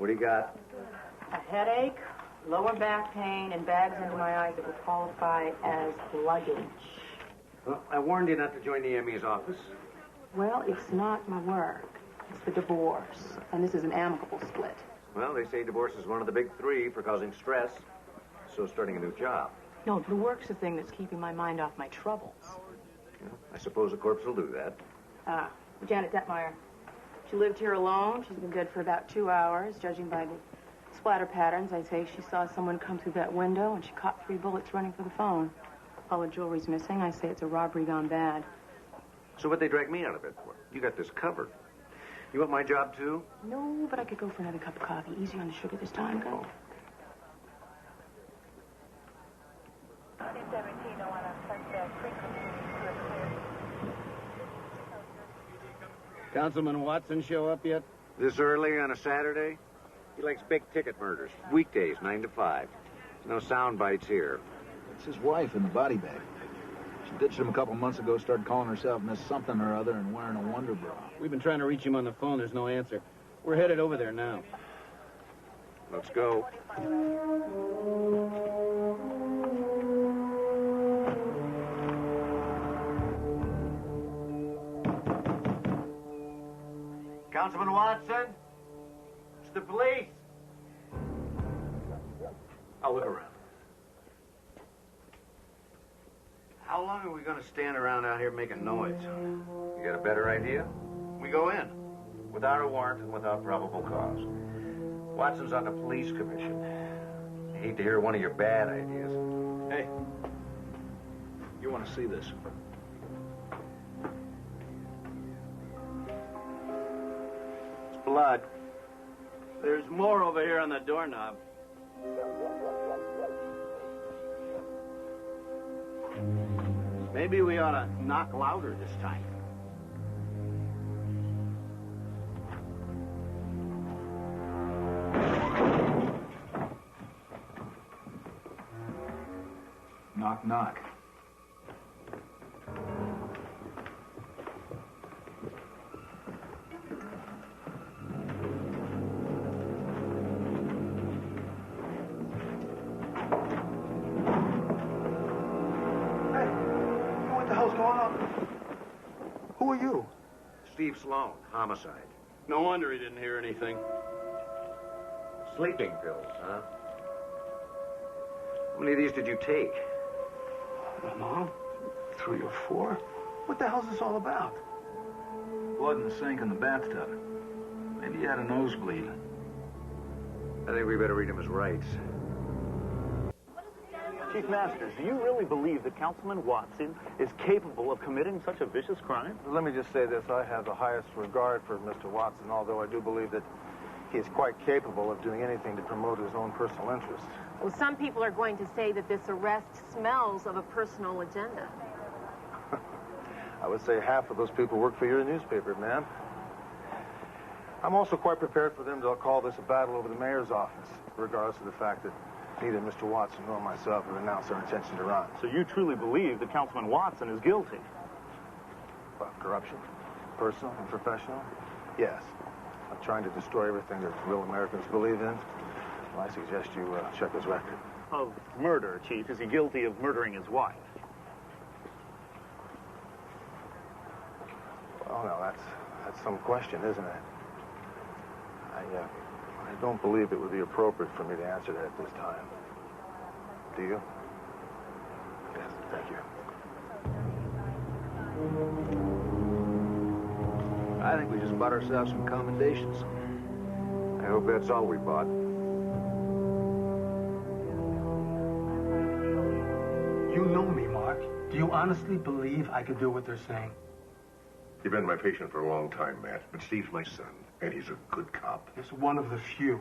What do you got? A headache, lower back pain, and bags under my eyes that would qualify as luggage. Well, I warned you not to join the ME's office. Well, it's not my work. It's the divorce. And this is an amicable split. Well, they say divorce is one of the big three for causing stress. So starting a new job. No, the work's the thing that's keeping my mind off my troubles. Yeah, I suppose a corpse will do that. Janet Detmeyer. She lived here alone. She's been dead for about 2 hours. Judging by the splatter patterns, I say she saw someone come through that window and she caught 3 bullets running for the phone. All the jewelry's missing. I say it's a robbery gone bad. So what'd they drag me out of it for? You got this covered. You want my job, too? No, but I could go for another cup of coffee. Easy on the sugar this time, go. Councilman Watson show up yet? This early on a Saturday? He likes big-ticket murders. Weekdays, 9 to 5. No sound bites here. It's his wife in the body bag. She ditched him a couple months ago, started calling herself Miss Something or Other and wearing a Wonder Bra. We've been trying to reach him on the phone. There's no answer. We're headed over there now. Let's go. Councilman Watson? It's the police. I'll look around. How long are we going to stand around out here making noise? You got a better idea? We go in. Without a warrant and without probable cause. Watson's on the police commission. I hate to hear one of your bad ideas. Hey, you want to see this? It's blood. There's more over here on the doorknob. Maybe we ought to knock louder this time. Knock, knock. Who are you? Steve Sloan, homicide. No wonder he didn't hear anything. Sleeping pills, huh? How many of these did you take? I don't know. 3 or 4? What the hell's this all about? Blood in the sink in the bathtub. Maybe he had a nosebleed. I think we better read him his rights. Chief Masters, do you really believe that Councilman Watson is capable of committing such a vicious crime? Let me just say this. I have the highest regard for Mr. Watson, although I do believe that he is quite capable of doing anything to promote his own personal interests. Well, some people are going to say that this arrest smells of a personal agenda. I would say half of those people work for your newspaper, ma'am. I'm also quite prepared for them to call this a battle over the mayor's office, regardless of the fact that neither Mr. Watson nor myself have announced our intention to run. So you truly believe that Councilman Watson is guilty? About corruption, personal and professional? Yes. I'm trying to destroy everything that real Americans believe in. Well, I suggest you check his record. Of murder, Chief. Is he guilty of murdering his wife? Well, now, that's some question, isn't it? I don't believe it would be appropriate for me to answer that at this time. Do you? Yes, thank you. I think we just bought ourselves some commendations. I hope that's all we bought. You know me, Mark. Do you honestly believe I could do what they're saying? You've been my patient for a long time, Matt, but Steve's my son, and he's a good cop. He's one of the few.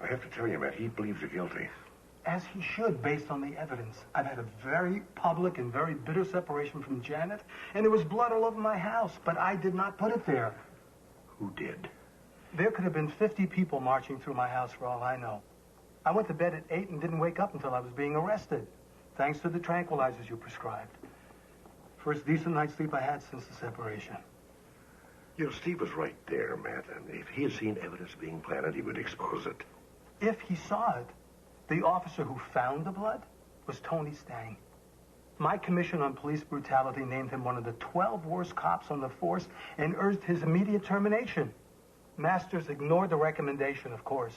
I have to tell you, Matt, he believes you're guilty. As he should, based on the evidence. I've had a very public and very bitter separation from Janet, and there was blood all over my house, but I did not put it there. Who did? There could have been 50 people marching through my house for all I know. I went to bed at 8 and didn't wake up until I was being arrested, thanks to the tranquilizers you prescribed. First decent night's sleep I had since the separation. You know, Steve was right there, Matt. And if he had seen evidence being planted, he would expose it. If he saw it, the officer who found the blood was Tony Stang. My commission on police brutality named him one of the 12 worst cops on the force and urged his immediate termination. Masters ignored the recommendation, of course.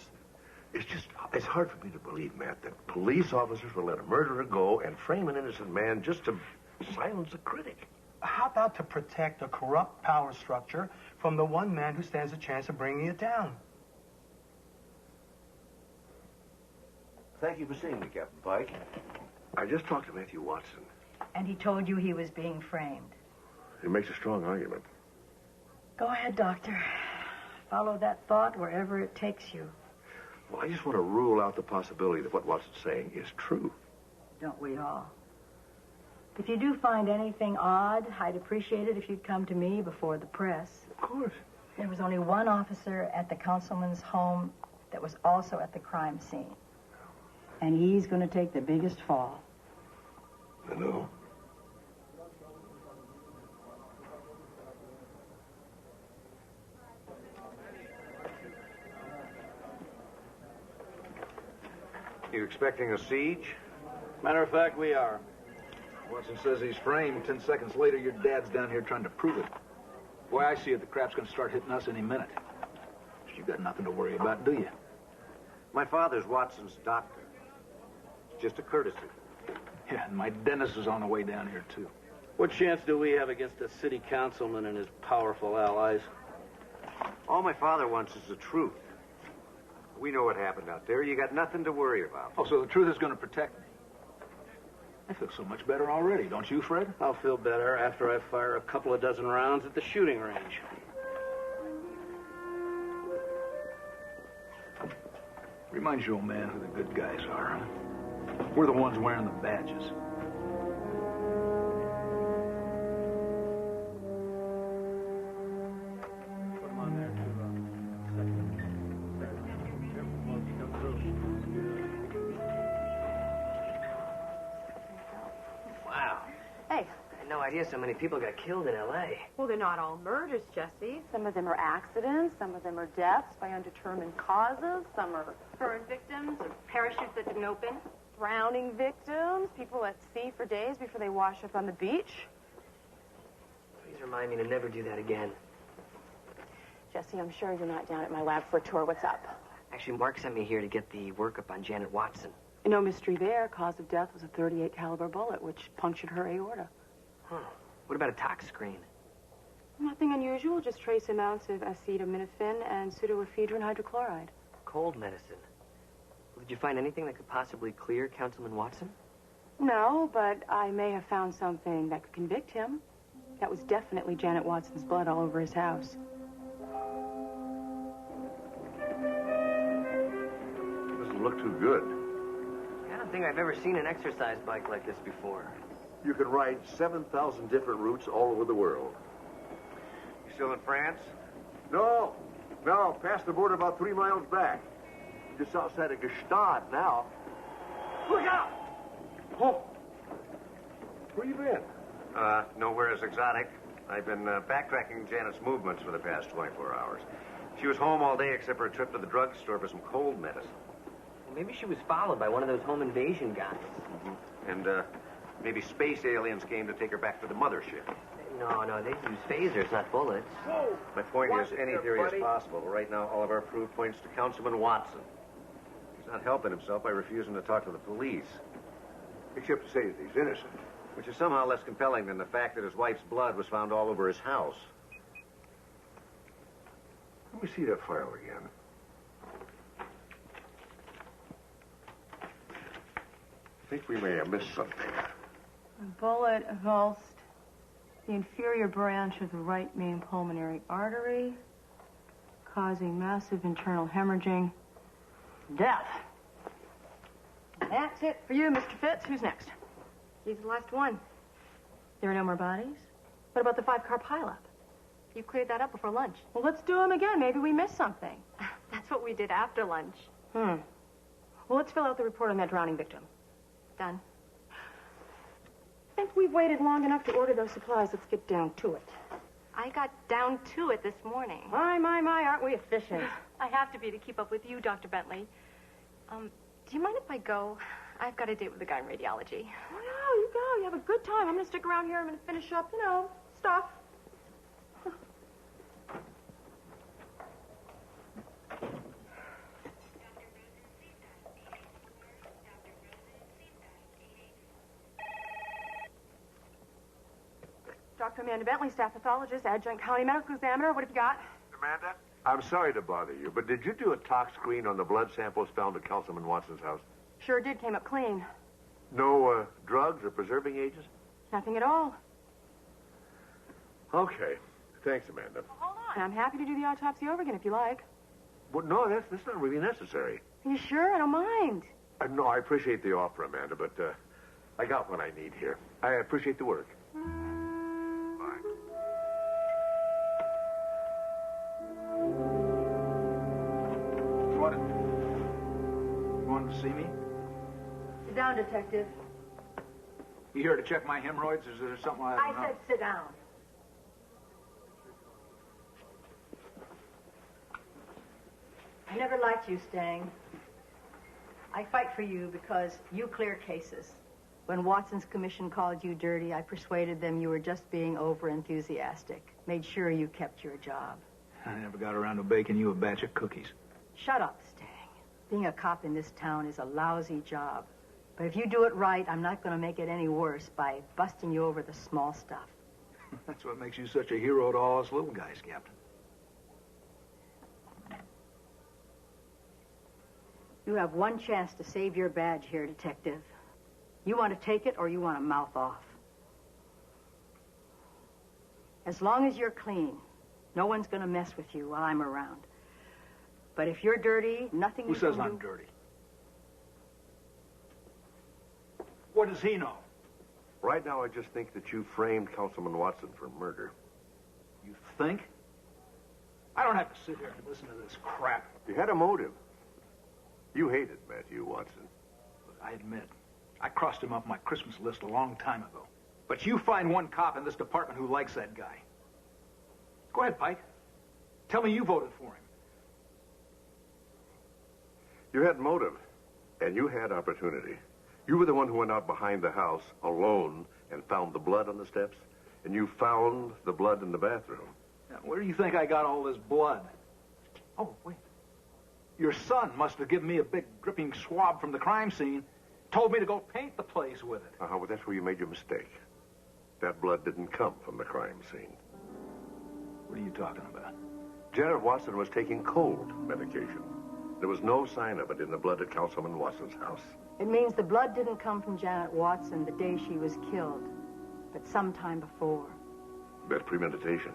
It's hard for me to believe, Matt, that police officers will let a murderer go and frame an innocent man just to silence a critic. How about to protect a corrupt power structure from the one man who stands a chance of bringing it down? Thank you for seeing me, Captain Pike. I just talked to Matthew Watson. And he told you he was being framed. He makes a strong argument. Go ahead, Doctor. Follow that thought wherever it takes you. Well, I just want to rule out the possibility that what Watson's saying is true. Don't we all? If you do find anything odd, I'd appreciate it if you'd come to me before the press. Of course. There was only one officer at the councilman's home that was also at the crime scene. And he's going to take the biggest fall. I know. You expecting a siege? Matter of fact, we are. Watson says he's framed. 10 seconds later, your dad's down here trying to prove it. The way I see it, the crap's going to start hitting us any minute. You got nothing to worry about, do you? My father's Watson's doctor. It's just a courtesy. Yeah, and my dentist is on the way down here, too. What chance do we have against a city councilman and his powerful allies? All my father wants is the truth. We know what happened out there. You got nothing to worry about. Oh, so the truth is going to protect me. I feel so much better already, don't you, Fred? I'll feel better after I fire a couple of dozen rounds at the shooting range. Reminds you, old man, who the good guys are, huh? We're the ones wearing the badges. Put them on there, Wow. Hey, I had no idea so many people got killed in L.A. Well, they're not all murders, Jesse. Some of them are accidents, some of them are deaths by undetermined causes, some are Burn victims or parachutes that didn't open. drowning victims, people at sea for days before they wash up on the beach. Please remind me to never do that again. Jesse, I'm sure you're not down at my lab for a tour. What's up? Actually, Mark sent me here to get the workup on Janet Watson. No mystery there. Cause of death was a .38 caliber bullet, which punctured her aorta. Huh. What about a tox screen? Nothing unusual, just trace amounts of acetaminophen and pseudoephedrine hydrochloride. Cold medicine. Did you find anything that could possibly clear Councilman Watson? No, but I may have found something that could convict him. That was definitely Janet Watson's blood all over his house. Doesn't look too good. I don't think I've ever seen an exercise bike like this before. You can ride 7,000 different routes all over the world. You still in France? No, past the border about 3 miles back. Just outside of Gstaad now. Look out! Oh, where you been? Nowhere as exotic. I've been backtracking Janet's movements for the past 24 hours. She was home all day except for a trip to the drugstore for some cold medicine. Maybe she was followed by one of those home invasion guys. Mm-hmm. And maybe space aliens came to take her back to the mothership. No, they use phasers, not bullets. Whoa! My point is, any theory is possible. Right now, all of our proof points to Councilman Watson. He's not helping himself by refusing to talk to the police. Except to say that he's innocent. Which is somehow less compelling than the fact that his wife's blood was found all over his house. Let me see that file again. I think we may have missed something. A bullet avulsed the inferior branch of the right main pulmonary artery, causing massive internal hemorrhaging. Death. That's it for you, Mr. Fitz. Who's next? He's the last one. There are no more bodies? What about the 5-car pileup? You cleared that up before lunch. Well, let's do them again. Maybe we missed something. That's what we did after lunch. Well, let's fill out the report on that drowning victim. Done. I think we've waited long enough to order those supplies. Let's get down to it. I got down to it this morning. My, aren't we efficient? I have to be to keep up with you, Dr. Bentley. Do you mind if I go? I've got a date with the guy in radiology. Oh, no, you go. You have a good time. I'm going to stick around here. I'm going to finish up, stuff. Dr. Amanda Bentley, staff pathologist, adjunct county medical examiner. What have you got? Amanda? I'm sorry to bother you, but did you do a tox screen on the blood samples found at Councilman Watson's house? Sure did. Came up clean. No drugs or preserving agents? Nothing at all. Okay. Thanks, Amanda. Hold on. I'm happy to do the autopsy over again if you like. Well, no, that's not really necessary. Are you sure? I don't mind. No, I appreciate the offer, Amanda, but I got what I need here. I appreciate the work. You wanted to see me? Sit down, Detective. You here to check my hemorrhoids? Is there something I don't know? I said sit down. I never liked you, Stang. I fight for you because you clear cases. When Watson's commission called you dirty, I persuaded them you were just being over-enthusiastic. Made sure you kept your job. I never got around to baking you a batch of cookies. Shut up, Stang. Being a cop in this town is a lousy job. But if you do it right, I'm not going to make it any worse by busting you over the small stuff. That's what makes you such a hero to all us little guys, Captain. You have one chance to save your badge here, Detective. You want to take it or you want to mouth off. As long as you're clean, no one's going to mess with you while I'm around. But if you're dirty, nothing Who you says can I'm do... dirty? What does he know? Right now, I just think that you framed Councilman Watson for murder. You think? I don't have to sit here and listen to this crap. You had a motive. You hated Matthew Watson. Look, I admit, I crossed him off my Christmas list a long time ago. But you find one cop in this department who likes that guy. Go ahead, Pike. Tell me you voted for him. You had motive, and you had opportunity. You were the one who went out behind the house alone and found the blood on the steps, and you found the blood in the bathroom. Now, where do you think I got all this blood? Oh, wait. Your son must have given me a big dripping swab from the crime scene, told me to go paint the place with it. Well, that's where you made your mistake. That blood didn't come from the crime scene. What are you talking about? Janet Watson was taking cold medication. There was no sign of it in the blood at Councilman Watson's house. It means the blood didn't come from Janet Watson the day she was killed, but sometime before. That's premeditation.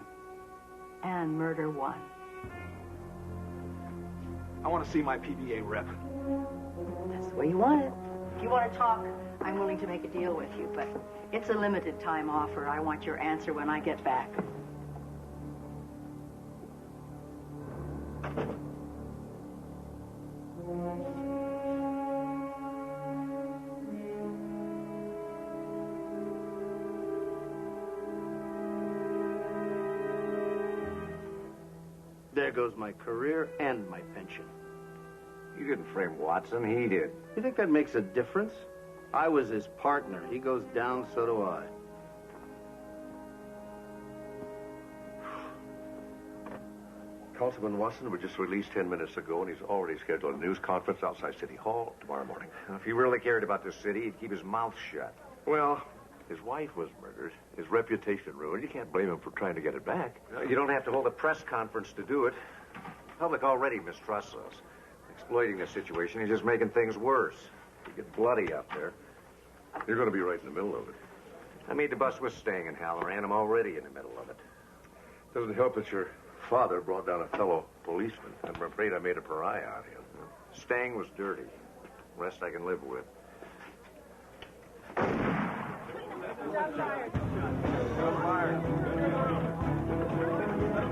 And murder one. I want to see my PBA rep. That's the way you want it. If you want to talk, I'm willing to make a deal with you, but it's a limited time offer. I want your answer when I get back. There goes my career and my pension. You didn't frame Watson, he did. You think that makes a difference? I was his partner. He goes down, so do I. Councilman Watson was just released 10 minutes ago, and he's already scheduled a news conference outside City Hall tomorrow morning. If he really cared about the city, he'd keep his mouth shut. Well, his wife was murdered, his reputation ruined. You can't blame him for trying to get it back. You don't have to hold a press conference to do it. The public already mistrusts us. Exploiting the situation, he's just making things worse. You get bloody out there. You're going to be right in the middle of it. I made the bus with Stang and Halloran. I'm already in the middle of it. Doesn't help that your father brought down a fellow policeman. I'm afraid I made a pariah out of him. Stang was dirty. The rest I can live with.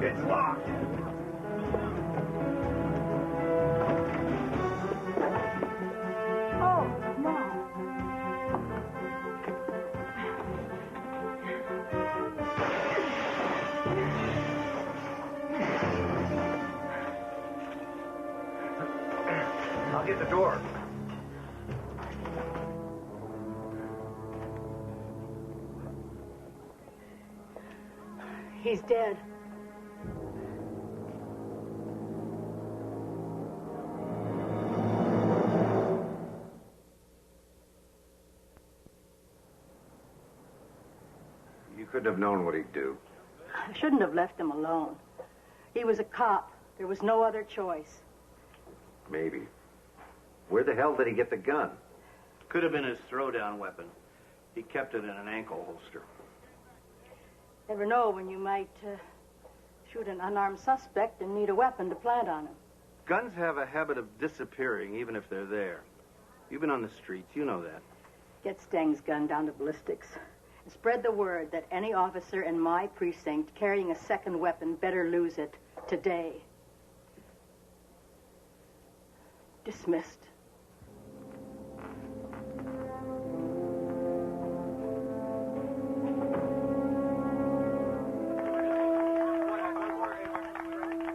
It's locked. Oh, no. At the door. He's dead. You couldn't have known what he'd do. I shouldn't have left him alone. He was a cop. There was no other choice. Maybe. Where the hell did he get the gun? Could have been his throwdown weapon. He kept it in an ankle holster. Never know when you might shoot an unarmed suspect and need a weapon to plant on him. Guns have a habit of disappearing even if they're there. You've been on the streets, you know that. Get Stang's gun down to ballistics. And spread the word that any officer in my precinct carrying a second weapon better lose it today. Dismissed.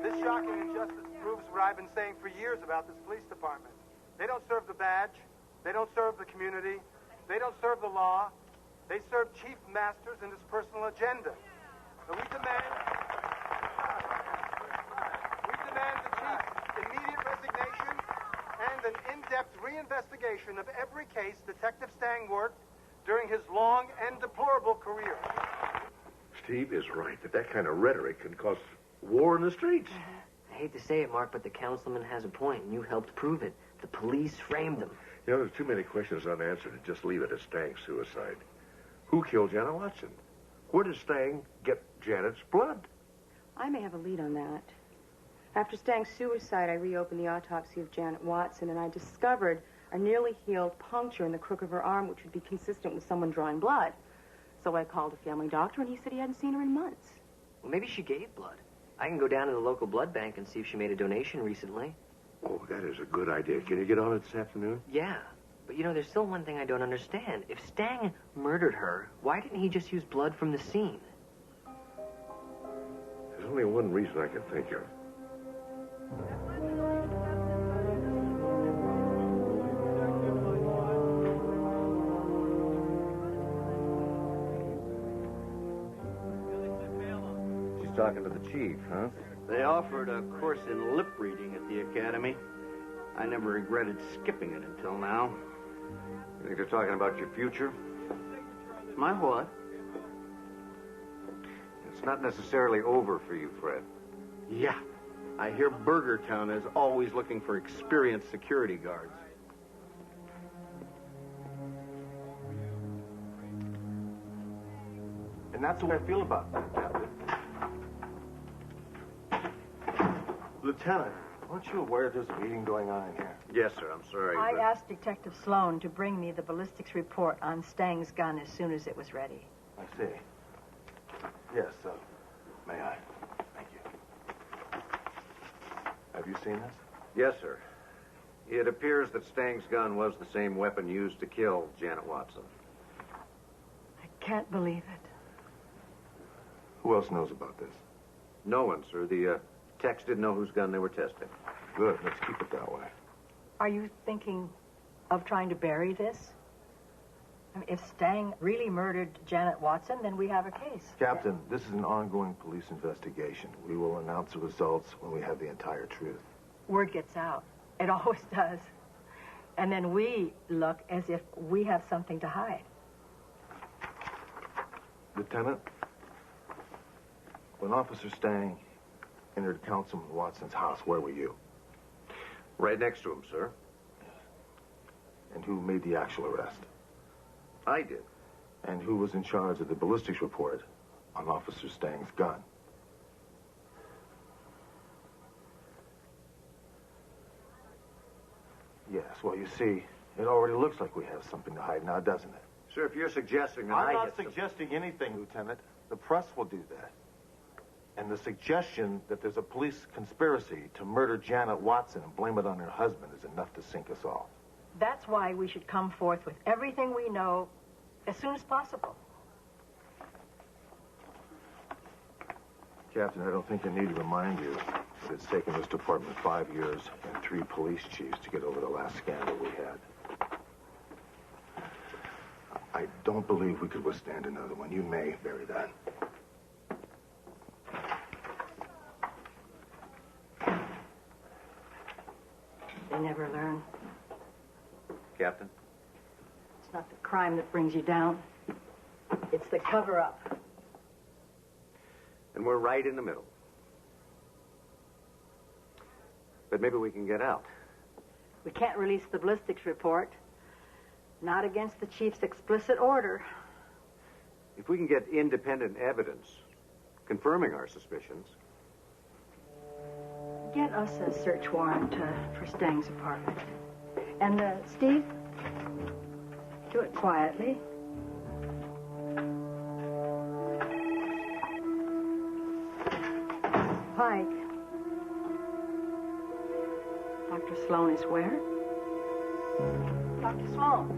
This shocking injustice proves what I've been saying for years about this police department. They don't serve the badge. They don't serve the community. They don't serve the law. They serve chief masters and his personal agenda. So we demand the chief's immediate resignation and an in-depth reinvestigation of every case Detective Stang worked during his long and deplorable career. Steve is right that kind of rhetoric can cause war in the streets. I hate to say it, Mark, but the councilman has a point, and you helped prove it. The police framed them. You know, there's too many questions unanswered to just leave it as Stang's suicide. Who killed Janet Watson? Where did Stang get Janet's blood? I may have a lead on that. After Stang's suicide, I reopened the autopsy of Janet Watson, and I discovered a nearly healed puncture in the crook of her arm, which would be consistent with someone drawing blood. So I called a family doctor, and he said he hadn't seen her in months. Well, maybe she gave blood. I can go down to the local blood bank and see if she made a donation recently. Oh, that is a good idea. Can you get on it this afternoon? Yeah, but you know, there's still one thing I don't understand. If Stang murdered her, why didn't he just use blood from the scene? There's only one reason I can think of. She's talking to the chief, huh? They offered a course in lip reading at the academy. I never regretted skipping it until now. You think they're talking about your future? My what? It's not necessarily over for you, Fred. Yeah. I hear Burgertown is always looking for experienced security guards. And that's the way I feel about that, Captain. Lieutenant, aren't you aware there's a meeting going on in here? Yes, sir. I'm sorry. I asked Detective Sloan to bring me the ballistics report on Stang's gun as soon as it was ready. I see. Yes, may I? Thank you. Have you seen this? Yes, sir. It appears that Stang's gun was the same weapon used to kill Janet Watson. I can't believe it. Who else knows about this? No one, sir. The techs didn't know whose gun they were testing. Good. Let's keep it that way. Are you thinking of trying to bury this? I mean, if Stang really murdered Janet Watson, then we have a case. Captain, this is an ongoing police investigation. We will announce the results when we have the entire truth. Word gets out. It always does. And then we look as if we have something to hide. Lieutenant, when Officer Stang entered Councilman Watson's house, where were you? Right next to him, sir. And who made the actual arrest? I did. And who was in charge of the ballistics report on Officer Stang's gun? Yes, well, you see, it already looks like we have something to hide now, doesn't it? Sir, if you're suggesting that I'm not suggesting anything, Lieutenant. The press will do that. And the suggestion that there's a police conspiracy to murder Janet Watson and blame it on her husband is enough to sink us all. That's why we should come forth with everything we know as soon as possible. Captain, I don't think I need to remind you It's taken this department 5 years and 3 police chiefs to get over the last scandal we had. I don't believe we could withstand another one. You may bury that. They never learn. Captain? It's not the crime that brings you down. It's the cover-up. And we're right in the middle. But maybe we can get out. We can't release the ballistics report. Not against the chief's explicit order. If we can get independent evidence confirming our suspicions. Get us a search warrant for Stang's apartment. And, Steve, do it quietly. Pike. Dr. Sloan is where? Dr. Sloan.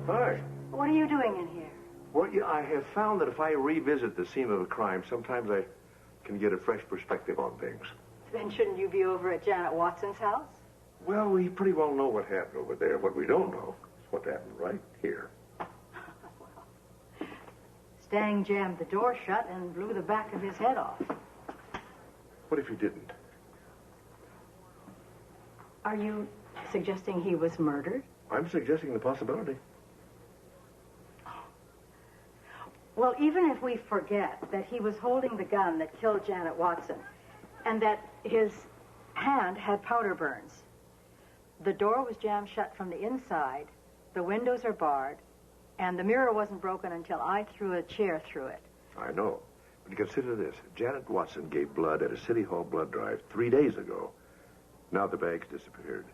Hi. What are you doing in here? Well, yeah, I have found that if I revisit the scene of a crime, sometimes I can get a fresh perspective on things. Then shouldn't you be over at Janet Watson's house? Well, we pretty well know what happened over there. What we don't know is what happened right here. Stang jammed the door shut and blew the back of his head off. What if he didn't? Are you suggesting he was murdered? I'm suggesting the possibility. Well, even if we forget that he was holding the gun that killed Janet Watson and that his hand had powder burns, the door was jammed shut from the inside, the windows are barred, and the mirror wasn't broken until I threw a chair through it. I know. But consider this. Janet Watson gave blood at a City Hall blood drive 3 days ago. Now the bag's disappeared.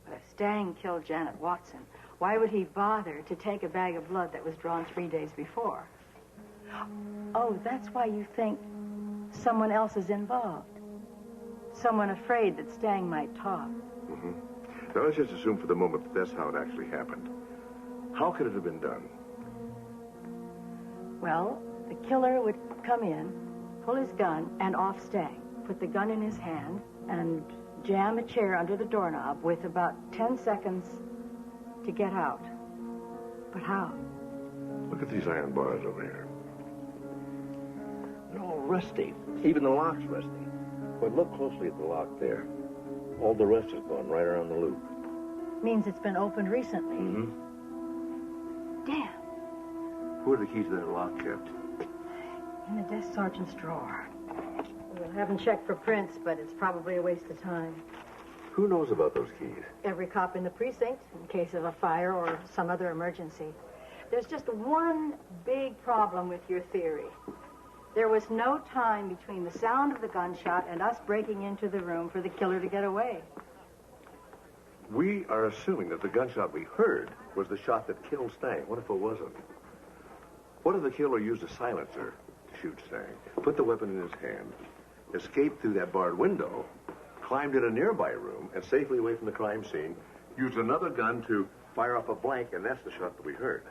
But if Stang killed Janet Watson, why would he bother to take a bag of blood that was drawn 3 days before? Oh, that's why you think someone else is involved. Someone afraid that Stang might talk. Mm-hmm. Now, let's just assume for the moment that that's how it actually happened. How could it have been done? Well, the killer would come in, pull his gun, and off Stang, put the gun in his hand, and jam a chair under the doorknob with about 10 seconds to get out. But how? Look at these iron bars over here. They're all rusty. Even the lock's rusty. But look closely at the lock there. All the rust is gone right around the loop. Means it's been opened recently. Mm-hmm. Damn. Who are the keys to that lock kept? In the desk sergeant's drawer. We haven't checked for prints, but it's probably a waste of time. Who knows about those keys? Every cop in the precinct, in case of a fire or some other emergency. There's just one big problem with your theory. There was no time between the sound of the gunshot and us breaking into the room for the killer to get away. We are assuming that the gunshot we heard was the shot that killed Stang. What if it wasn't? What if the killer used a silencer to shoot Stang, put the weapon in his hand, escaped through that barred window, climbed in a nearby room, and safely away from the crime scene, used another gun to fire off a blank, and that's the shot that we heard?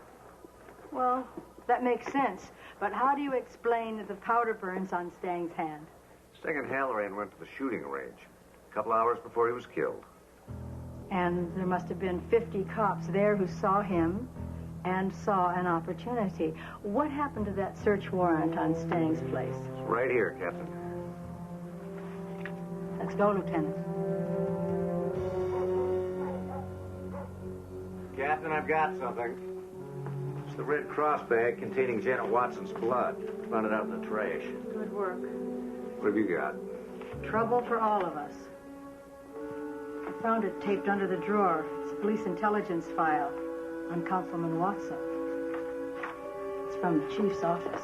Well, that makes sense. But how do you explain the powder burns on Stang's hand? Stang and Halloran went to the shooting range a couple hours before he was killed. And there must have been 50 cops there who saw him and saw an opportunity. What happened to that search warrant on Stang's place? It's right here, Captain. Let's go, Lieutenant. Captain, I've got something. It's the Red Cross bag containing Janet Watson's blood. Found it out in the trash. Good work. What have you got? Trouble for all of us. I found it taped under the drawer. It's a police intelligence file on Councilman Watson. It's from the chief's office.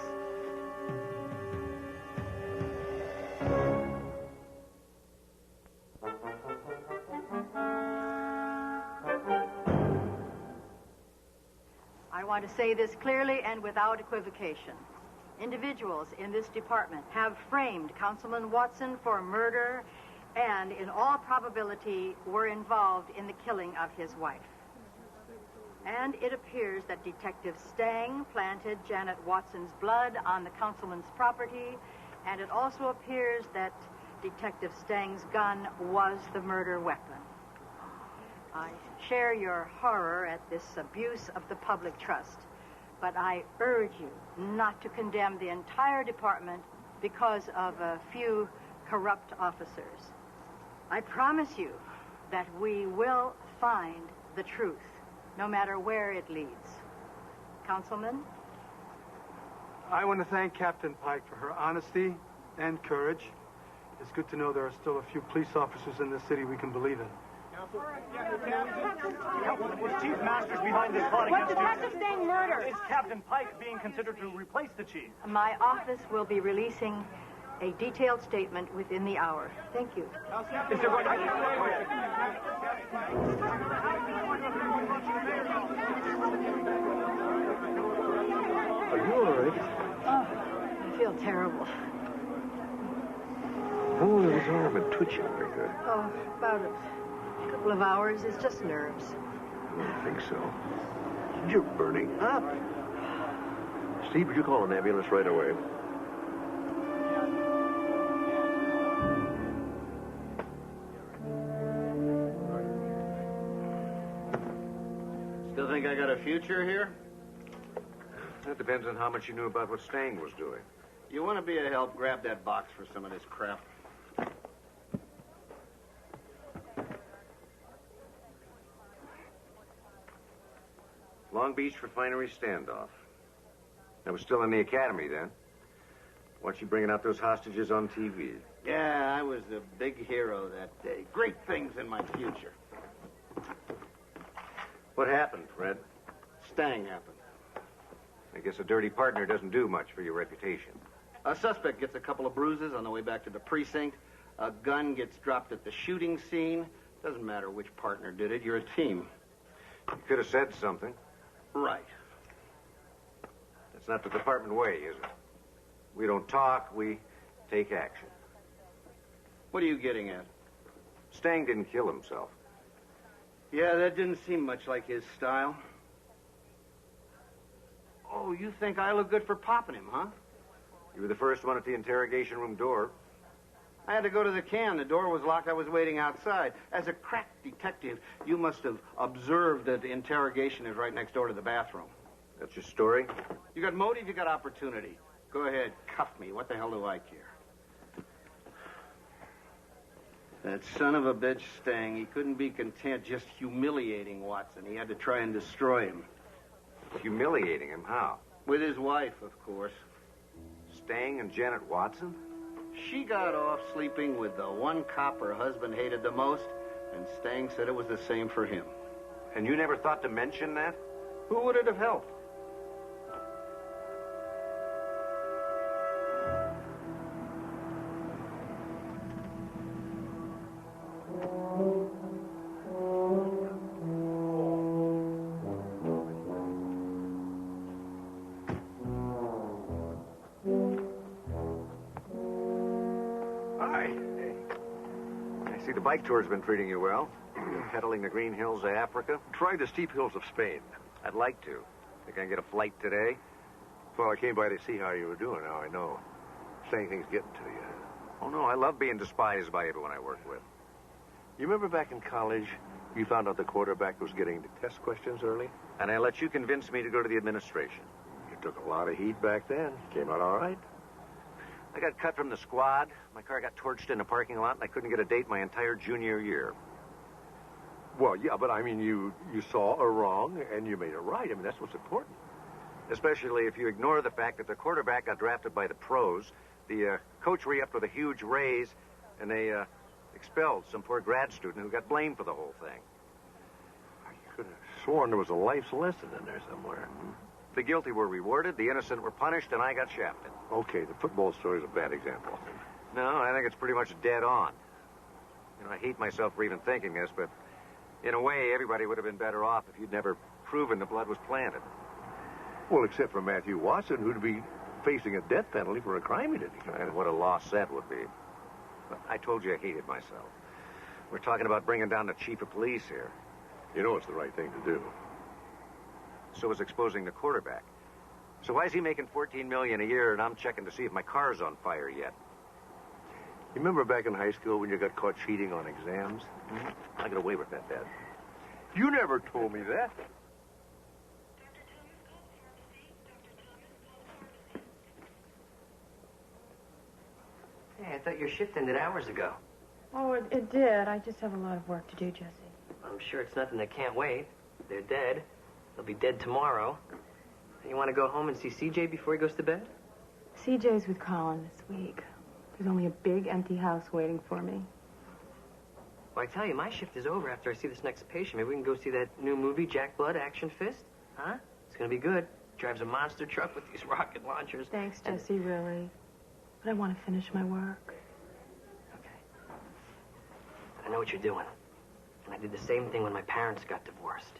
I want to say this clearly and without equivocation. Individuals in this department have framed Councilman Watson for murder and, in all probability, were involved in the killing of his wife. And it appears that Detective Stang planted Janet Watson's blood on the councilman's property, and it also appears that Detective Stang's gun was the murder weapon. I share your horror at this abuse of the public trust, but I urge you not to condemn the entire department because of a few corrupt officers. I promise you that we will find the truth, no matter where it leads. Councilman? I want to thank Captain Pike for her honesty and courage. It's good to know there are still a few police officers in this city we can believe in. Was Chief Masters behind this plot What's against Detective Stang murder? Is Captain Pike being considered to replace the chief? My office will be releasing a detailed statement within the hour. Thank you. Is there going Are you all right? Oh, I feel terrible. How long has his arm been twitching like that? Oh, about a couple of hours. It's just nerves. I don't think so. You're burning up. Steve, would you call an ambulance right away? Still think I got a future here? That depends on how much you knew about what Stang was doing. You want to be a help, grab that box for some of this crap. Long Beach Refinery standoff. I was still in the academy then. Watched you bringing out those hostages on TV. Yeah, I was the big hero that day. Great things in my future. What happened, Fred? Stang happened. I guess a dirty partner doesn't do much for your reputation. A suspect gets a couple of bruises on the way back to the precinct. A gun gets dropped at the shooting scene. Doesn't matter which partner did it. You're a team. You could have said something. Right. That's not the department way, is it? We don't talk, we take action. What are you getting at? Stang didn't kill himself. Yeah, that didn't seem much like his style. Oh, you think I look good for popping him, huh? You were the first one at the interrogation room door. I had to go to the can. The door was locked. I was waiting outside. As a crack detective, you must have observed that the interrogation is right next door to the bathroom. That's your story? You got motive, you got opportunity. Go ahead, cuff me. What the hell do I care? That son of a bitch Stang, he couldn't be content just humiliating Watson. He had to try and destroy him. Humiliating him? How? With his wife, of course. Stang and Janet Watson? She got off sleeping with the one cop her husband hated the most, and Stang said it was the same for him. And you never thought to mention that? Who would it have helped? The bike tour's been treating you well. Pedaling the green hills of Africa. Try the steep hills of Spain. I'd like to. Think I can get a flight today? Well, I came by to see how you were doing. Now I know. Saying things getting to you. Oh, no, I love being despised by everyone I work with. You remember back in college, you found out the quarterback was getting the test questions early? And I let you convince me to go to the administration. You took a lot of heat back then. Came out all right. I got cut from the squad. My car got torched in a parking lot, and I couldn't get a date my entire junior year. Well, yeah, but I mean, you saw a wrong, and you made it right. I mean, that's what's important. Especially if you ignore the fact that the quarterback got drafted by the pros, the coach re-upped with a huge raise, and they expelled some poor grad student who got blamed for the whole thing. I could have sworn there was a life's lesson in there somewhere. The guilty were rewarded, the innocent were punished, and I got shafted. Okay, the football story is a bad example. No, I think it's pretty much dead on. You know, I hate myself for even thinking this, but in a way, everybody would have been better off if you'd never proven the blood was planted. Well, except for Matthew Watson, who'd be facing a death penalty for a crime he didn't commit. And what a loss that would be. But I told you I hated myself. We're talking about bringing down the chief of police here. You know it's the right thing to do. So is exposing the quarterback. So why is he making $14 million a year and I'm checking to see if my car's on fire yet? You remember back in high school when you got caught cheating on exams? I got away with that, Dad. You never told me that. Hey, I thought your shift ended hours ago. Oh, it did. I just have a lot of work to do, Jesse. I'm sure it's nothing that can't wait. They're dead. They'll be dead tomorrow. You want to go home and see CJ before he goes to bed? CJ's with Colin this week. There's only a big empty house waiting for me. Well, I tell you, my shift is over after I see this next patient. Maybe we can go see that new movie, Jack Blood, Action Fist? Huh? It's gonna be good. Drives a monster truck with these rocket launchers. Thanks, Jesse, really. But I want to finish my work. Okay. I know what you're doing. And I did the same thing when my parents got divorced.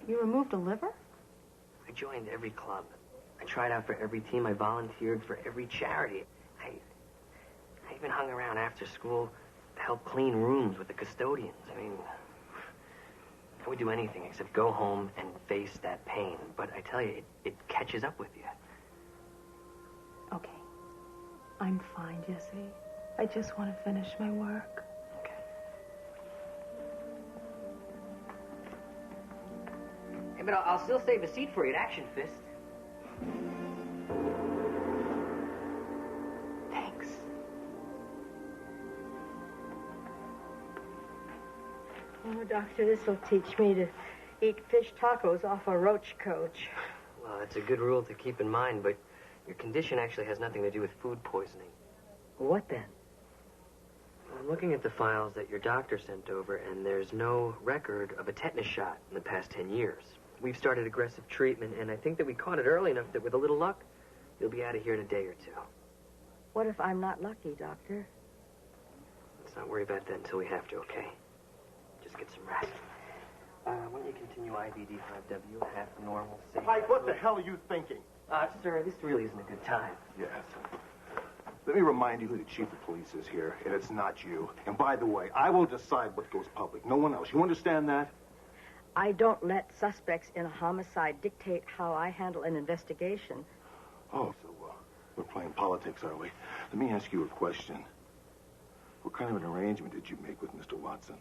You removed a liver? I joined every club. I tried out for every team. I volunteered for every charity. I even hung around after school to help clean rooms with the custodians. I mean, I would do anything except go home and face that pain. But I tell you, it catches up with you. Okay. I'm fine, Jesse. I just want to finish my work. Okay. Hey, but I'll still save a seat for you at Action Fist. Thanks. Oh, Doctor, this will teach me to eat fish tacos off a roach coach. Well, that's a good rule to keep in mind, but your condition actually has nothing to do with food poisoning. What then? I'm looking at the files that your doctor sent over, and there's no record of a tetanus shot in the past 10 years. We've started aggressive treatment, and I think that we caught it early enough that with a little luck, you'll be out of here in a day or two. What if I'm not lucky, Doctor? Let's not worry about that until we have to, okay? Just get some rest. Why don't you continue IBD 5W, half normal, safe? Mike, what the hell are you thinking? Sir, this really isn't a good time. Yes. Let me remind you who the chief of police is here, and it's not you. And by the way, I will decide what goes public. No one else. You understand that? I don't let suspects in a homicide dictate how I handle an investigation. Oh, so we're playing politics, are we? Let me ask you a question. What kind of an arrangement did you make with Mr. Watson?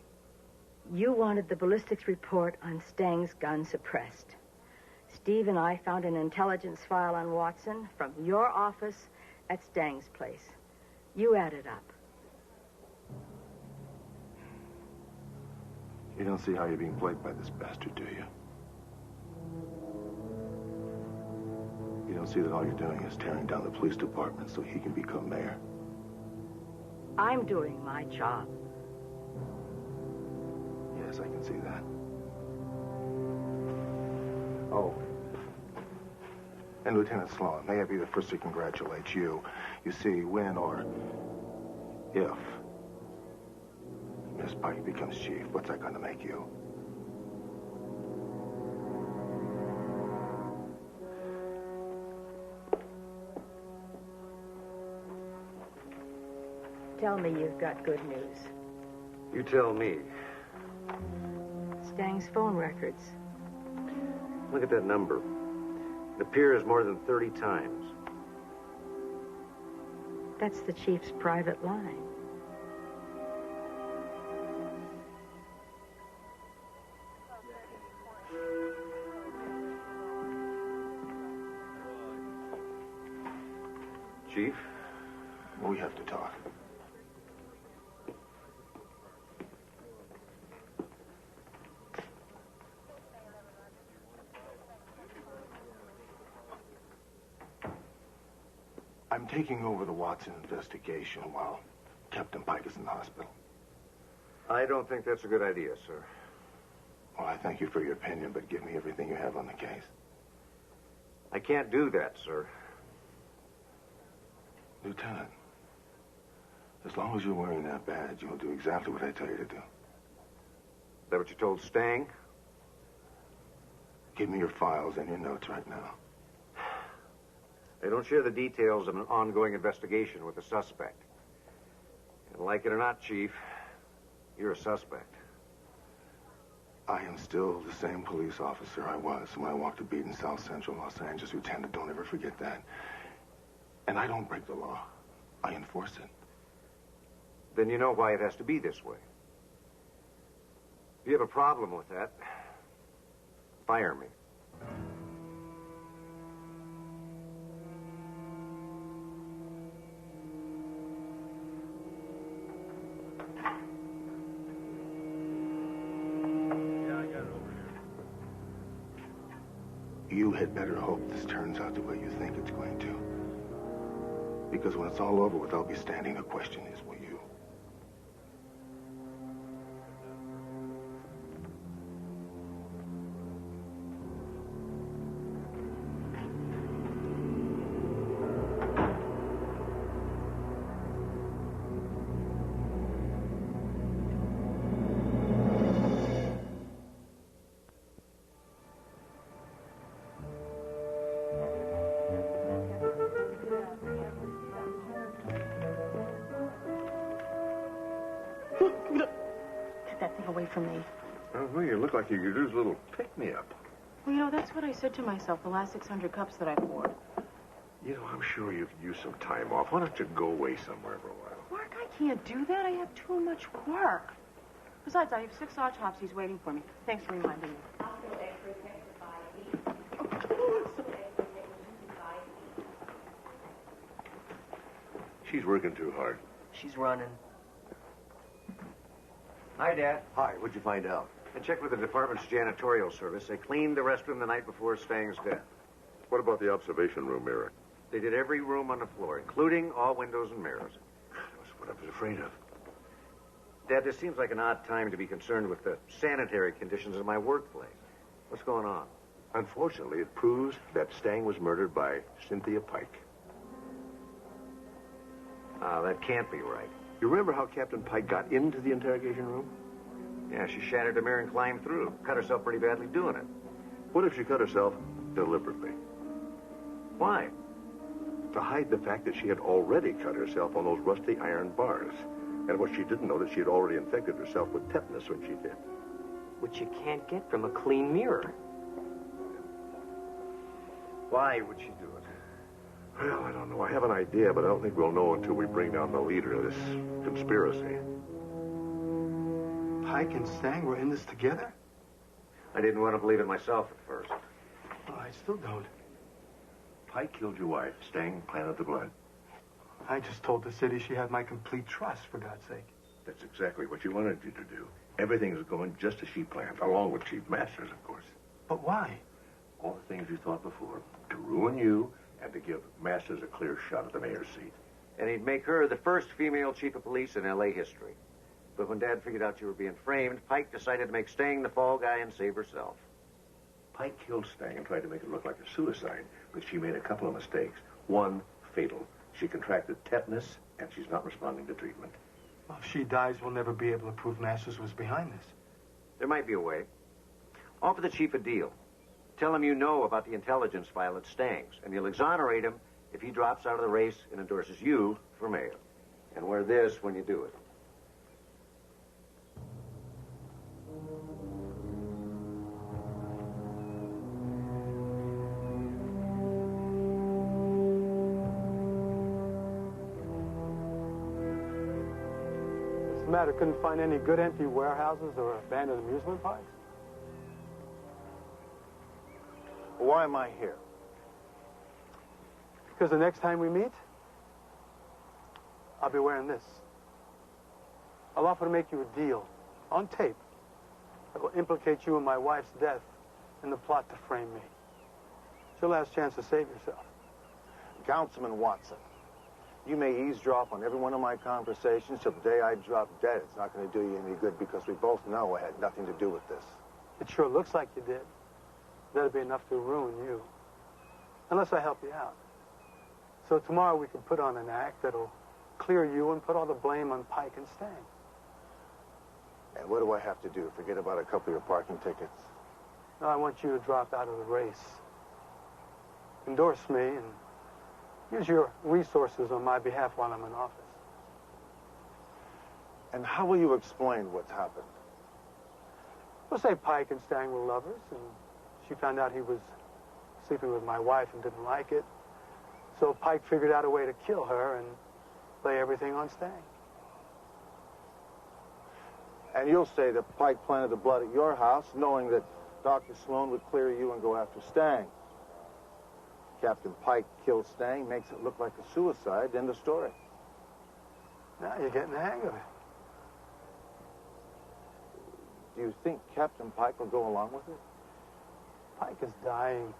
You wanted the ballistics report on Stang's gun suppressed. Steve and I found an intelligence file on Watson from your office at Stang's place. You added up. You don't see how you're being played by this bastard, do you? You don't see that all you're doing is tearing down the police department so he can become mayor? I'm doing my job. Yes, I can see that. Oh. And Lieutenant Sloan, may I be the first to congratulate you. You see, when or if Miss Pike becomes chief, what's that going to make you? Tell me you've got good news. You tell me. Stang's phone records. Look at that number. It appears more than 30 times. That's the chief's private line. Chief? We have to talk. I'm taking over the Watson investigation while Captain Pike is in the hospital. I don't think that's a good idea, sir. Well, I thank you for your opinion, but give me everything you have on the case. I can't do that, sir. Lieutenant, as long as you're wearing that badge, you'll do exactly what I tell you to do. Is that what you told Stang? Give me your files and your notes right now. They don't share the details of an ongoing investigation with the suspect. And like it or not, Chief, you're a suspect. I am still the same police officer I was when I walked the beat in South Central Los Angeles, Lieutenant. Don't ever forget that. And I don't break the law. I enforce it. then you know why it has to be this way. If you have a problem with that, fire me. You had better hope this turns out the way you think it's going to. Because when it's all over with, I'll be standing. The question is, will you? Get that thing away from me. Oh, well, you look like you could use a little pick-me-up. Well, you know, that's what I said to myself the last 600 cups that I poured. You know, I'm sure you could use some time off. Why don't you go away somewhere for a while? Mark, I can't do that. I have too much work. Besides, I have 6 autopsies waiting for me. Thanks for reminding me. She's working too hard. She's running. Hi, Dad. Hi, what'd you find out? I checked with the department's janitorial service. They cleaned the restroom the night before Stang's death. What about the observation room mirror? They did every room on the floor, including all windows and mirrors. That's what I was afraid of. Dad, this seems like an odd time to be concerned with the sanitary conditions in my workplace. What's going on? Unfortunately, it proves that Stang was murdered by Cynthia Pike. That can't be right. You remember how Captain Pike got into the interrogation room? Yeah, she shattered the mirror and climbed through. Cut herself pretty badly doing it. What if she cut herself deliberately? Why? To hide the fact that she had already cut herself on those rusty iron bars. And what she didn't know that she had already infected herself with tetanus when she did. Which you can't get from a clean mirror. Why would she do it? Well, I don't know. I have an idea, but I don't think we'll know until we bring down the leader of this conspiracy. Pike and Stang were in this together? I didn't want to believe it myself at first. Well, I still don't. Pike killed your wife. Stang planted the blood. I just told the city she had my complete trust, for God's sake. That's exactly what she wanted you to do. Everything is going just as she planned, along with Chief Masters, of course. But why? All the things you thought before. To ruin you and to give Masters a clear shot at the mayor's seat. And he'd make her the first female chief of police in L.A. history. But when Dad figured out you were being framed, Pike decided to make Stang the fall guy and save herself. Pike killed Stang and tried to make it look like a suicide, but she made a couple of mistakes. One, fatal. She contracted tetanus, and she's not responding to treatment. Well, if she dies, we'll never be able to prove Masters was behind this. There might be a way. Offer the chief a deal. Tell him you know about the intelligence file at Stang's, and you'll exonerate him if he drops out of the race and endorses you for mayor. And wear this when you do it. What's the matter? Couldn't find any good empty warehouses or abandoned amusement parks? Why am I here? Because the next time we meet, I'll be wearing this. I'll offer to make you a deal, on tape, that will implicate you in my wife's death in the plot to frame me. It's your last chance to save yourself. Councilman Watson, you may eavesdrop on every one of my conversations till the day I drop dead. It's not going to do you any good because we both know I had nothing to do with this. It sure looks like you did. That'd be enough to ruin you. Unless I help you out. So tomorrow we can put on an act that'll clear you and put all the blame on Pike and Stang. And what do I have to do? Forget about a couple of your parking tickets? No, I want you to drop out of the race. Endorse me and use your resources on my behalf while I'm in office. And how will you explain what's happened? We'll say Pike and Stang were lovers, and she found out he was sleeping with my wife and didn't like it. So Pike figured out a way to kill her and lay everything on Stang. And you'll say that Pike planted the blood at your house, knowing that Dr. Sloan would clear you and go after Stang. Captain Pike killed Stang, makes it look like a suicide, end of story. Now you're getting the hang of it. Do you think Captain Pike will go along with it? Pike is dying.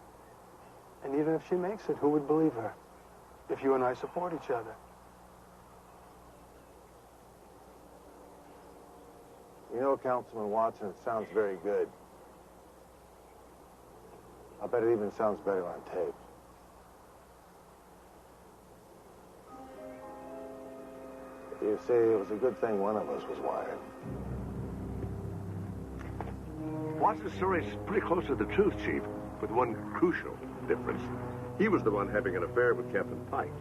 And even if she makes it, who would believe her? If you and I support each other. You know, Councilman Watson, it sounds very good. I bet it even sounds better on tape. You see, it was a good thing one of us was wired. Watson's story is pretty close to the truth, Chief, with one crucial difference. He was the one having an affair with Captain Pike.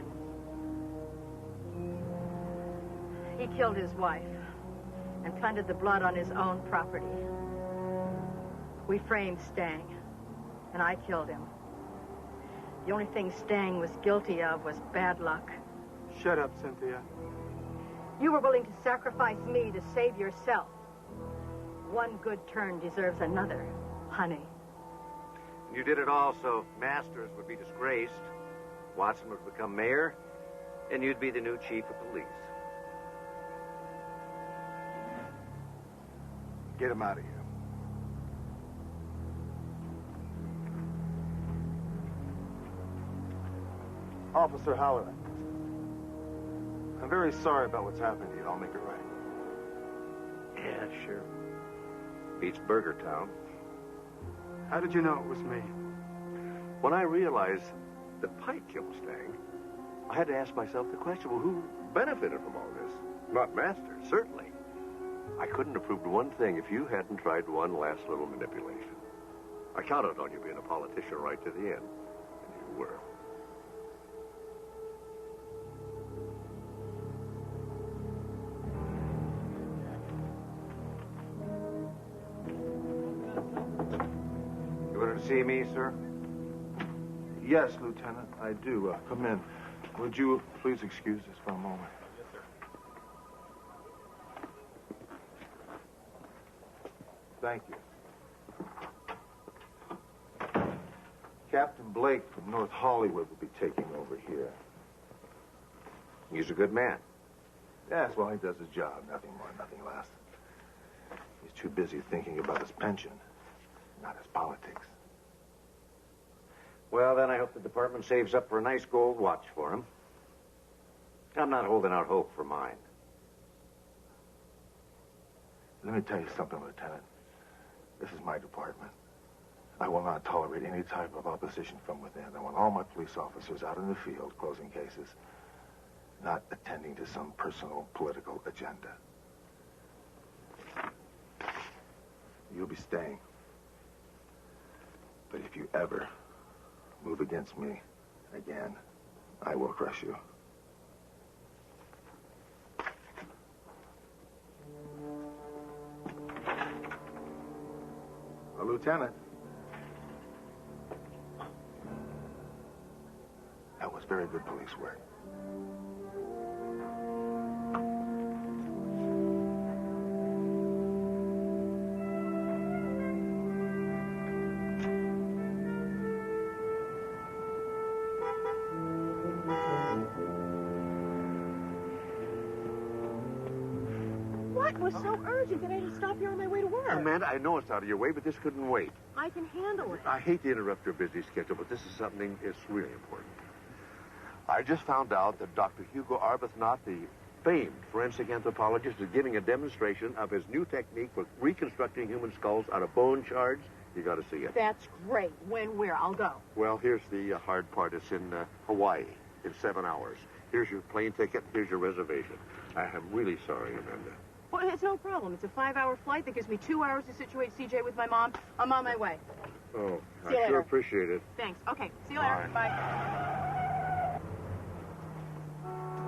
He killed his wife and planted the blood on his own property. We framed Stang, and I killed him. The only thing Stang was guilty of was bad luck. Shut up, Cynthia. You were willing to sacrifice me to save yourself. One good turn deserves another, honey. You did it all so Masters would be disgraced, Watson would become mayor, and you'd be the new chief of police. Get him out of here. Officer Halloran, I'm very sorry about what's happened to you. I'll make it right. Yeah, sure. Beats Burger Town. How did you know it was me? When I realized that Pike killed Stang, I had to ask myself the question, well, who benefited from all this? Not Masters, certainly. I couldn't have proved one thing if you hadn't tried one last little manipulation. I counted on you being a politician right to the end, and you were. You wanted to see me, sir? Yes, Lieutenant, I do. Come in. Would you please excuse us for a moment? Yes, sir. Thank you. Captain Blake from North Hollywood will be taking over here. He's a good man. Yes, well, he does his job. Nothing more, nothing less. He's too busy thinking about his pension, not his politics. Well, then I hope the department saves up for a nice gold watch for him. I'm not holding out hope for mine. Let me tell you something, Lieutenant. This is my department. I will not tolerate any type of opposition from within. I want all my police officers out in the field closing cases, not attending to some personal political agenda. You'll be staying. But if you ever move against me again, I will crush you. Lieutenant. That was very good police work. What was so urgent that I had to stop here on my way to work? Amanda, I know it's out of your way, but this couldn't wait. I can handle it. I hate to interrupt your busy schedule, but this is something that's really important. I just found out that Dr. Hugo Arbuthnot, the famed forensic anthropologist, is giving a demonstration of his new technique for reconstructing human skulls out of bone shards. You got to see it. That's great. When, where? I'll go. Well, here's the hard part. It's in Hawaii in 7 hours. Here's your plane ticket. Here's your reservation. I am really sorry, Amanda. Well, it's no problem. It's a 5-hour flight that gives me 2 hours to situate CJ with my mom. I'm on my way. Oh, See you I sure later. appreciate it. Thanks. Okay. See you later. Bye. Bye.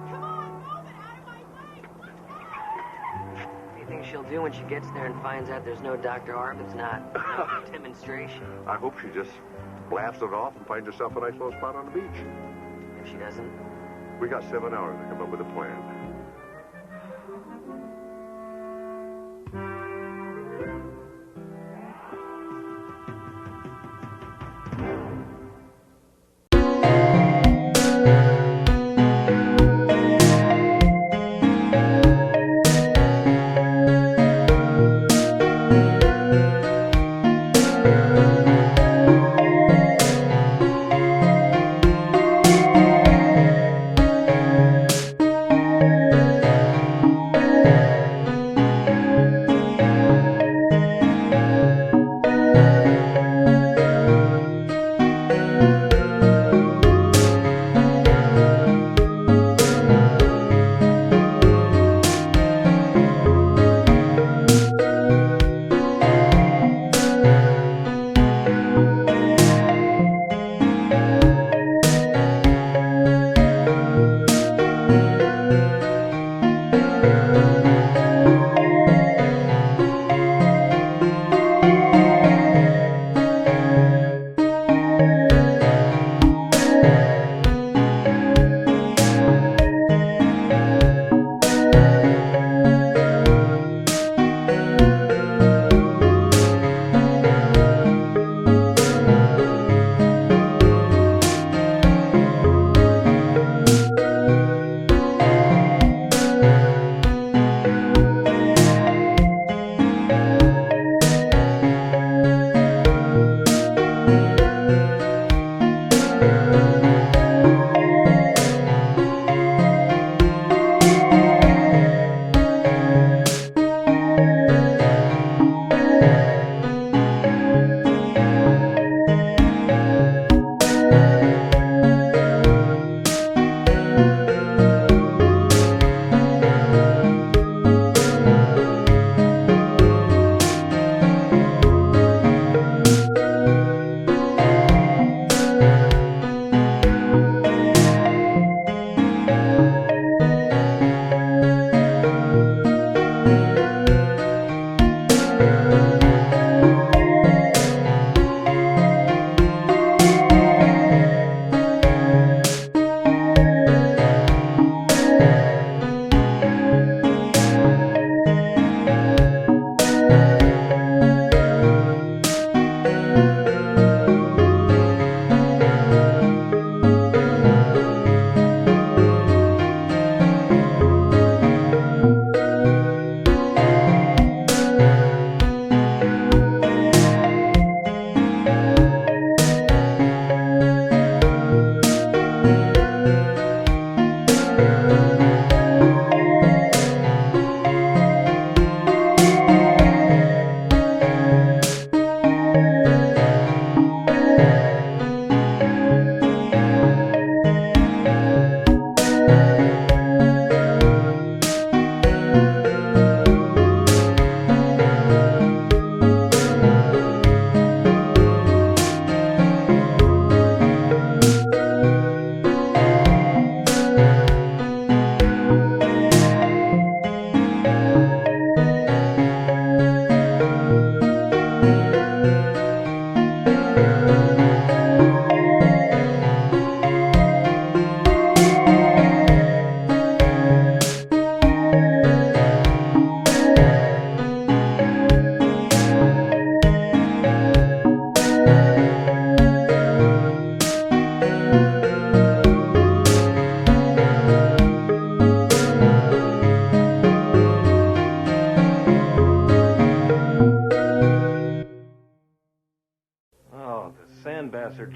Come on, move it out of my way. What do you think she'll do when she gets there and finds out there's no Dr. Arbuthnot? No demonstration. I hope she just laughs it off and finds herself a nice little spot on the beach. If she doesn't, We got 7 hours to come up with a plan.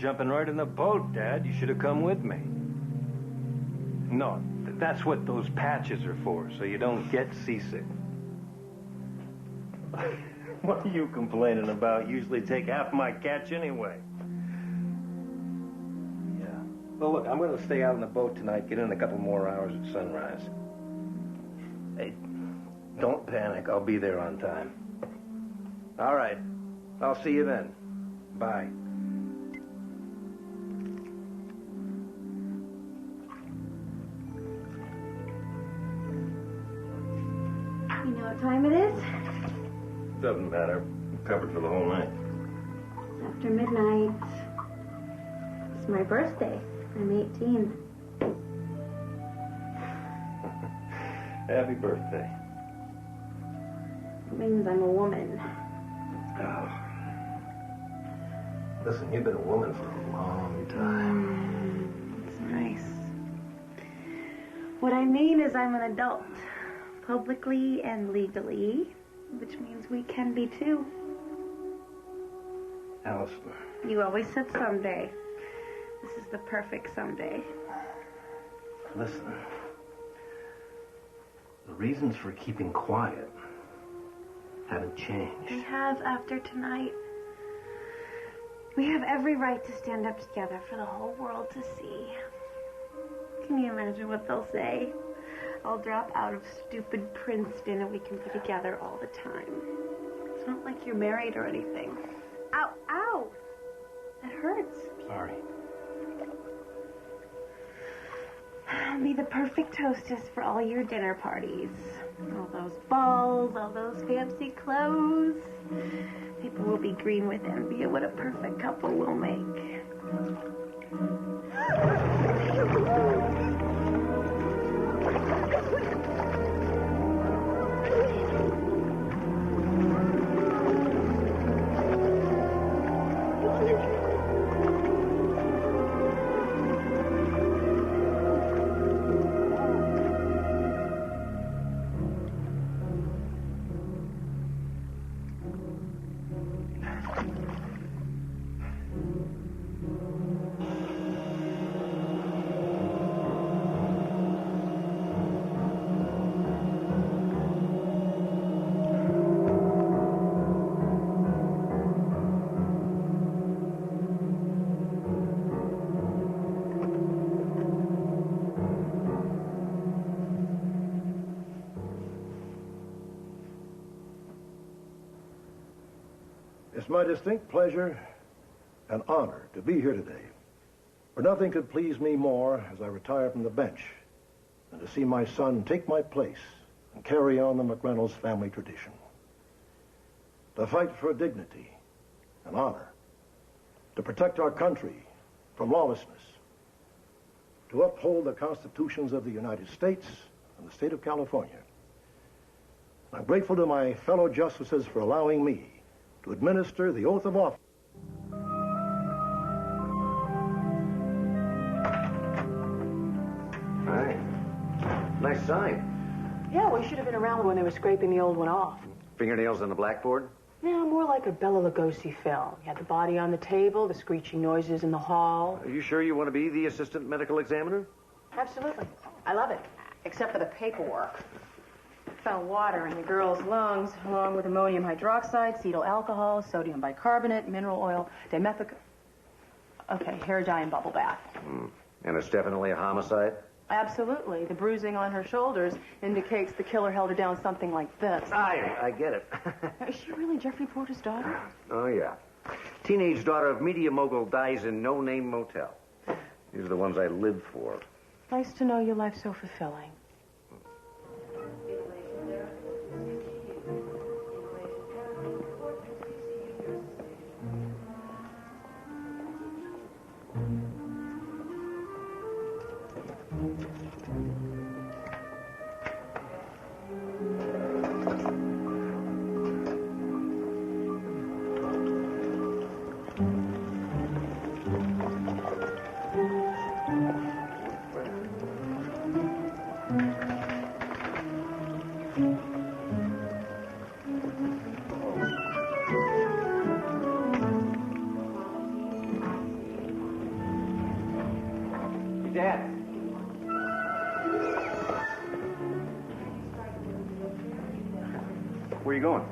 jumping right in the boat, Dad. You should have come with me. No, that's what those patches are for, so you don't get seasick. What are you complaining about? Usually take half my catch anyway. Yeah. Well, look, I'm going to stay out in the boat tonight, get in a couple more hours at sunrise. Hey, don't panic. I'll be there on time. All right. I'll see you then. Bye. You know what time it is? Doesn't matter. I'm covered for the whole night. It's after midnight. It's my birthday. I'm 18. Happy birthday. It means I'm a woman. Oh. Listen, you've been a woman for a long time. It's nice. What I mean is I'm an adult. Publicly and legally. Which means we can be too. Allison. You always said someday. This is the perfect someday. Listen. The reasons for keeping quiet haven't changed. They have after tonight. We have every right to stand up together for the whole world to see. Can you imagine what they'll say? I'll drop out of stupid Princeton and we can be together all the time. It's not like you're married or anything. Ow, ow! That hurts. Sorry. I'll be the perfect hostess for all your dinner parties. All those balls, all those fancy clothes. People will be green with envy at what a perfect couple we'll make. It's my distinct pleasure and honor to be here today. For nothing could please me more as I retire from the bench than to see my son take my place and carry on the McReynolds family tradition. To fight for dignity and honor, to protect our country from lawlessness, to uphold the constitutions of the United States and the state of California. I'm grateful to my fellow justices for allowing me to administer the oath of office. Hi. Nice sign. Yeah, we should have been around when they were scraping the old one off. Fingernails on the blackboard? No, more like a Bela Lugosi film. You had the body on the table, the screeching noises in the hall. Are you sure you want to be the assistant medical examiner? Absolutely. I love it. Except for the paperwork. Found water in the girl's lungs, along with ammonium hydroxide, cetyl alcohol, sodium bicarbonate, mineral oil, dimethic... Okay, hair dye and bubble bath. And it's definitely a homicide? Absolutely. The bruising on her shoulders indicates the killer held her down something like this. I get it. Is she really Jeffrey Porter's daughter? Oh, yeah. Teenage daughter of media mogul dies in no-name motel. These are the ones I lived for. Nice to know your life's so fulfilling. Where are you going?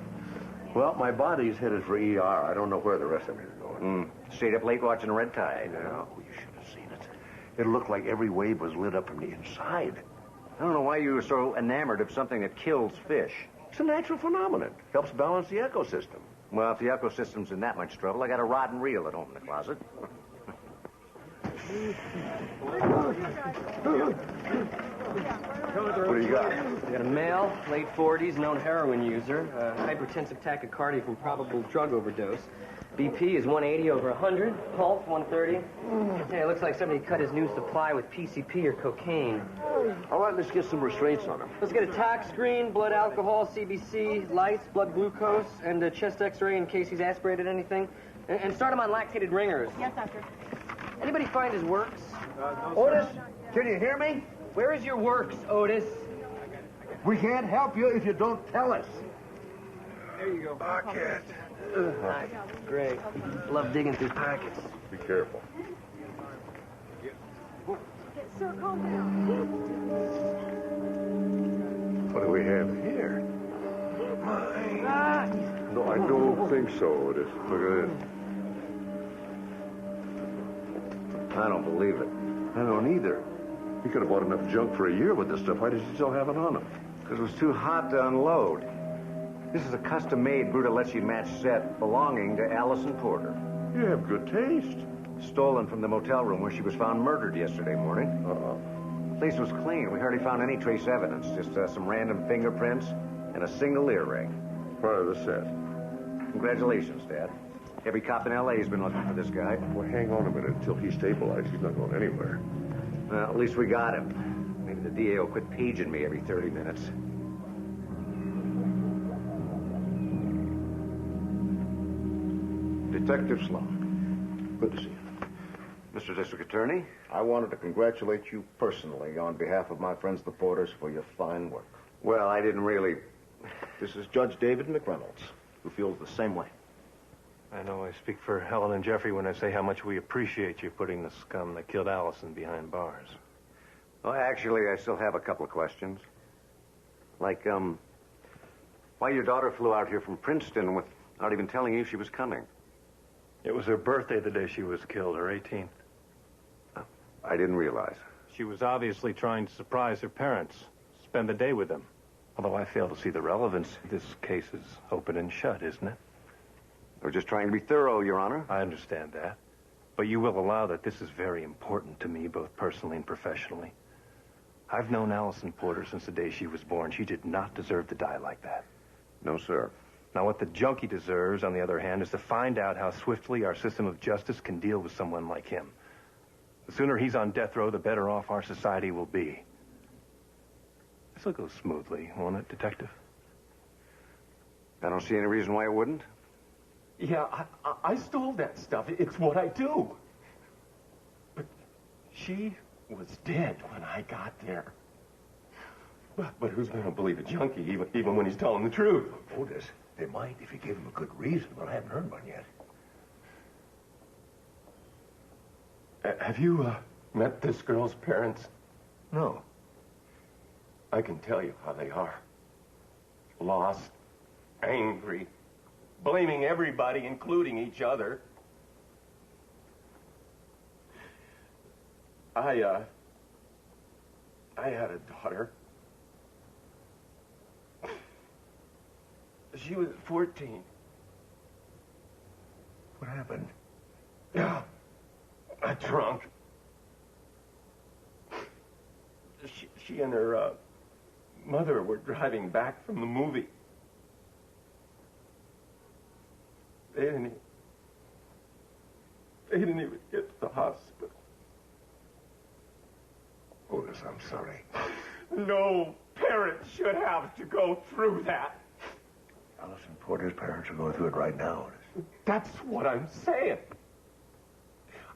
Well, my body's headed for ER. I don't know where the rest of me is going. Stayed up late watching Red Tide. No, you should have seen it. It looked like every wave was lit up from the inside. I don't know why you were so enamored of something that kills fish. It's a natural phenomenon. Helps balance the ecosystem. Well, if the ecosystem's in that much trouble, I got a rod and reel at home in the closet. What do you got? We got a male, late 40s, known heroin user, hypertensive tachycardia from probable drug overdose. BP is 180 over 100, pulse 130. Hey, it looks like somebody cut his new supply with PCP or cocaine. All right, let's get some restraints on him. Let's get a tox screen, blood alcohol, CBC, lights, blood glucose, and a chest x-ray in case he's aspirated anything. And start him on lactated ringers. Yes, doctor. Anybody find his works? Otis, can you hear me? Where is your works, Otis? We can't help you if you don't tell us. There you go. Pocket. Great. Love digging through pockets. Be careful. Sir, calm down. What do we have here? Mine. No, I don't think so, Otis. Look at this. I don't believe it. I don't either. He could have bought enough junk for a year with this stuff. Why does he still have it on him? Because it was too hot to unload. This is a custom-made Brutaletti match set belonging to Allison Porter. You have good taste. Stolen from the motel room where she was found murdered yesterday morning. The place was clean. We hardly found any trace evidence. Just some random fingerprints and a single earring. Part of the set. Congratulations, Dad. Every cop in L.A. has been looking for this guy. Well, hang on a minute until he's stabilized. He's not going anywhere. Well, at least we got him. Maybe the DA will quit paging me every 30 minutes. Detective Sloan. Good to see you. Mr. District Attorney? I wanted to congratulate you personally on behalf of my friends the Porters for your fine work. Well, I didn't really... This is Judge David McReynolds, who feels the same way. I know I speak for Helen and Jeffrey when I say how much we appreciate you putting the scum that killed Allison behind bars. Well, actually, I still have a couple of questions. Like, why your daughter flew out here from Princeton without even telling you she was coming? It was her birthday the day she was killed, her 18th. I didn't realize. She was obviously trying to surprise her parents, spend the day with them. Although I fail to see the relevance. This case is open and shut, isn't it? We're just trying to be thorough, Your Honor. I understand that. But you will allow that this is very important to me, both personally and professionally. I've known Allison Porter since the day she was born. She did not deserve to die like that. No, sir. Now, what the junkie deserves, on the other hand, is to find out how swiftly our system of justice can deal with someone like him. The sooner he's on death row, the better off our society will be. This will go smoothly, won't it, Detective? I don't see any reason why it wouldn't. Yeah, I stole that stuff. It's what I do. But she was dead when I got there. But who's going to believe a junkie, even when he's telling the truth? Otis, they might if you give him a good reason, but I haven't heard one yet. Have you met this girl's parents? No. I can tell you how they are. Lost, angry, blaming everybody, including each other. I had a daughter. She was 14. What happened? Yeah, drunk. She and her mother were driving back from the movie. They didn't even get to the hospital. Otis, I'm sorry. No parent should have to go through that. Allison Porter's parents are going through it right now, Otis. That's what I'm saying.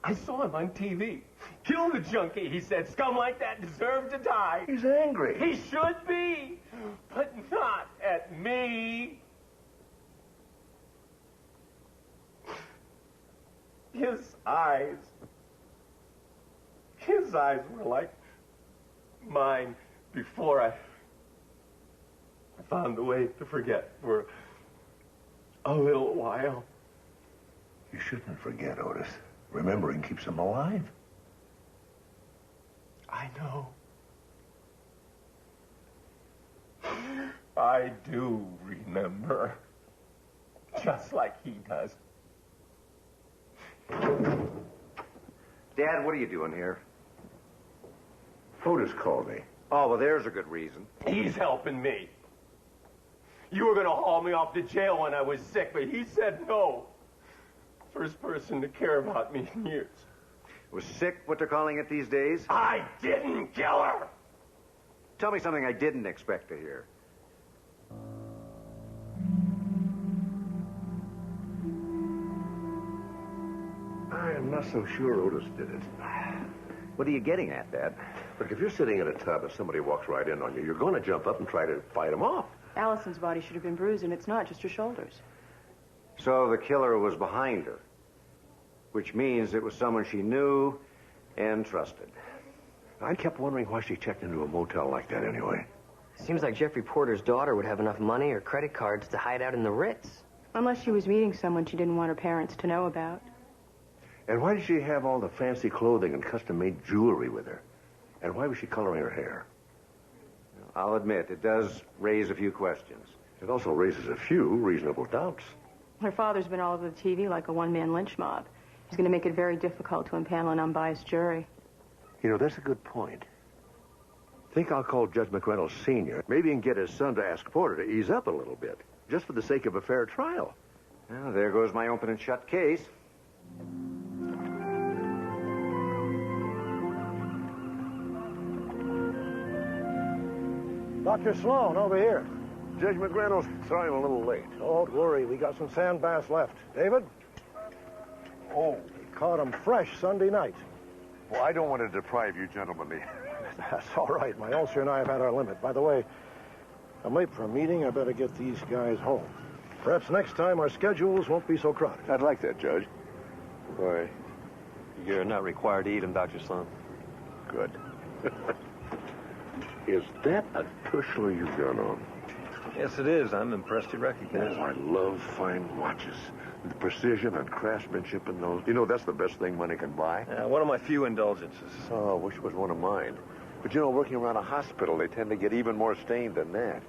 I saw him on TV. Kill the junkie, he said. Scum like that deserve to die. He's angry. He should be, but not at me. His eyes were like mine before I found a way to forget for a little while. You shouldn't forget, Otis. Remembering keeps him alive. I know. I do remember. Just like he does. Dad, what are you doing here? Otis called me. Oh, well, there's a good reason. He's helping me. You were going to haul me off to jail when I was sick, but he said no. First person to care about me in years. Was sick what they're calling it these days? I didn't kill her! Tell me something I didn't expect to hear. I am not so sure Otis did it. What are you getting at, Dad? Look, if you're sitting in a tub and somebody walks right in on you, you're going to jump up and try to fight him off. Allison's body should have been bruised, and it's not, just her shoulders. So the killer was behind her, which means it was someone she knew and trusted. I kept wondering why she checked into a motel like that anyway. Seems like Jeffrey Porter's daughter would have enough money or credit cards to hide out in the Ritz. Unless she was meeting someone she didn't want her parents to know about. And why did she have all the fancy clothing and custom-made jewelry with her? And why was she coloring her hair? I'll admit, it does raise a few questions. It also raises a few reasonable doubts. Her father's been all over the TV like a one-man lynch mob. He's going to make it very difficult to impanel an unbiased jury. You know, that's a good point. Think I'll call Judge McReynolds Sr. Maybe he can get his son to ask Porter to ease up a little bit, just for the sake of a fair trial. Well, there goes my open and shut case. Dr. Sloan, over here. Judge McReynolds, sorry I'm a little late. Don't worry, we got some sand bass left. David? Oh, we caught them fresh Sunday night. Well, I don't want to deprive you gentlemen. That's all right. My ulcer and I have had our limit. By the way, I'm late for a meeting. I better get these guys home. Perhaps next time our schedules won't be so crowded. I'd like that, Judge. Why, you're not required to eat them, Dr. Sloan. Good. Is that a Tushler you've got on? Yes, it is. I'm impressed you recognize Oh, I love fine watches. The precision and craftsmanship in those. You know, that's the best thing money can buy. one of my few indulgences. Oh, wish it was one of mine. But, you know, working around a hospital, they tend to get even more stained than that.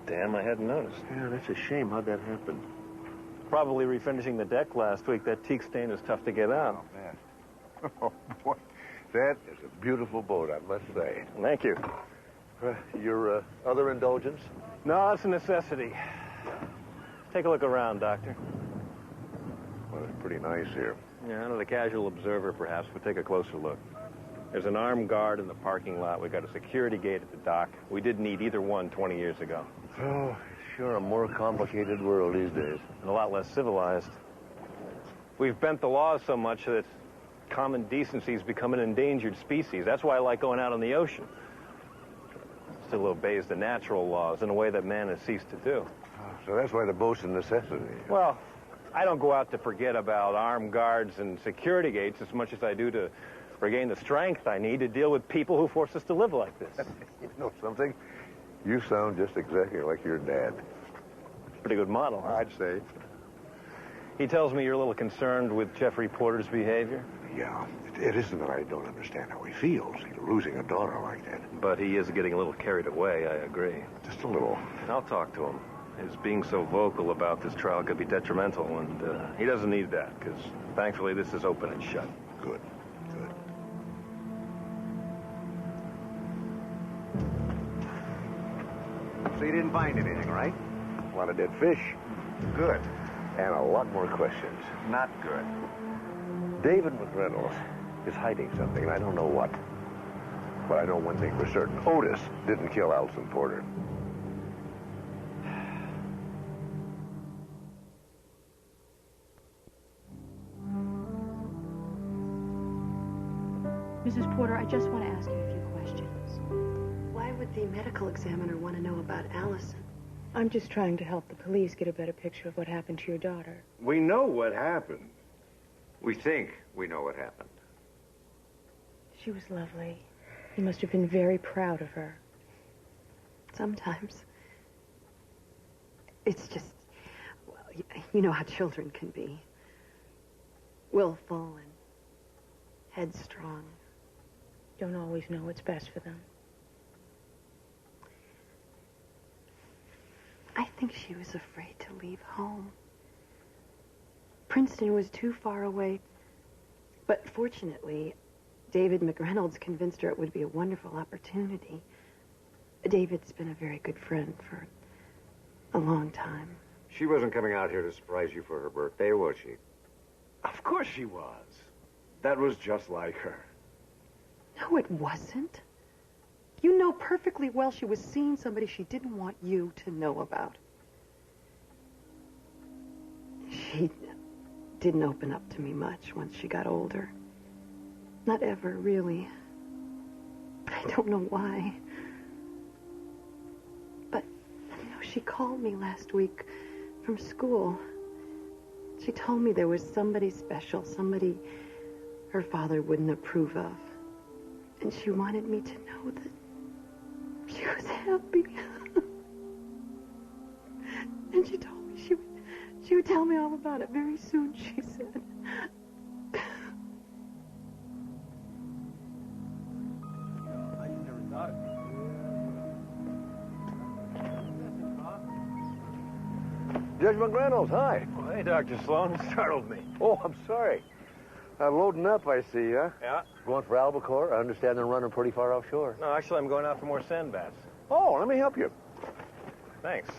Damn, I hadn't noticed. Yeah, that's a shame. How'd that happen? Probably refinishing the deck last week. That teak stain is tough to get out. Oh, man. Oh, boy. That is a beautiful boat, I must say. Thank you. Your other indulgence? No, it's a necessity. Take a look around, Doctor. Well, it's pretty nice here. Yeah, to the casual observer, perhaps, but take a closer look. There's an armed guard in the parking lot. We got a security gate at the dock. We didn't need either one 20 years ago. Oh, it's sure a more complicated world these days. And a lot less civilized. We've bent the laws so much that common decency's become an endangered species. That's why I like going out on the ocean. Still obeys the natural laws in a way that man has ceased to do. So that's why the boat's a necessity. Well, I don't go out to forget about armed guards and security gates as much as I do to regain the strength I need to deal with people who force us to live like this. You know something? You sound just exactly like your dad. Pretty good model, huh? I'd say. He tells me you're a little concerned with Jeffrey Porter's behavior. Yeah, it isn't that I don't understand how he feels, losing a daughter like that. But he is getting a little carried away, I agree. Just a little. I'll talk to him. His being so vocal about this trial could be detrimental, and he doesn't need that, because thankfully this is open and shut. Good, good. So you didn't find anything, right? A lot of dead fish. Good. And a lot more questions. Not good. David McReynolds is hiding something, and I don't know what. But I know one thing for certain. Otis didn't kill Allison Porter. Mrs. Porter, I just want to ask you a few questions. Why would the medical examiner want to know about Allison? I'm just trying to help the police get a better picture of what happened to your daughter. We know what happened. We think we know what happened. She was lovely. You must have been very proud of her. Sometimes. It's just, well, you know how children can be. Willful and headstrong. Don't always know what's best for them. I think she was afraid to leave home. Princeton was too far away. But fortunately, David McReynolds convinced her it would be a wonderful opportunity. David's been a very good friend for a long time. She wasn't coming out here to surprise you for her birthday, was she? Of course she was. That was just like her. No, it wasn't. You know perfectly well she was seeing somebody she didn't want you to know about. She didn't open up to me much once she got older. Not ever, really. I don't know why. But, you know, she called me last week from school. She told me there was somebody special, somebody her father wouldn't approve of. And she wanted me to know that she was happy. And she told me she would tell me all about it very soon, she said. Judge McReynolds, hi. Well, hey, Dr. Sloan, you startled me. Oh, I'm sorry. Loading up, I see, huh? Yeah? Going for Albacore? I understand they're running pretty far offshore. No, actually, I'm going out for more sand baths. Oh, let me help you. Thanks.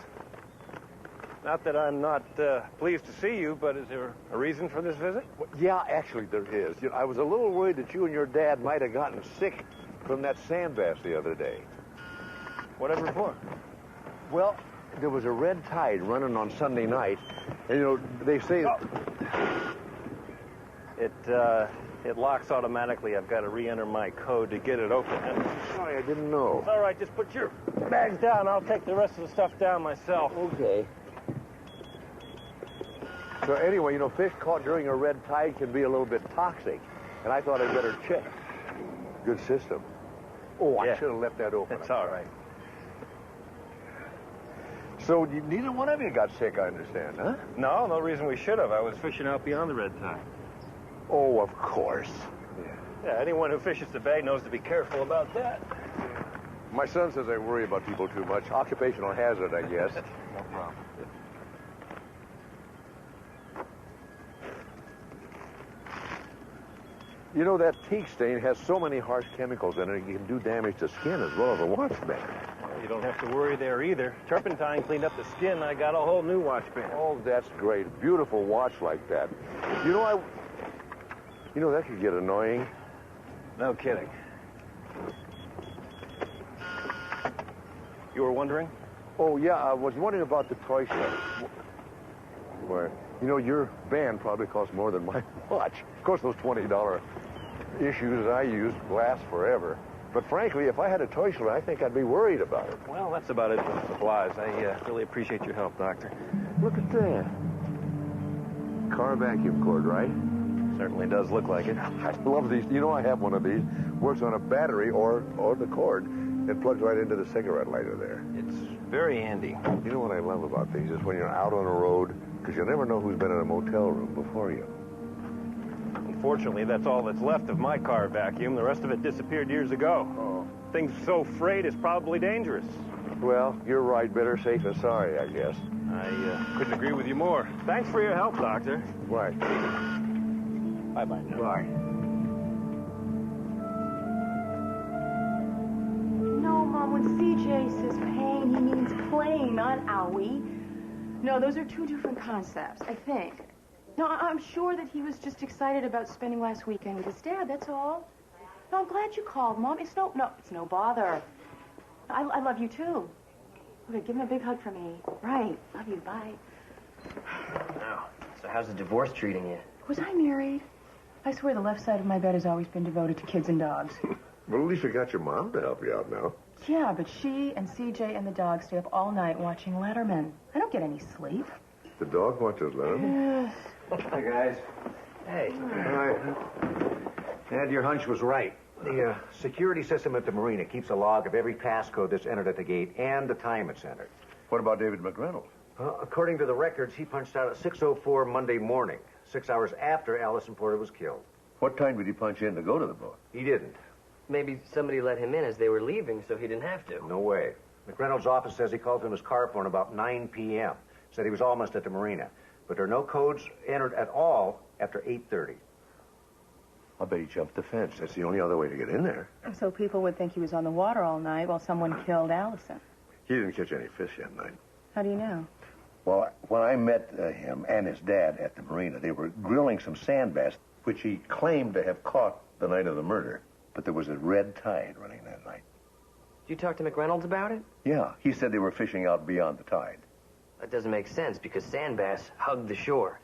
Not that I'm not pleased to see you, but is there a reason for this visit? Well, yeah, actually, there is. You know, I was a little worried that you and your dad might have gotten sick from that sand bath the other day. Whatever for? Well, there was a red tide running on Sunday night, and, you know, they say... Oh. It locks automatically. I've got to re-enter my code to get it open. Sorry, I didn't know. It's all right. Just put your bags down. I'll take the rest of the stuff down myself. Okay. So anyway, you know, fish caught during a red tide can be a little bit toxic, and I thought I'd better check. Good system. Oh, I should have left that open. It's all right. So neither one of you got sick, I understand, huh? No reason we should have. I was fishing out beyond the red tide. Oh, of course. Yeah, anyone who fishes the bay knows to be careful about that. My son says I worry about people too much. Occupational hazard, I guess. No problem. You know, that teak stain has so many harsh chemicals in it, it can do damage to skin as well as a watch band. Well, you don't have to worry there either. Turpentine cleaned up the skin. I got a whole new watch band. Oh, that's great. Beautiful watch like that. You know, that could get annoying. No kidding. You were wondering? Oh, yeah, I was wondering about the toy shop. Where, you know, your band probably costs more than my watch. Of course, those $20 issues I use last forever. But frankly, if I had a toy store, I think I'd be worried about it. Well, that's about it for supplies. I really appreciate your help, Doctor. Look at that. Car vacuum cord, right? Certainly does look like it. I love these. You know, I have one of these. Works on a battery or the cord and plugs right into the cigarette lighter there. It's very handy. You know what I love about these is when you're out on the road, because you never know who's been in a motel room before you. Unfortunately, that's all that's left of my car vacuum. The rest of it disappeared years ago. Oh. Things so frayed it's probably dangerous. Well, you're right. Better safe than sorry, I guess. I couldn't agree with you more. Thanks for your help, Doctor. Right. Bye-bye now. Bye. No, Mom, when CJ says pain, he means plain, not owie. No, those are two different concepts, I think. No, I'm sure that he was just excited about spending last weekend with his dad, that's all. No, I'm glad you called, Mom. It's no bother. I love you, too. Okay, give him a big hug for me. Right. Love you. Bye. Now, so how's the divorce treating you? Was I married? I swear the left side of my bed has always been devoted to kids and dogs. Well, at least you got your mom to help you out now. Yeah, but she and CJ and the dog stay up all night watching Letterman. I don't get any sleep. The dog watches Letterman? Hi, guys. Hey. Hi. Dad, your hunch was right. The security system at the marina keeps a log of every passcode that's entered at the gate and the time it's entered. What about David McReynolds? According to the records, he punched out at 6:04 Monday morning, 6 hours after Allison Porter was killed. What time did he punch in to go to the boat? He didn't. Maybe somebody let him in as they were leaving, so he didn't have to. No way. McReynolds' office says he called from his car phone about 9 p.m. Said he was almost at the marina. But there are no codes entered at all after 8:30. I bet he jumped the fence. That's the only other way to get in there. So people would think he was on the water all night while someone killed Allison. He didn't catch any fish that night. How do you know? Well, when I met him and his dad at the marina, they were grilling some sand bass, which he claimed to have caught the night of the murder. But there was a red tide running that night. Did you talk to McReynolds about it? Yeah, he said they were fishing out beyond the tide. That doesn't make sense because sand bass hugged the shore.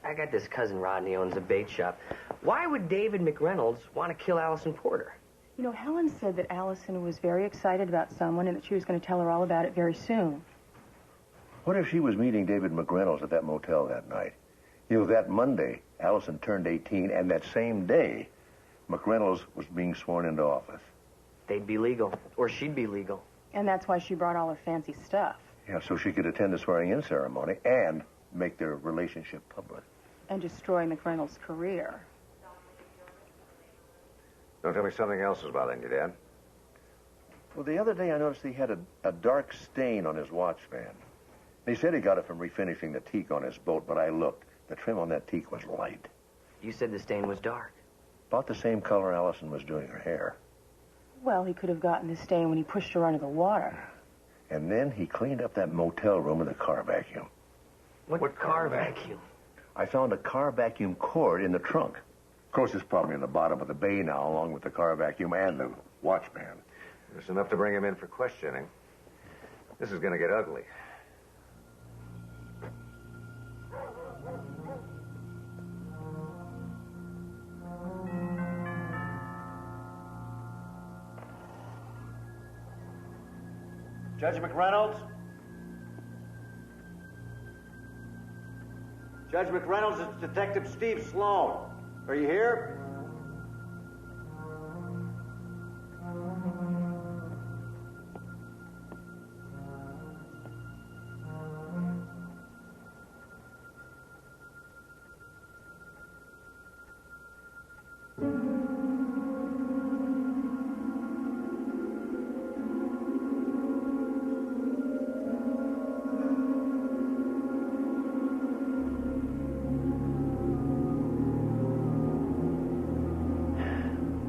I got this cousin Rodney owns a bait shop. Why would David McReynolds want to kill Allison Porter? You know, Helen said that Allison was very excited about someone and that she was going to tell her all about it very soon. What if she was meeting David McReynolds at that motel that night? You know, that Monday, Allison turned 18, and that same day, McReynolds was being sworn into office. They'd be legal, or she'd be legal. And that's why she brought all her fancy stuff. Yeah, so she could attend the swearing-in ceremony and make their relationship public. And destroy McReynolds' career. Don't tell me something else is bothering you, Dad. Well, the other day I noticed he had a dark stain on his watch band. He said he got it from refinishing the teak on his boat, but I looked. The trim on that teak was light. You said the stain was dark. About the same color Allison was doing her hair. Well, he could have gotten the stain when he pushed her under the water. And then he cleaned up that motel room with a car vacuum. What car vacuum? I found a car vacuum cord in the trunk. Of course, it's probably in the bottom of the bay now, along with the car vacuum and the watch band. There's enough to bring him in for questioning. This is going to get ugly. Judge McReynolds? Judge McReynolds, it's Detective Steve Sloan. Are you here?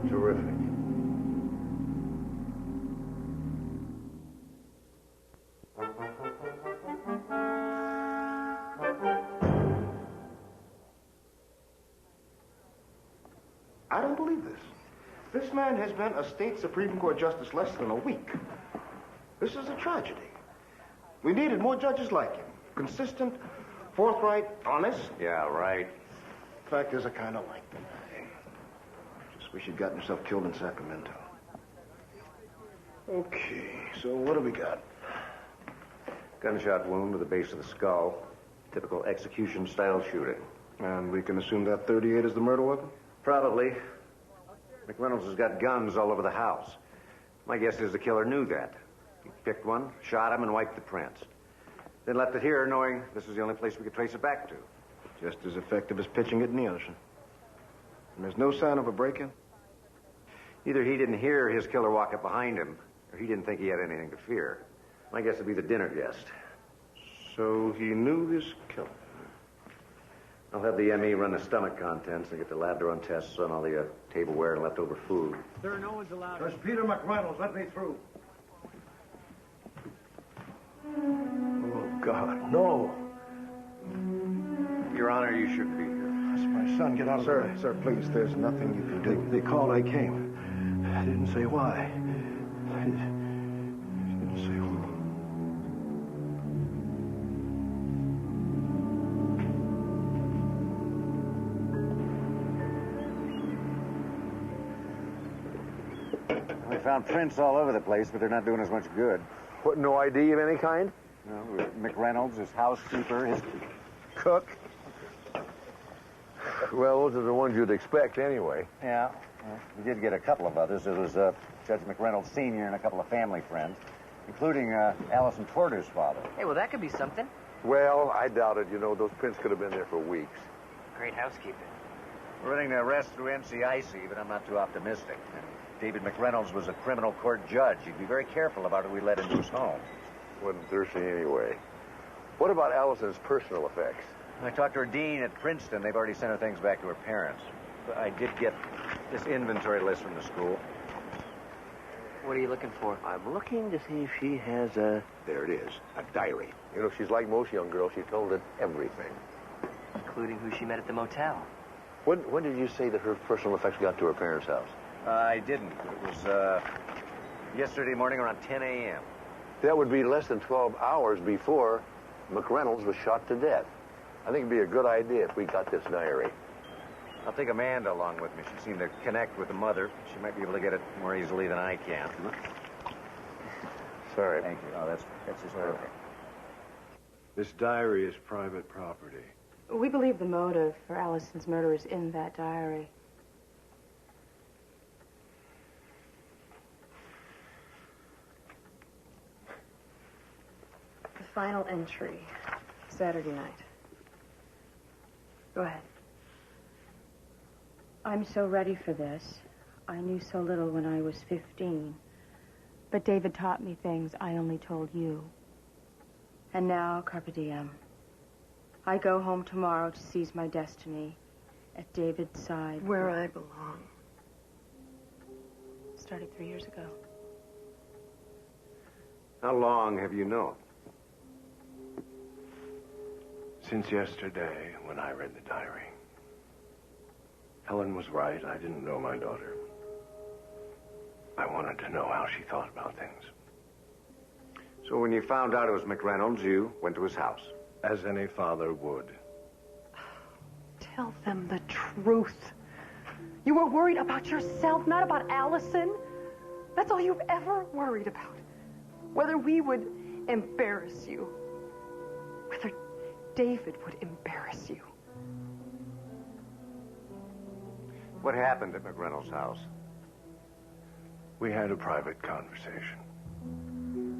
Terrific. I don't believe this. This man has been a state Supreme Court justice less than a week. This is a tragedy. We needed more judges like him. Consistent, forthright, honest. Yeah, right. Fact is, I kind of like them. Just wish he'd gotten himself killed in Sacramento. Okay, so what do we got? Gunshot wound to the base of the skull. Typical execution-style shooting. And we can assume that .38 is the murder weapon? Probably. McReynolds has got guns all over the house. My guess is the killer knew that. He picked one, shot him, and wiped the prints. Then left it here, knowing this was the only place we could trace it back to. Just as effective as pitching it in the ocean. And there's no sign of a break-in? Either he didn't hear his killer walk up behind him, or he didn't think he had anything to fear. My guess would be the dinner guest. So he knew this killer? I'll have the ME run the stomach contents and get the lab to run tests on all the tableware and leftover food. Sir, no one's allowed. Judge Peter McReynolds, let me through. Oh, God, no. Your Honor, you shouldn't be here. It's my son. Get out of the way. Sir, please, there's nothing you can do. They called, I came. I didn't say why. I didn't say who. We found prints all over the place, but they're not doing us much good. What, no ID of any kind? No, McReynolds, his housekeeper, his Cook? Well, those are the ones you'd expect anyway. Yeah. We did get a couple of others. It was Judge McReynolds Sr. and a couple of family friends. including Allison Porter's father. Hey, well, that could be something. Well, I doubt it. You know, those prints could have been there for weeks. Great housekeeping. We're running the arrest through NCIC, but I'm not too optimistic. And David McReynolds was a criminal court judge. He'd be very careful about who we let into his home. Wasn't thirsty anyway. What about Allison's personal effects? I talked to her dean at Princeton. They've already sent her things back to her parents. But I did get this inventory list from the school. What are you looking for? I'm looking to see if she has a... There it is, a diary. You know, she's like most young girls. She told it everything. Including who she met at the motel. When did you say that her personal effects got to her parents' house? I didn't. It was yesterday morning around 10 a.m. That would be less than 12 hours before McReynolds was shot to death. I think it'd be a good idea if we got this diary. I'll take Amanda along with me. She seemed to connect with the mother. She might be able to get it more easily than I can. Sorry. Thank you. Oh, that's just perfect. This diary is private property. We believe the motive for Allison's murder is in that diary. The final entry, Saturday night. Go ahead. I'm so ready for this. I knew so little when I was 15. But David taught me things I only told you. And now, carpe diem. I go home tomorrow to seize my destiny at David's side. Where I belong. Started 3 years ago. How long have you known? Since yesterday, when I read the diary. Helen was right. I didn't know my daughter. I wanted to know how she thought about things. So when you found out it was McReynolds, you went to his house? As any father would. Tell them the truth. You were worried about yourself, not about Allison. That's all you've ever worried about. Whether we would embarrass you. Whether David would embarrass you. What happened at McReynolds' house? We had a private conversation.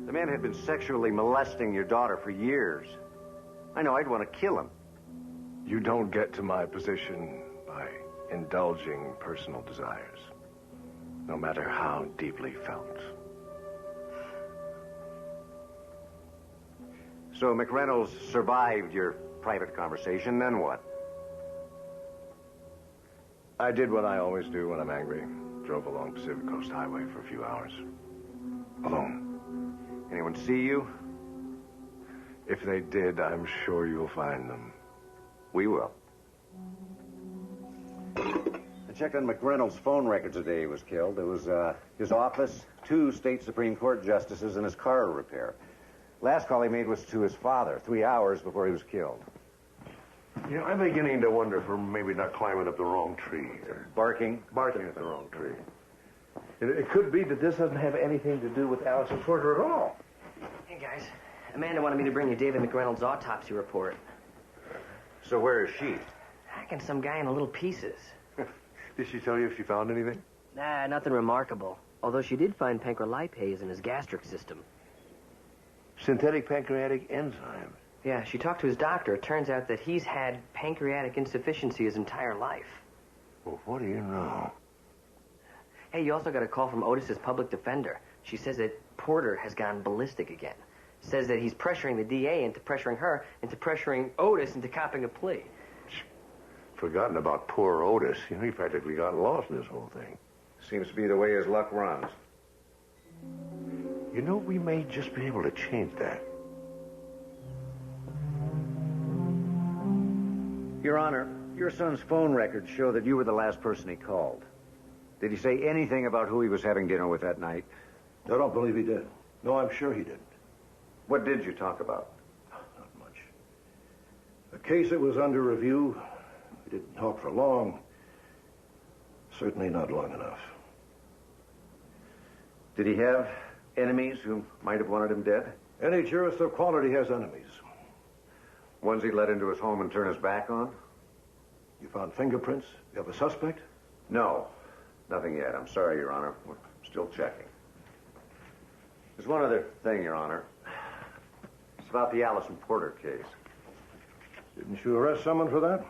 The man had been sexually molesting your daughter for years. I know I'd want to kill him. You don't get to my position by indulging personal desires, no matter how deeply felt. So McReynolds survived your private conversation, then what? I did what I always do when I'm angry. Drove along Pacific Coast Highway for a few hours. Alone. Anyone see you? If they did, I'm sure you'll find them. We will. I checked on McReynolds' phone records the day he was killed. There was his office, 2 state Supreme Court justices, and his car repair. Last call he made was to his father, 3 hours before he was killed. You know, I'm beginning to wonder if we're maybe not climbing up the wrong tree here. Barking at the wrong tree. It could be that this doesn't have anything to do with Allison Porter at all. Hey, guys. Amanda wanted me to bring you David McReynolds' autopsy report. So where is she? Hacking some guy into little pieces. Did she tell you if she found anything? Nah, nothing remarkable. Although she did find pancrelipase in his gastric system. Synthetic pancreatic enzyme. Yeah, she talked to his doctor. It turns out that he's had pancreatic insufficiency his entire life. Well, what do you know? Hey, you also got a call from Otis's public defender. She says that Porter has gone ballistic again. Says that he's pressuring the DA into pressuring her, into pressuring Otis into copping a plea. Forgotten about poor Otis. You know, he practically got lost in this whole thing. Seems to be the way his luck runs. You know, we may just be able to change that. Your Honor, your son's phone records show that you were the last person he called. Did he say anything about who he was having dinner with that night? I don't believe he did. No, I'm sure he didn't. What did you talk about? Not much. The case that was under review, we didn't talk for long. Certainly not long enough. Did he have enemies who might have wanted him dead? Any jurist of quality has enemies. Ones he let into his home and turn his back on? You found fingerprints? You have a suspect? No. Nothing yet. I'm sorry, Your Honor. We're still checking. There's one other thing, Your Honor. It's about the Allison Porter case. Didn't you arrest someone for that?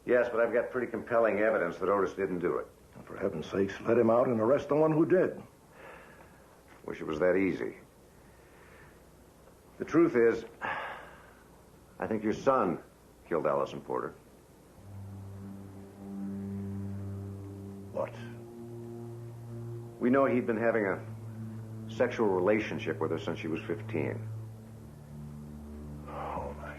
Yes, but I've got pretty compelling evidence that Otis didn't do it. For heaven's sakes, let him out and arrest the one who did. Wish it was that easy. The truth is, I think your son killed Allison Porter. What? We know he'd been having a sexual relationship with her since she was 15. Oh, my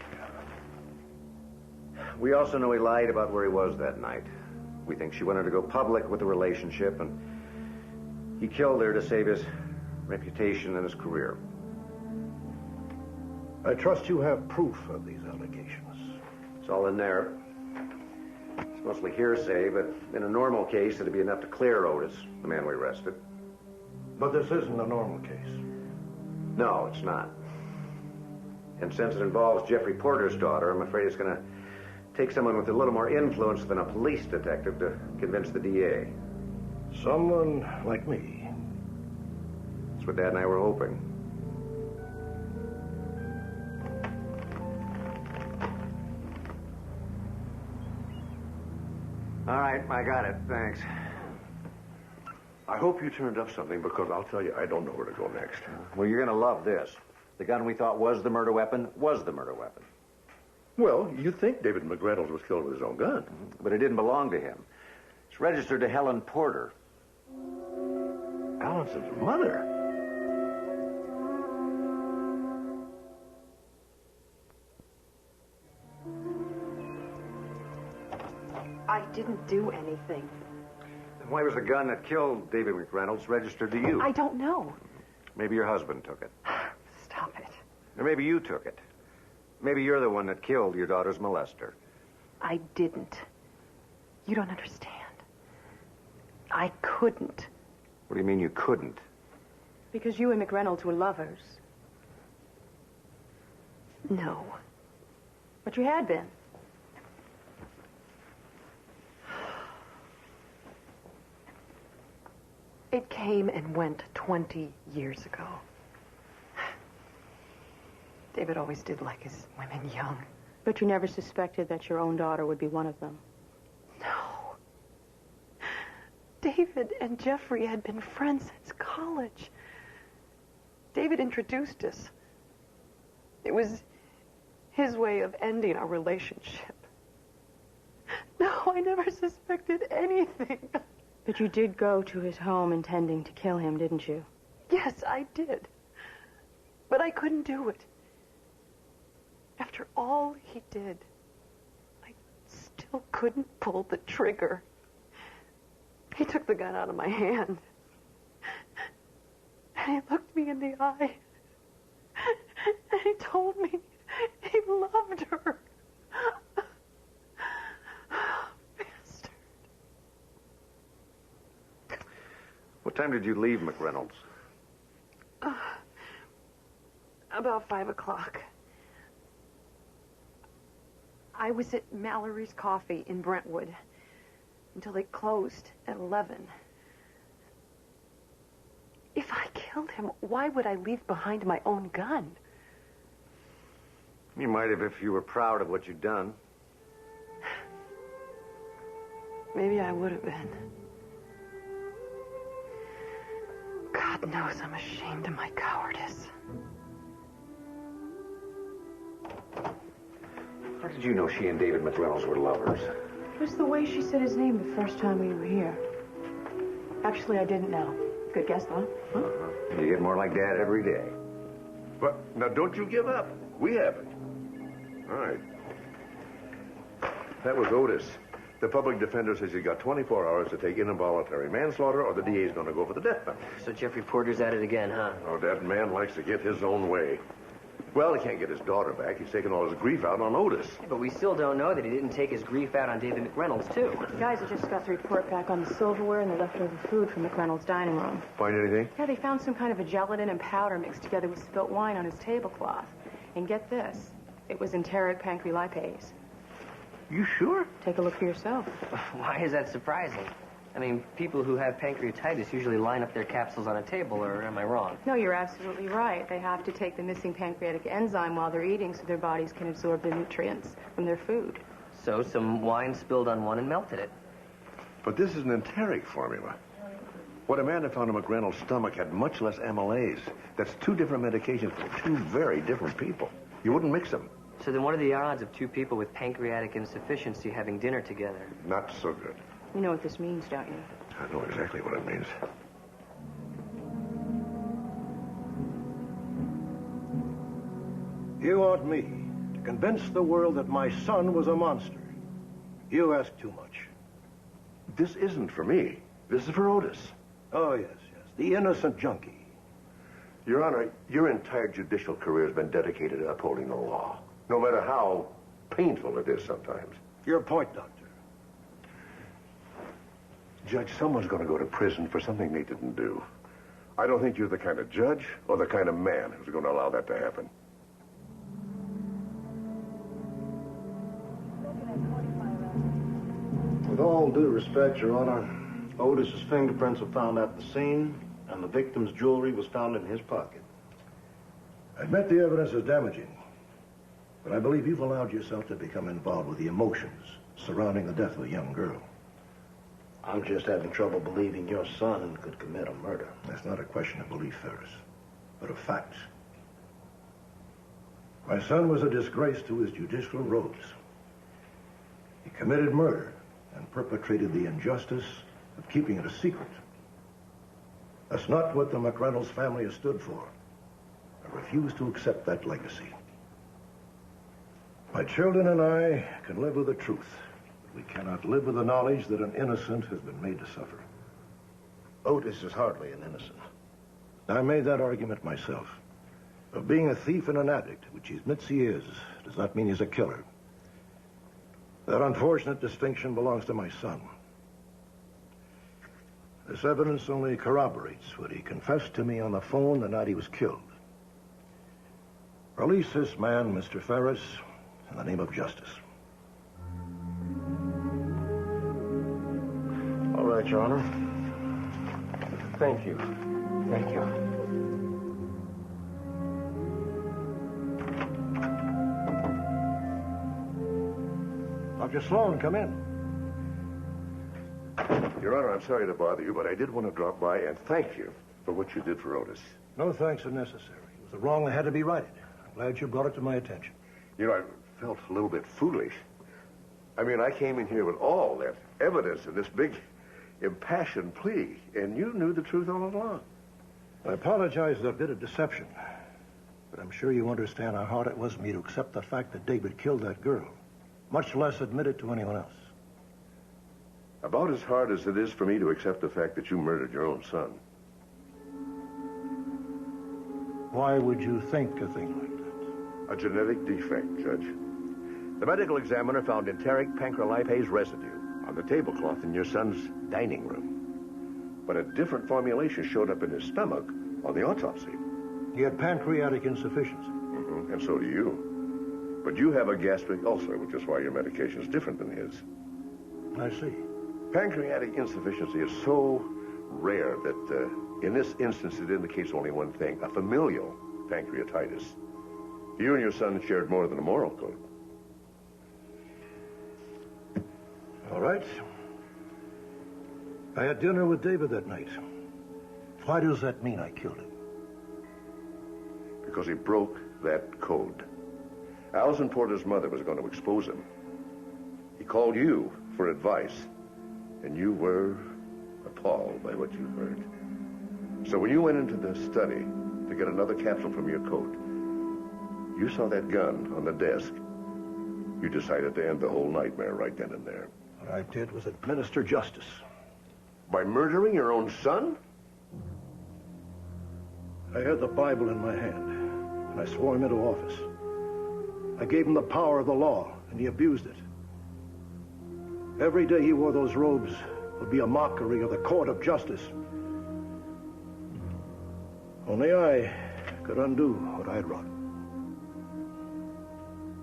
God. We also know he lied about where he was that night. We think she wanted to go public with the relationship, and he killed her to save his reputation and his career. I trust you have proof of these allegations. It's all in there. It's mostly hearsay, but in a normal case, it'd be enough to clear Otis, the man we arrested. But this isn't a normal case. No, it's not. And since it involves Jeffrey Porter's daughter, I'm afraid it's going to take someone with a little more influence than a police detective to convince the DA. Someone like me. That's what Dad and I were hoping. All right, I got it. Thanks. I hope you turned up something, because I'll tell you, I don't know where to go next. Well, you're going to love this. The gun we thought was the murder weapon was the murder weapon. Well, you think David McReynolds was killed with his own gun. But it didn't belong to him. It's registered to Helen Porter. Allison's mother? I didn't do anything. Then why was the gun that killed David McReynolds registered to you? I don't know. Maybe your husband took it. Stop it. Or maybe you took it. Maybe you're the one that killed your daughter's molester. I didn't. You don't understand. I couldn't. What do you mean you couldn't? Because you and McReynolds were lovers. No. But you had been. It came and went 20 years ago. David always did like his women young. But you never suspected that your own daughter would be one of them. No. David and Jeffrey had been friends since college. David introduced us. It was his way of ending our relationship. No, I never suspected anything. But you did go to his home intending to kill him, didn't you? Yes, I did. But I couldn't do it. After all he did, I still couldn't pull the trigger. He took the gun out of my hand. And he looked me in the eye. And he told me he loved her. Bastard. What time did you leave McReynolds? About 5 o'clock. I was at Mallory's Coffee in Brentwood until they closed at 11. If I killed him, why would I leave behind my own gun? You might have if you were proud of what you'd done. Maybe I would have been. God knows I'm ashamed of my cowardice. How did you know she and David McReynolds were lovers? It was the way she said his name the first time we were here. Actually, I didn't know. Good guess, though. You get more like Dad every day. But now, don't you give up. We haven't. All right. That was Otis. The public defender says he's got 24 hours to take involuntary manslaughter, or the DA's going to go for the death penalty. So Jeffrey Porter's at it again, huh? Oh, that man likes to get his own way. Well, he can't get his daughter back. He's taking all his grief out on Otis. Yeah, but we still don't know that he didn't take his grief out on David McReynolds, too. The guys have just got the report back on the silverware and the leftover food from McReynolds' dining room. Find anything? Yeah, they found some kind of a gelatin and powder mixed together with spilt wine on his tablecloth. And get this, it was enteric pancrelipase. You sure? Take a look for yourself. Why is that surprising? I mean, people who have pancreatitis usually line up their capsules on a table, or am I wrong? No, you're absolutely right. They have to take the missing pancreatic enzyme while they're eating so their bodies can absorb the nutrients from their food. So some wine spilled on one and melted it. But this is an enteric formula. What Amanda found in McReynolds' stomach had much less amylase. That's 2 different medications for 2 very different people. You wouldn't mix them. So then what are the odds of 2 people with pancreatic insufficiency having dinner together? Not so good. You know what this means, don't you? I know exactly what it means. You want me to convince the world that my son was a monster. You ask too much. This isn't for me. This is for Otis. Oh, yes. The innocent junkie. Your Honor, your entire judicial career has been dedicated to upholding the law, no matter how painful it is sometimes. Your point, Doctor. Judge, someone's going to go to prison for something they didn't do. I don't think you're the kind of judge or the kind of man who's going to allow that to happen. With all due respect, Your Honor, Otis's fingerprints were found at the scene, and the victim's jewelry was found in his pocket. I admit the evidence is damaging, but I believe you've allowed yourself to become involved with the emotions surrounding the death of a young girl. I'm just having trouble believing your son could commit a murder. That's not a question of belief, Ferris, but of facts. My son was a disgrace to his judicial robes. He committed murder and perpetrated the injustice of keeping it a secret. That's not what the McReynolds family has stood for. I refuse to accept that legacy. My children and I can live with the truth, but we cannot live with the knowledge that an innocent has been made to suffer. Otis is hardly an innocent. I made that argument myself. Of being a thief and an addict, which he admits he is, does not mean he's a killer. That unfortunate distinction belongs to my son. This evidence only corroborates what he confessed to me on the phone the night he was killed. Release this man, Mr. Ferris, in the name of justice. All right, Your Honor. Thank you. Thank you. Dr. Sloan, come in. Your Honor, I'm sorry to bother you, but I did want to drop by and thank you for what you did for Otis. No thanks are necessary. It was a wrong that had to be righted. I'm glad you brought it to my attention. You know, I felt a little bit foolish. I mean, I came in here with all that evidence and this big, impassioned plea, and you knew the truth all along. I apologize for a bit of deception, but I'm sure you understand how hard it was for me to accept the fact that David killed that girl, much less admit it to anyone else. About as hard as it is for me to accept the fact that you murdered your own son. Why would you think a thing like that? A genetic defect, Judge. The medical examiner found enteric pancrelipase residue on the tablecloth in your son's dining room. But a different formulation showed up in his stomach on the autopsy. He had pancreatic insufficiency. Mm-hmm. And so do you. But you have a gastric ulcer, which is why your medication is different than his. I see. Pancreatic insufficiency is so rare that in this instance it indicates only one thing, a familial pancreatitis. You and your son shared more than a moral code. All right. I had dinner with David that night. Why does that mean I killed him? Because he broke that code. Alison Porter's mother was going to expose him. He called you for advice, and you were appalled by what you heard. So when you went into the study to get another capsule from your coat, you saw that gun on the desk. You decided to end the whole nightmare right then and there. What I did was administer justice. By murdering your own son? I had the Bible in my hand, and I swore him into office. I gave him the power of the law, and he abused it. Every day he wore those robes would be a mockery of the court of justice. Only I could undo what I had wrought.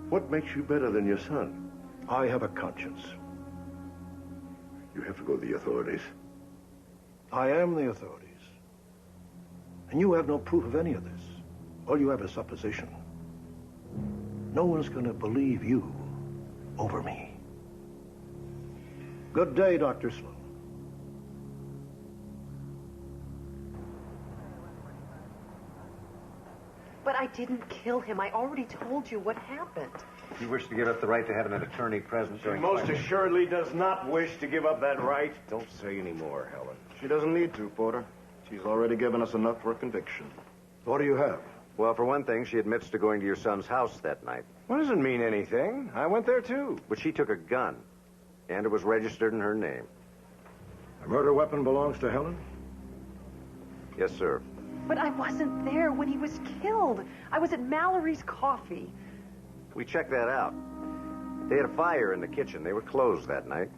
What makes you better than your son? I have a conscience. You have to go to the authorities. I am the authorities. And you have no proof of any of this. All you have is supposition. No one's going to believe you over me. Good day, Dr. Sloan. But I didn't kill him. I already told you what happened. You wish to give up the right to have an attorney present during... She most assuredly does not wish to give up that right. Don't say any more, Helen. She doesn't need to, Porter. She's already given us enough for a conviction. What do you have? Well, for one thing, she admits to going to your son's house that night. Well, doesn't mean anything. I went there, too. But she took a gun, and it was registered in her name. The murder weapon belongs to Helen? Yes, sir. But I wasn't there when he was killed. I was at Mallory's Coffee. We checked that out. They had a fire in the kitchen. They were closed that night.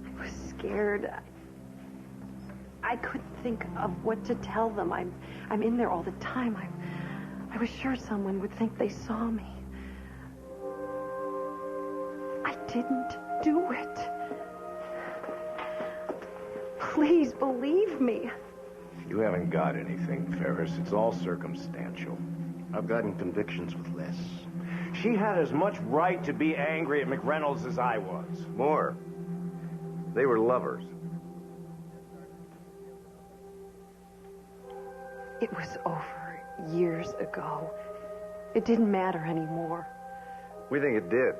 I was scared. I couldn't think of what to tell them. I'm in there all the time. I was sure someone would think they saw me. I didn't do it. Please believe me. You haven't got anything, Ferris. It's all circumstantial. I've gotten convictions with less. She had as much right to be angry at McReynolds as I was. More. They were lovers. It was over years ago. It didn't matter anymore. We think it did.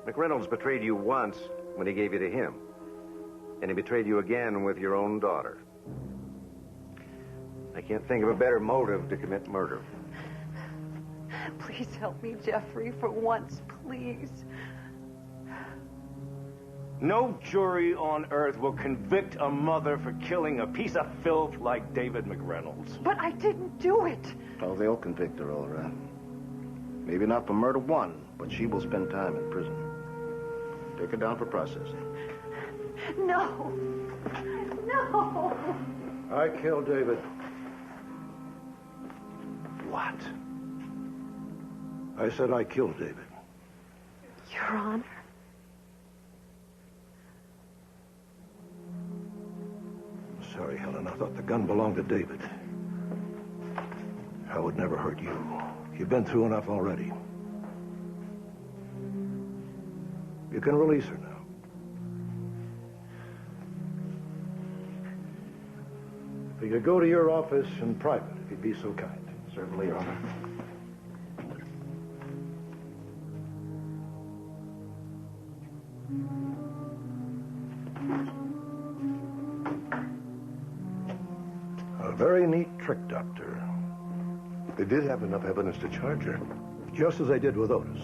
McReynolds betrayed you once when he gave you to him. And he betrayed you again with your own daughter. I can't think of a better motive to commit murder. Please help me, Jeffrey, for once, please. No jury on earth will convict a mother for killing a piece of filth like David McReynolds. But I didn't do it. Oh, they'll convict her, all right. Maybe not for murder one, but she will spend time in prison. Take her down for processing. No. No. I killed David. What? I said I killed David. Your Honor. Sorry, Helen. I thought the gun belonged to David. I would never hurt you. You've been through enough already. You can release her now. If you could go to your office in private, if you'd be so kind. Certainly, Your Honor. A very neat trick, Doctor. They did have enough evidence to charge her. Just as they did with Otis.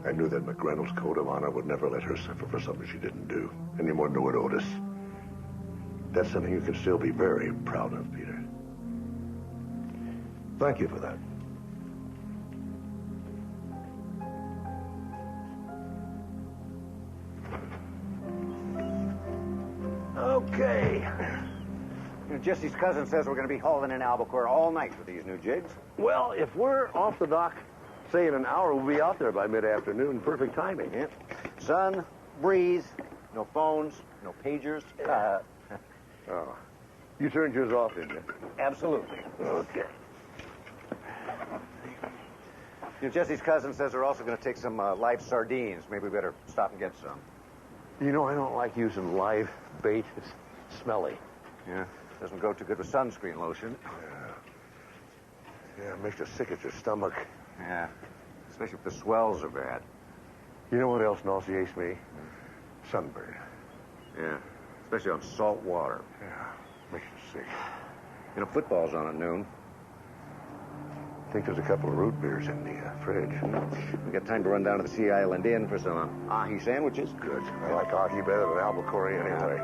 I knew that McReynolds' code of honor would never let her suffer for something she didn't do, any more than would Otis. That's something you can still be very proud of, Peter. Thank you for that. Okay. Jesse's cousin says we're going to be hauling in Albuquerque all night with these new jigs. Well, if we're off the dock, say in an hour, we'll be out there by mid-afternoon. Perfect timing. Yeah. Sun, breeze, no phones, no pagers. Oh. You turned yours off, didn't you? Absolutely. Okay. Jesse's cousin says they're also going to take some live sardines. Maybe we better stop and get some. You know, I don't like using live bait. It's smelly. Yeah. Doesn't go too good with sunscreen lotion. Yeah, it makes you sick at your stomach. Yeah. Especially if the swells are bad. You know what else nauseates me? Sunburn. Yeah. Especially on salt water. Yeah. Makes you sick. You know, football's on at noon. I think there's a couple of root beers in the fridge. We got time to run down to the Sea Island Inn for some ahi sandwiches. Good. I like ahi better than Albuquerque anyway.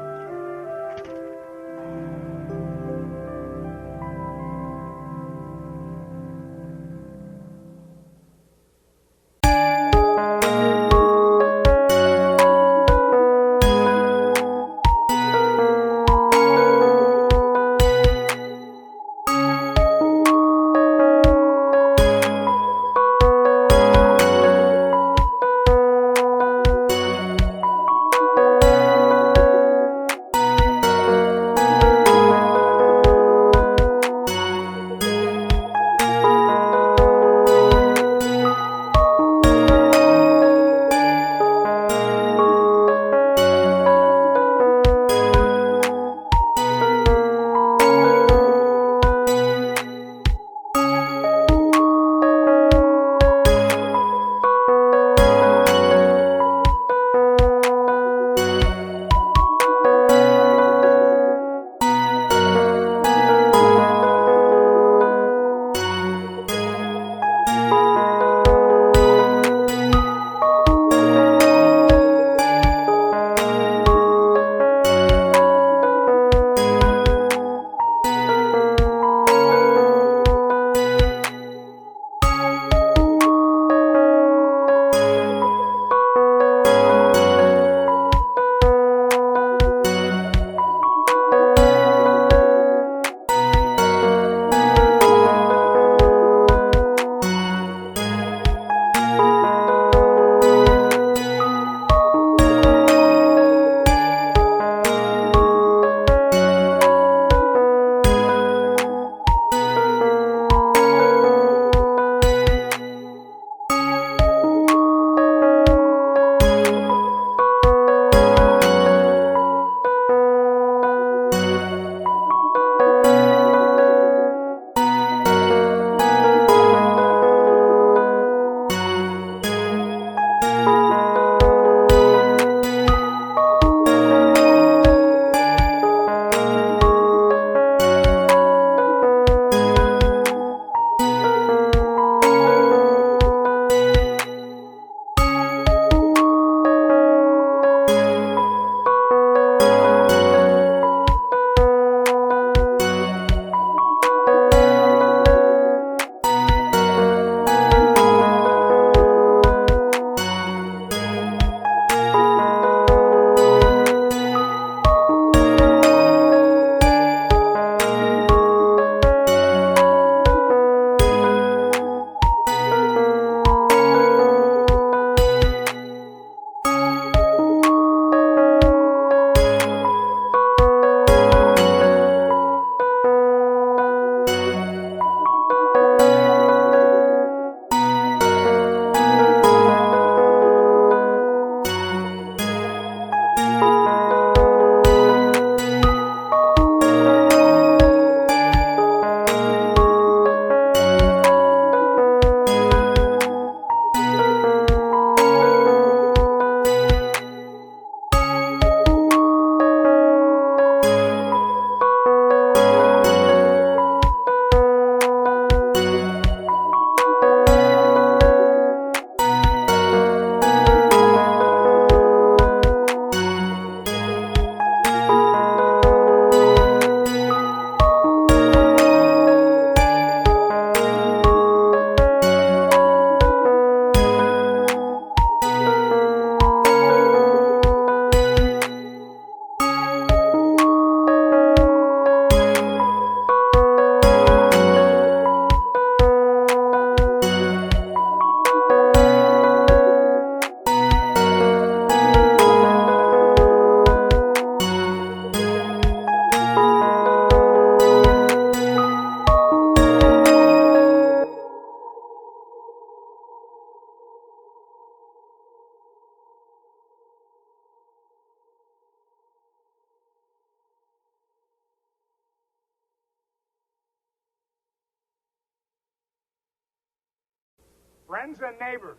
Friends and neighbors.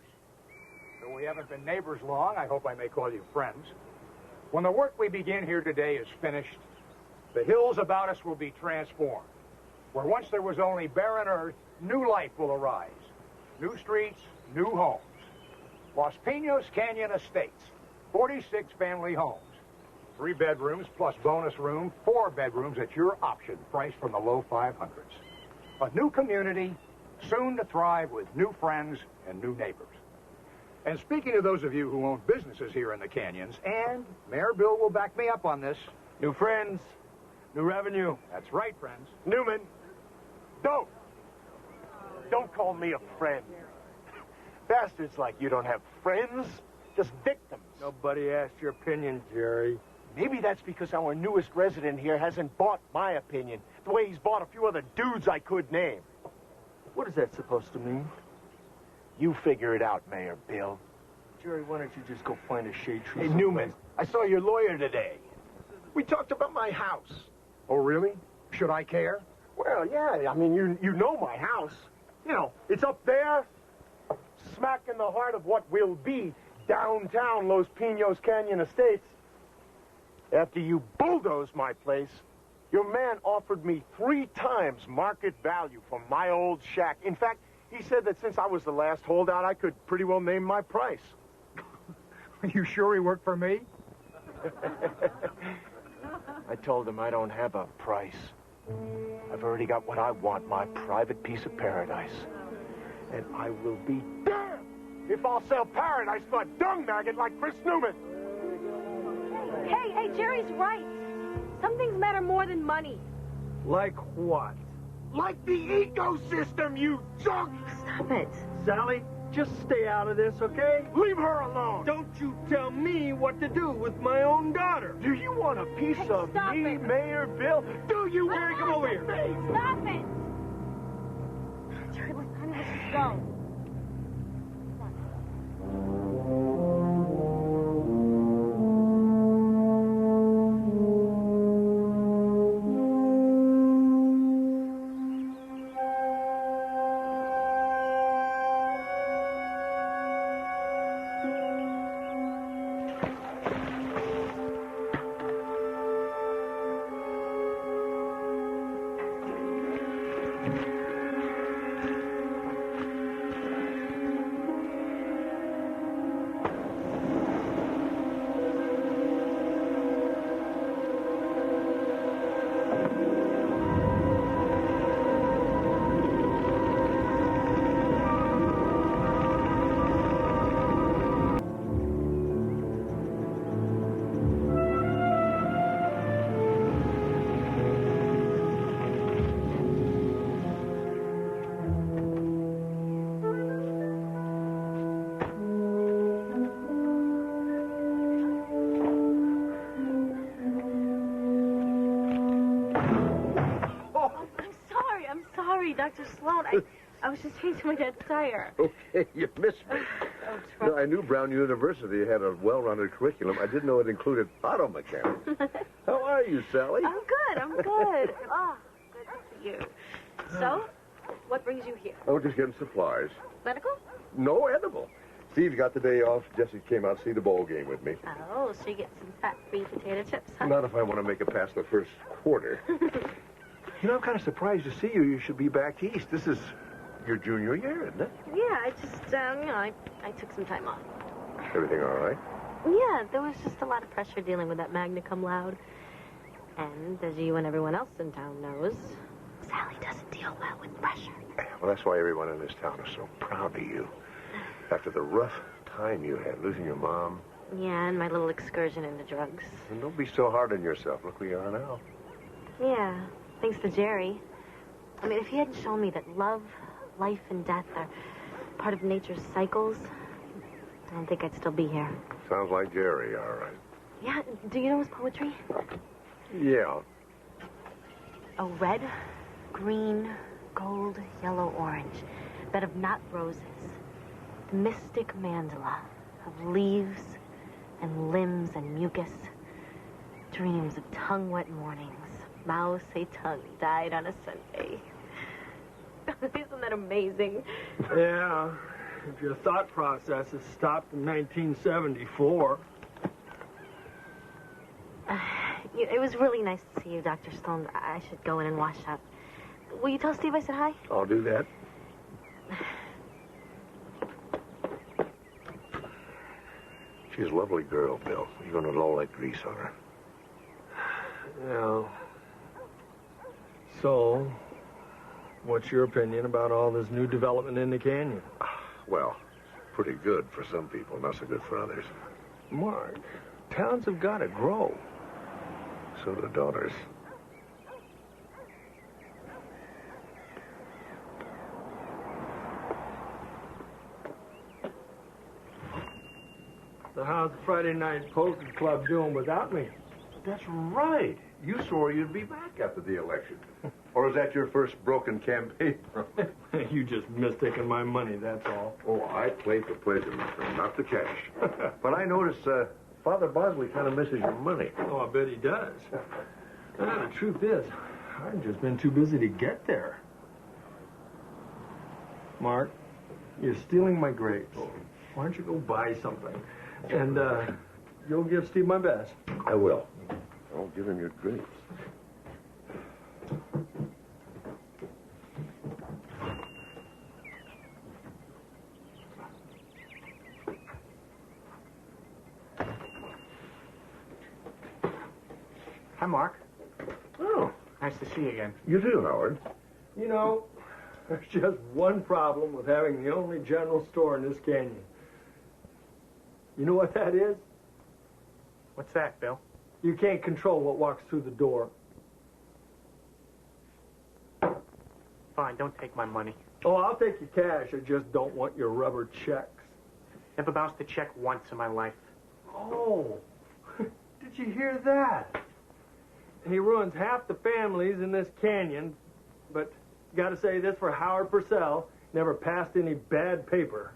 Though we haven't been neighbors long, I hope I may call you friends. When the work we begin here today is finished, the hills about us will be transformed. Where once there was only barren earth, new life will arise. New streets, new homes. Los Pinos Canyon Estates, 46 family homes. 3 bedrooms plus bonus room, 4 bedrooms at your option, priced from the low 500s. A new community, soon to thrive with new friends and new neighbors. And speaking of those of you who own businesses here in the canyons, and Mayor Bill will back me up on this. New friends, new revenue. That's right, friends. Newman, don't call me a friend. Bastards like you don't have friends, just victims. Nobody asked your opinion, Jerry. Maybe that's because our newest resident here hasn't bought my opinion, the way he's bought a few other dudes I could name. What is that supposed to mean? You figure it out, Mayor Bill. Jerry, why don't you just go find a shade tree? Hey, Newman, I saw your lawyer today. We talked about my house. Oh, really? Should I care? Well, yeah, I mean, you know my house. You know, it's up there, smack in the heart of what will be downtown Los Pinos Canyon Estates. After you bulldozed my place, your man offered me 3 times market value for my old shack. In fact, he said that since I was the last holdout, I could pretty well name my price. Are you sure he worked for me? I told him I don't have a price. I've already got what I want, my private piece of paradise. And I will be damned if I'll sell paradise to a dung maggot like Chris Newman. Hey, Jerry's right. Some things matter more than money. Like what? Like the ecosystem, you junk! Stop it. Sally, just stay out of this, okay? Leave her alone! Don't you tell me what to do with my own daughter. Do you want a piece of me, Mayor Bill? Do you? Jerry, come over here. Stop it! Jerry, honey, let's just go. Dr. Sloan, I was just changing my dad's tire. Okay, you missed me. Oh, No, I knew Brown University had a well-rounded curriculum. I didn't know it included auto mechanics. How are you, Sally? I'm good. Oh, good to see you. So, what brings you here? Oh, just getting supplies. Medical? No, edible. Steve got the day off. Jesse came out to see the ball game with me. Oh, so you get some fat-free potato chips, huh? Not if I want to make it past the first quarter. You know, I'm kind of surprised to see you. You should be back east. This is your junior year, isn't it? Yeah, I just, I took some time off. Everything all right? Yeah, there was just a lot of pressure dealing with that magna cum laude. And, as you and everyone else in town knows, Sally doesn't deal well with pressure. Well, that's why everyone in this town is so proud of you. After the rough time you had, losing your mom. Yeah, and my little excursion into drugs. And don't be so hard on yourself. Look where you are now. Yeah, thanks to Jerry. I mean, if he hadn't shown me that love, life, and death are part of nature's cycles, I don't think I'd still be here. Sounds like Jerry, all right. Yeah, do you know his poetry? Yeah. A red, green, gold, yellow, orange bed of knot roses. The mystic mandala of leaves and limbs and mucus. Dreams of tongue-wet mornings. Mao Zedong died on a Sunday. Isn't that amazing? Yeah. if your thought process is stopped in 1974. It was really nice to see you, Dr. Stone. I should go in and wash up. Will you tell Steve I said hi? I'll do that. She's a lovely girl, Bill, even with all that grease on her. Yeah. So, what's your opinion about all this new development in the canyon? Well, pretty good for some people, not so good for others. Mark, towns have got to grow. So do daughters. So how's the Friday night poker club doing without me? That's right. You swore you'd be back after the election. Or is that your first broken campaign? You just mistaken my money, that's all. Oh, I play for pleasure, my friend, not the cash. But I notice Father Bosley kind of misses your money. Oh, I bet he does. The truth is, I've just been too busy to get there. Mark, you're stealing my grapes. Why don't you go buy something? And you'll give Steve my best. I will. I'll give him your grapes. Hi, Mark. Oh. Nice to see you again. You too, Howard. You know, there's just one problem with having the only general store in this canyon. You know what that is? What's that, Bill? You can't control what walks through the door. Fine, don't take my money. Oh, I'll take your cash. I just don't want your rubber checks. Never bounced a check once in my life. Oh, did you hear that? He ruins half the families in this canyon, but gotta say this for Howard Purcell, never passed any bad paper.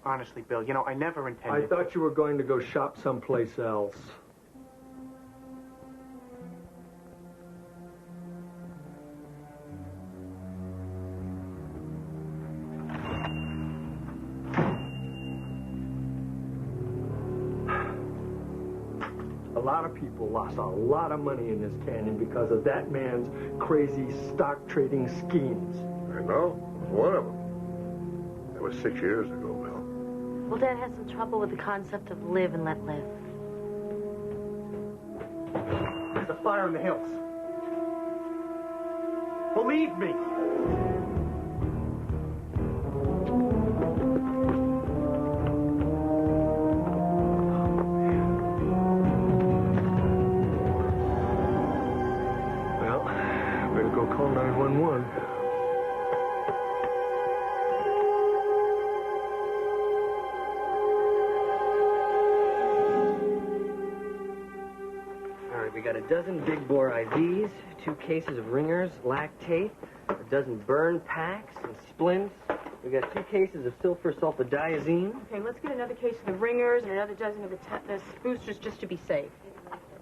Honestly, Bill, you know, I never intended... I thought you were going to go shop someplace else. A lot of people lost a lot of money in this canyon because of that man's crazy stock trading schemes. I know. One of them. That was 6 years ago, Bill. Well, Dad has some trouble with the concept of live and let live. There's a fire in the hills. Believe me. Well, better go call 911. We got a dozen big bore IVs, 2 cases of ringers, lactate, a dozen burn packs and splints. We got 2 cases of sulfur sulfadiazine. Okay, let's get another case of the ringers and another dozen of the tetanus boosters just to be safe.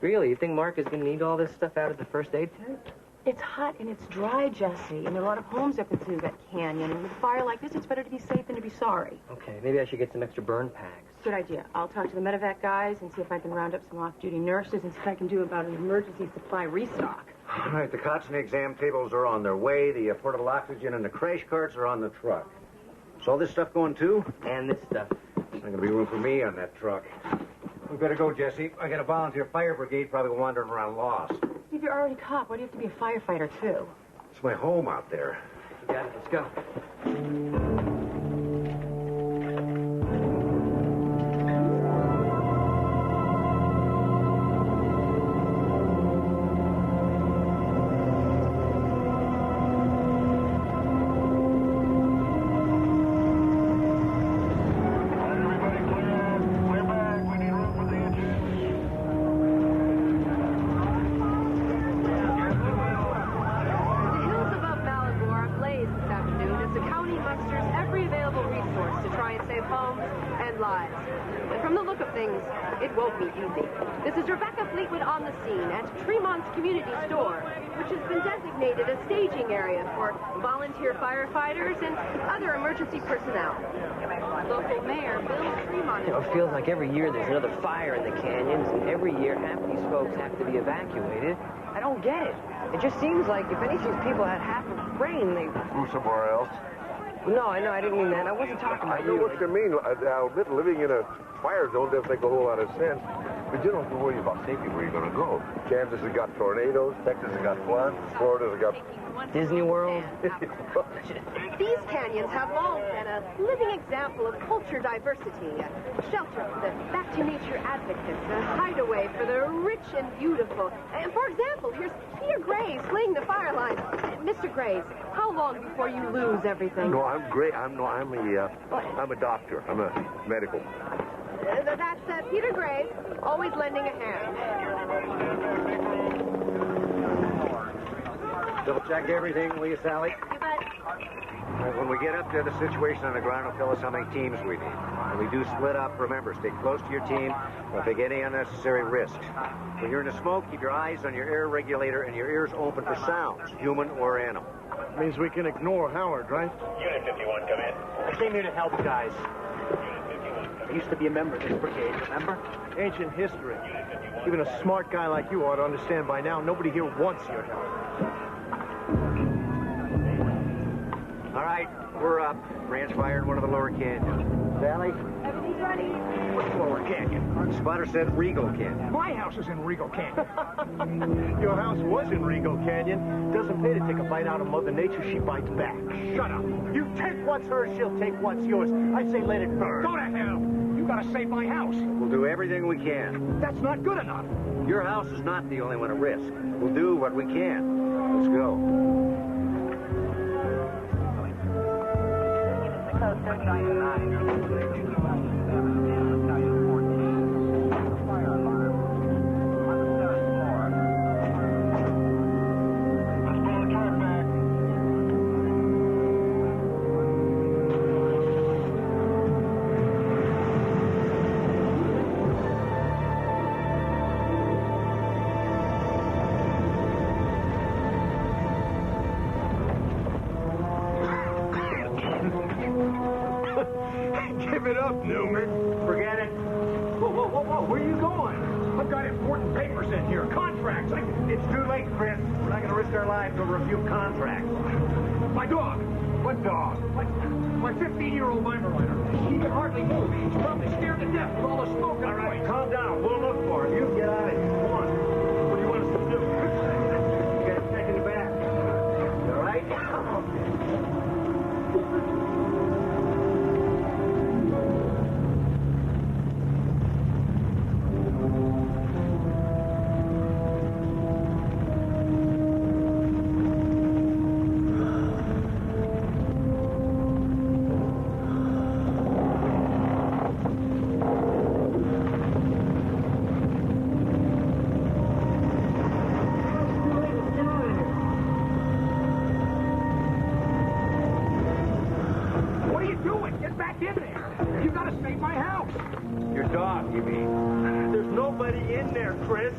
Really? You think Mark is going to need all this stuff out of the first aid tent? It's hot and it's dry, Jesse, and there are a lot of homes up into that canyon. And with a fire like this, it's better to be safe than to be sorry. Okay, maybe I should get some extra burn packs. Good idea. I'll talk to the medevac guys and see if I can round up some off-duty nurses and see what I can do about an emergency supply restock. All right, the cots and the exam tables are on their way. The portable oxygen and the crash carts are on the truck. So all this stuff going too? And this stuff. There's not going to be room for me on that truck. We better go, Jesse. I got a volunteer fire brigade probably wandering around lost. If you're already a cop, why do you have to be a firefighter, too? It's my home out there. You got it. Let's go. From the look look of things, it won't be easy. This is Rebecca Fleetwood on the scene at Tremont's Community Store, which has been designated a staging area for volunteer firefighters and other emergency personnel. Local Mayor Bill Tremont. You know, it feels like every year there's another fire in the canyons, and every year half these folks have to be evacuated. I don't get it. It just seems like if any of these people had half a brain, they... Move somewhere else. No, I know, I didn't mean that. I wasn't talking about I know you. what you mean. I'll admit living in a fire zone doesn't make a whole lot of sense. But you don't have to worry about safety where you're going to go. Kansas has got tornadoes. Texas has got floods. Florida's got... Disney World. These canyons have long been a living example of culture diversity, a shelter for the back-to-nature advocates, a hideaway for the rich and beautiful. And for example, here's Peter Graves laying the fire line. Mr. Graves, how long before you lose everything? No, I'm great. I'm a doctor. I'm a medical. That's Peter Graves, always lending a hand. Double check everything, will you, Sally? You bet. When we get up to the situation on the ground, it'll tell us how many teams we need. When we do split up, remember, stay close to your team. Don't take any unnecessary risks. When you're in the smoke, keep your eyes on your air regulator and your ears open for sounds, human or animal. Means we can ignore Howard, right? Unit 51, come in. I came here to help you guys. I used to be a member of this brigade, remember? Ancient history. Even a smart guy like you ought to understand by now, nobody here wants your help. All right, we're up. Branch fire in one of the lower canyons. Sally? Everything's ready. What's Lower Canyon? Spotter said Regal Canyon. My house is in Regal Canyon. Your house was in Regal Canyon. Doesn't pay to take a bite out of Mother Nature, she bites back. Shut up. You take what's hers, she'll take what's yours. I say let it burn. Go to hell. You gotta save my house. We'll do everything we can. That's not good enough. Your house is not the only one at risk. We'll do what we can. Let's go. Code 39. Give it up, Newman. Forget it. Whoa. Where are you going? I've got important papers in here. Contracts. It's too late, Chris. We're not going to risk our lives over a few contracts. My dog. What dog? My 15-year-old Weimaraner. He can hardly move. He's probably scared to death with all the smoke. All right, calm down. We'll look for him. You get out of here. Come on. What do you want us to do? Get him taken back. All right? What are you doing? Get back in there. You gotta save my house. Your dog, you mean? There's nobody in there, Chris.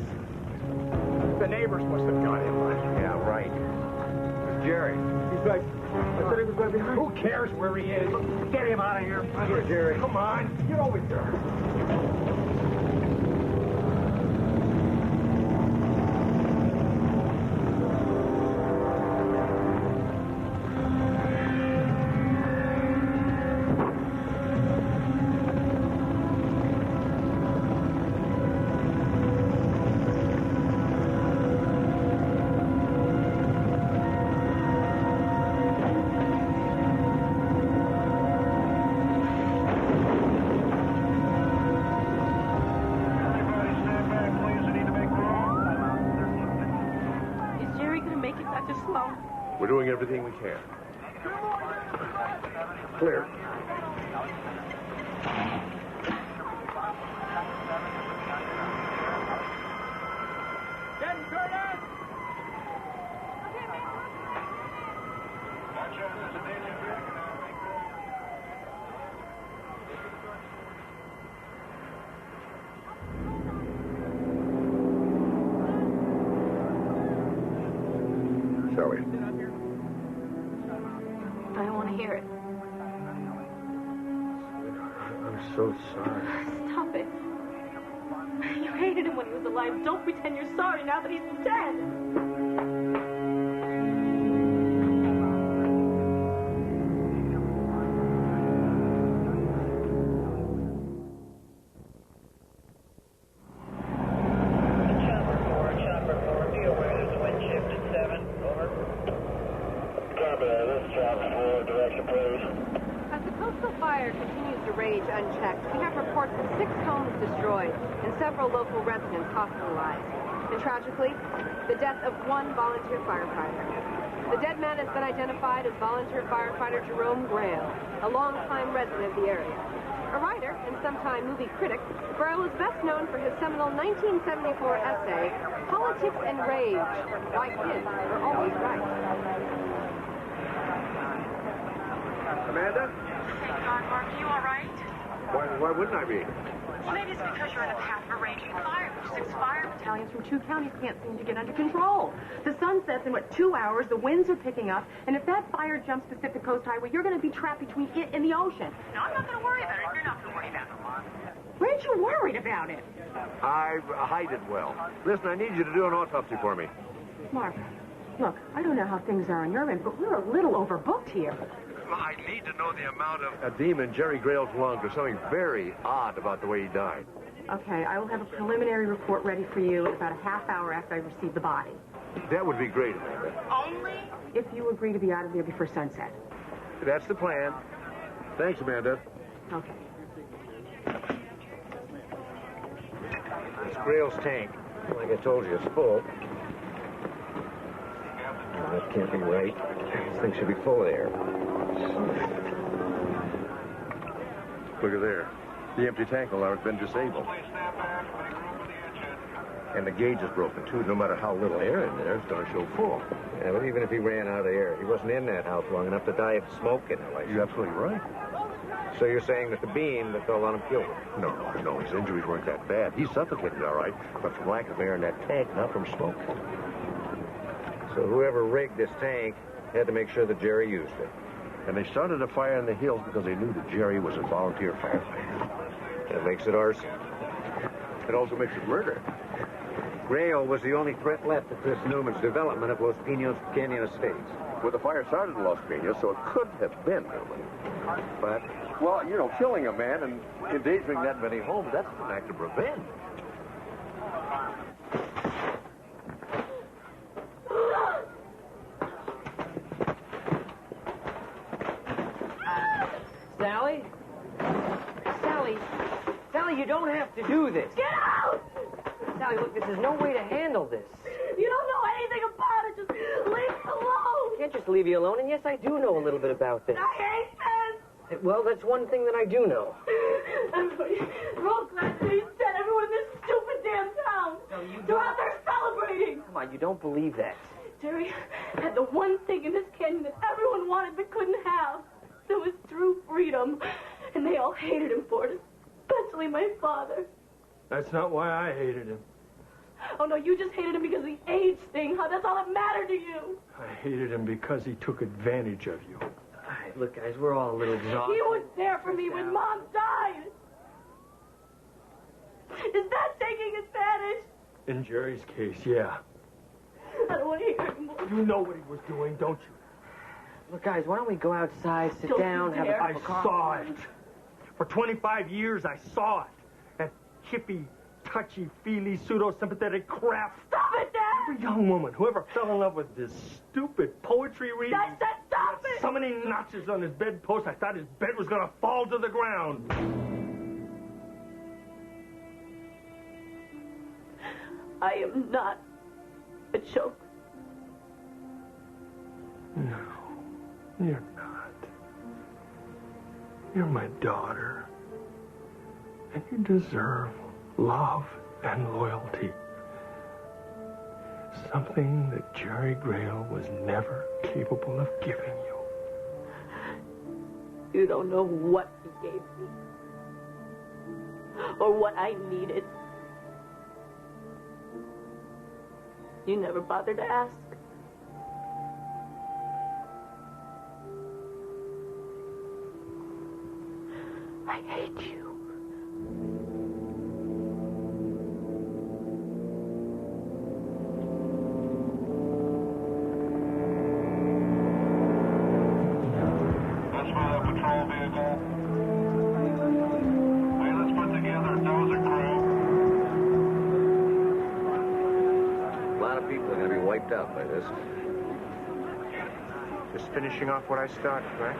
The neighbors must have got him. Yeah, right. Where's Jerry? He's like, I thought he was right behind. Who cares where he is? Get him out of here. Here, Jerry. Come on. Get over here. Is Jerry gonna make it, Dr. Sloan? We're doing everything we can. Clear. Sally. I don't want to hear it. I'm so sorry. Stop it. You hated him when he was alive. Don't pretend you're sorry now that he's dead. As the coastal fire continues to rage unchecked, we have reports of 6 homes destroyed and several local residents hospitalized. And tragically, the death of 1 volunteer firefighter. The dead man has been identified as volunteer firefighter Jerome Grail, a longtime resident of the area. A writer and sometime movie critic, Grail is best known for his seminal 1974 essay, Politics and Rage, Why Kids Are Always Right. Amanda? Hey, God, Mark, you all right? Why wouldn't I be? Maybe it's because you're in the path of a raging fire. 6 fire battalions from 2 counties can't seem to get under control. The sun sets in, 2 hours, the winds are picking up, and if that fire jumps Pacific Coast Highway, you're going to be trapped between it and the ocean. No, I'm not going to worry about it. You're not going to worry about it. Why aren't you worried about it? I hide it well. Listen, I need you to do an autopsy for me. Mark, look, I don't know how things are on your end, but we're a little overbooked here. I need to know the amount of edema in Jerry Grail's lungs. There's something very odd about the way he died. Okay, I will have a preliminary report ready for you in about a half hour after I receive the body. That would be great, Amanda. Only if you agree to be out of there before sunset. That's the plan. Thanks, Amanda. Okay. It's Grail's tank. Like I told you, it's full. Oh, that can't be right. This thing should be full of air. Look at there. The empty tank alarm has been disabled. And the gauge is broken, too. No matter how little air in there, it's going to show full. Yeah, but even if he ran out of air, he wasn't in that house long enough to die of smoke inhalation. You're absolutely right. So you're saying that the beam that fell on him killed him? No, his injuries weren't that bad. He suffocated all right, but from lack of air in that tank, not from smoke. So whoever rigged this tank had to make sure that Jerry used it. And they started a fire in the hills because they knew that Jerry was a volunteer firefighter. That makes it arson. It also makes it murder. Grail was the only threat left to Chris Newman's development of Los Pinos Canyon Estates. Well, the fire started in Los Pinos, so it could have been Newman. But? Well, killing a man and endangering that many homes, that's an act of revenge. Sally? Sally, you don't have to do this. Get out! Sally, look, this is no way to handle this. You don't know anything about it. Just leave me alone. I can't just leave you alone, and yes, I do know a little bit about this. I hate this. Well, that's one thing that I do know. We're all glad that he's dead. Everyone in this stupid damn town. No, you They're don't. out there celebrating. Come on, you don't believe that. Jerry had the one thing in this canyon that everyone wanted but couldn't have. That was true freedom. And they all hated him for it, especially my father. That's not why I hated him. Oh, no, you just hated him because of the age thing, huh? That's all that mattered to you. I hated him because he took advantage of you. All right, look, guys, we're all a little exhausted. He was there for me when Mom died. Is that taking advantage? In Jerry's case, yeah. I don't want to hear anymore. You know what he was doing, don't you? Look, guys, why don't we go outside, sit Don't down, you have a dare. cup of coffee? I saw it. For 25 years, I saw it. That hippie, touchy-feely, pseudo-sympathetic crap. Stop it, Dad! Every young woman who ever fell in love with this stupid poetry reading. Dad, stop it! So many notches on his bedpost, I thought his bed was going to fall to the ground. I am not a joke. No, you're not. You're my daughter. And you deserve love and loyalty. Something that Jerry Grail was never capable of giving you. You don't know what he gave me. Or what I needed. You never bothered to ask. I hate you. Let's find a patrol vehicle. Hey, let's put together a dozer crew. A lot of people are going to be wiped out by this. Just finishing off what I started, right?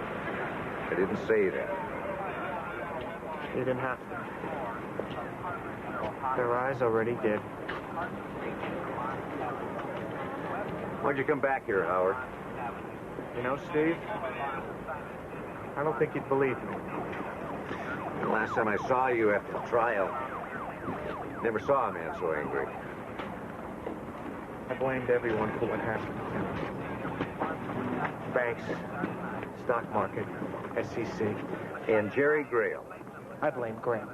I didn't say that. You didn't have to. Their eyes already did. Why'd you come back here, Howard? You know, Steve, I don't think you'd believe me. The last time I saw you after the trial, never saw a man so angry. I blamed everyone for what happened. Banks, stock market, SEC. And Jerry Grail. I blame Graham.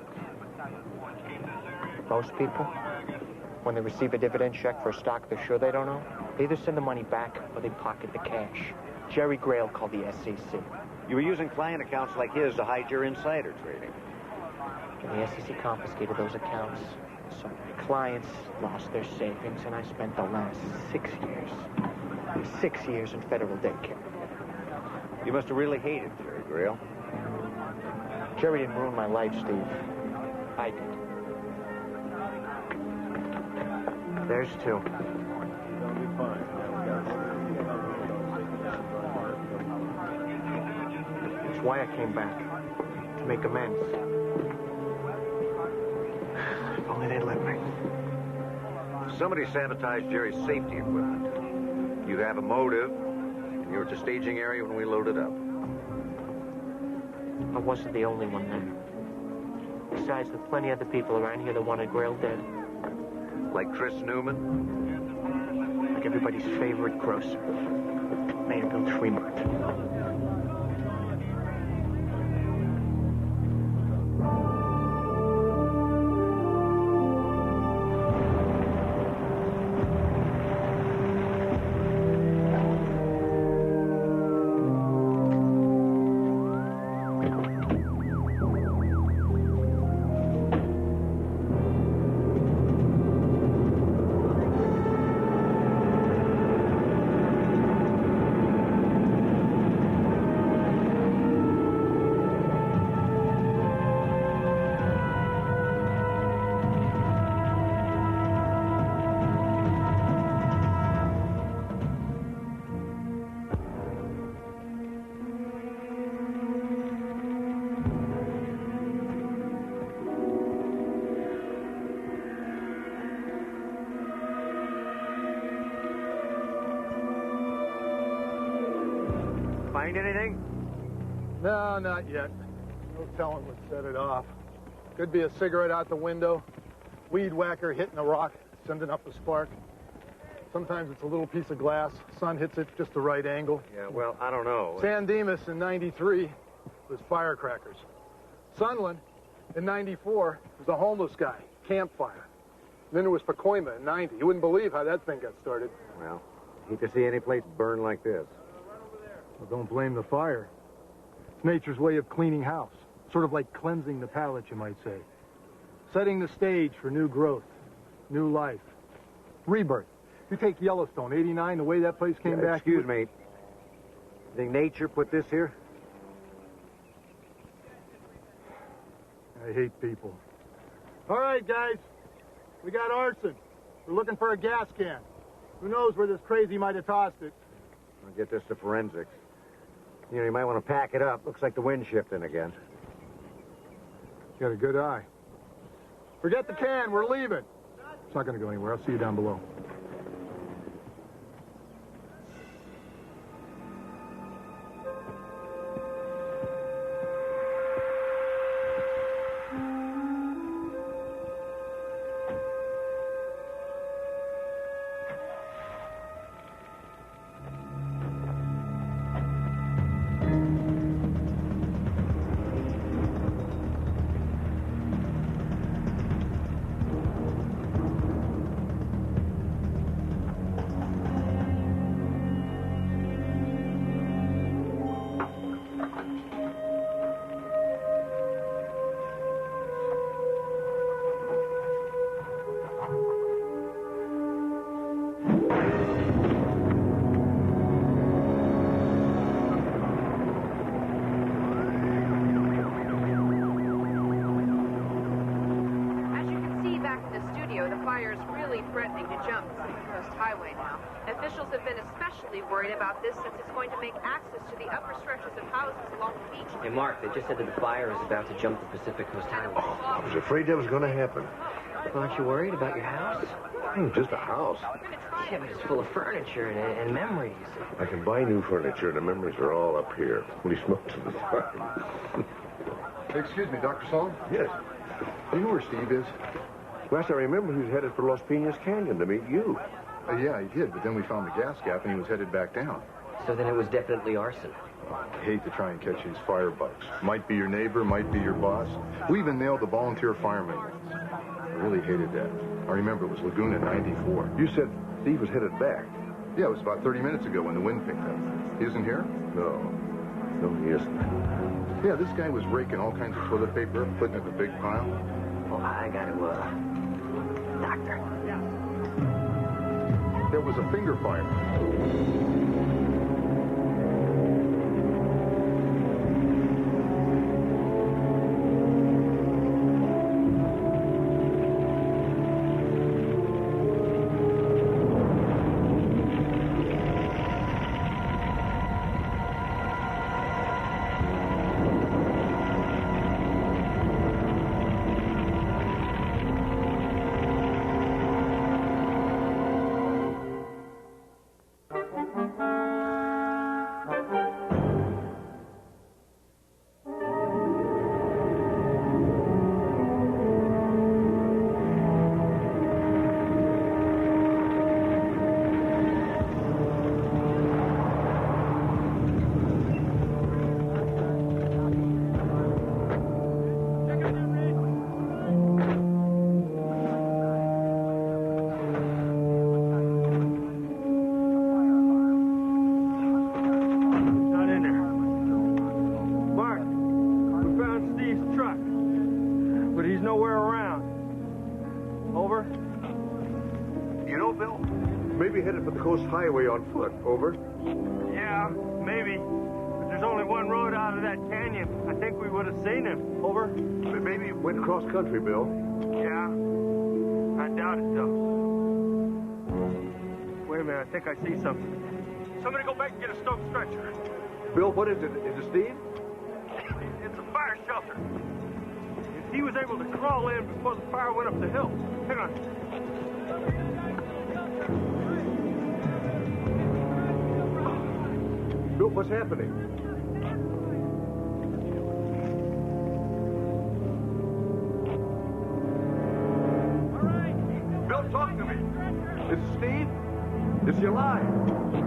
Most people, when they receive a dividend check for a stock they're sure they don't own, they either send the money back or they pocket the cash. Jerry Grail called the SEC. You were using client accounts like his to hide your insider trading. And the SEC confiscated those accounts. So my clients lost their savings, and I spent the last 6 years in federal daycare. You must have really hated Jerry Grail. Jerry didn't ruin my life, Steve. I did. There's two. It's why I came back. To make amends. If only they'd let me. Somebody sabotaged Jerry's safety equipment. You have a motive, and you were at the staging area when we loaded up. I wasn't the only one there. Besides, there's plenty of other people around here that wanted Grail dead. Like Chris Newman? Like everybody's favorite grocer, Vanderbilt Fremont. Find anything? No, not yet. No telling what set it off. Could be a cigarette out the window, weed whacker hitting a rock, sending up a spark. Sometimes it's a little piece of glass. Sun hits it just the right angle. Yeah, well, I don't know. San Dimas in '93 was firecrackers. Sunland in '94 was a homeless guy, campfire. Then there was Pacoima in '90. You wouldn't believe how that thing got started. Well, hate to see any place burn like this. Well, don't blame the fire. It's nature's way of cleaning house. Sort of like cleansing the palate, you might say. Setting the stage for new growth, new life, rebirth. You take Yellowstone, '89, the way that place came back. Excuse me. You think nature put this here? I hate people. All right, guys. We got arson. We're looking for a gas can. Who knows where this crazy might have tossed it? I'll get this to forensics. You know, you might want to pack it up. Looks like the wind's shifting again. You got a good eye. Forget the can. We're leaving. It's not going to go anywhere. I'll see you down below. threatening to jump Pacific Coast Highway now. Officials have been especially worried about this since it's going to make access to the upper stretches of houses along the beach. Hey, Mark, they just said that the fire is about to jump the Pacific Coast Highway. I was afraid that was going to happen. Well, aren't you worried about your house? Just a house. Yeah, but it's full of furniture and memories. I can buy new furniture, and the memories are all up here. Only smoke to the time. Excuse me, Dr. Solomon? Yes. Do you know where Steve is? Last I remember, he was headed for Los Piñas Canyon to meet you. Yeah, he did, but then we found the gas gap, and he was headed back down. So then it was definitely arson. I hate to try and catch these firebugs. Might be your neighbor, might be your boss. We even nailed the volunteer fireman. I really hated that. I remember it was Laguna 94. You said Steve was headed back. Yeah, it was about 30 minutes ago when the wind picked up. He isn't here? No. No, he isn't. Yeah, this guy was raking all kinds of toilet paper, putting it in a big pile. Oh, I got to, doctor. There was a finger fire. Highway on foot. Over. Yeah, maybe. But there's only one road out of that canyon. I think we would have seen him. Over. Maybe he went cross country, Bill. Yeah. I doubt it, though. Wait a minute. I think I see something. Somebody go back and get a stoked stretcher. Bill, what is it? Is it Steve? It's a fire shelter. If he was able to crawl in before the fire went up the hill. Hang on. Bill, what's happening? Bill, talk to me. Is it Steve? Is he alive?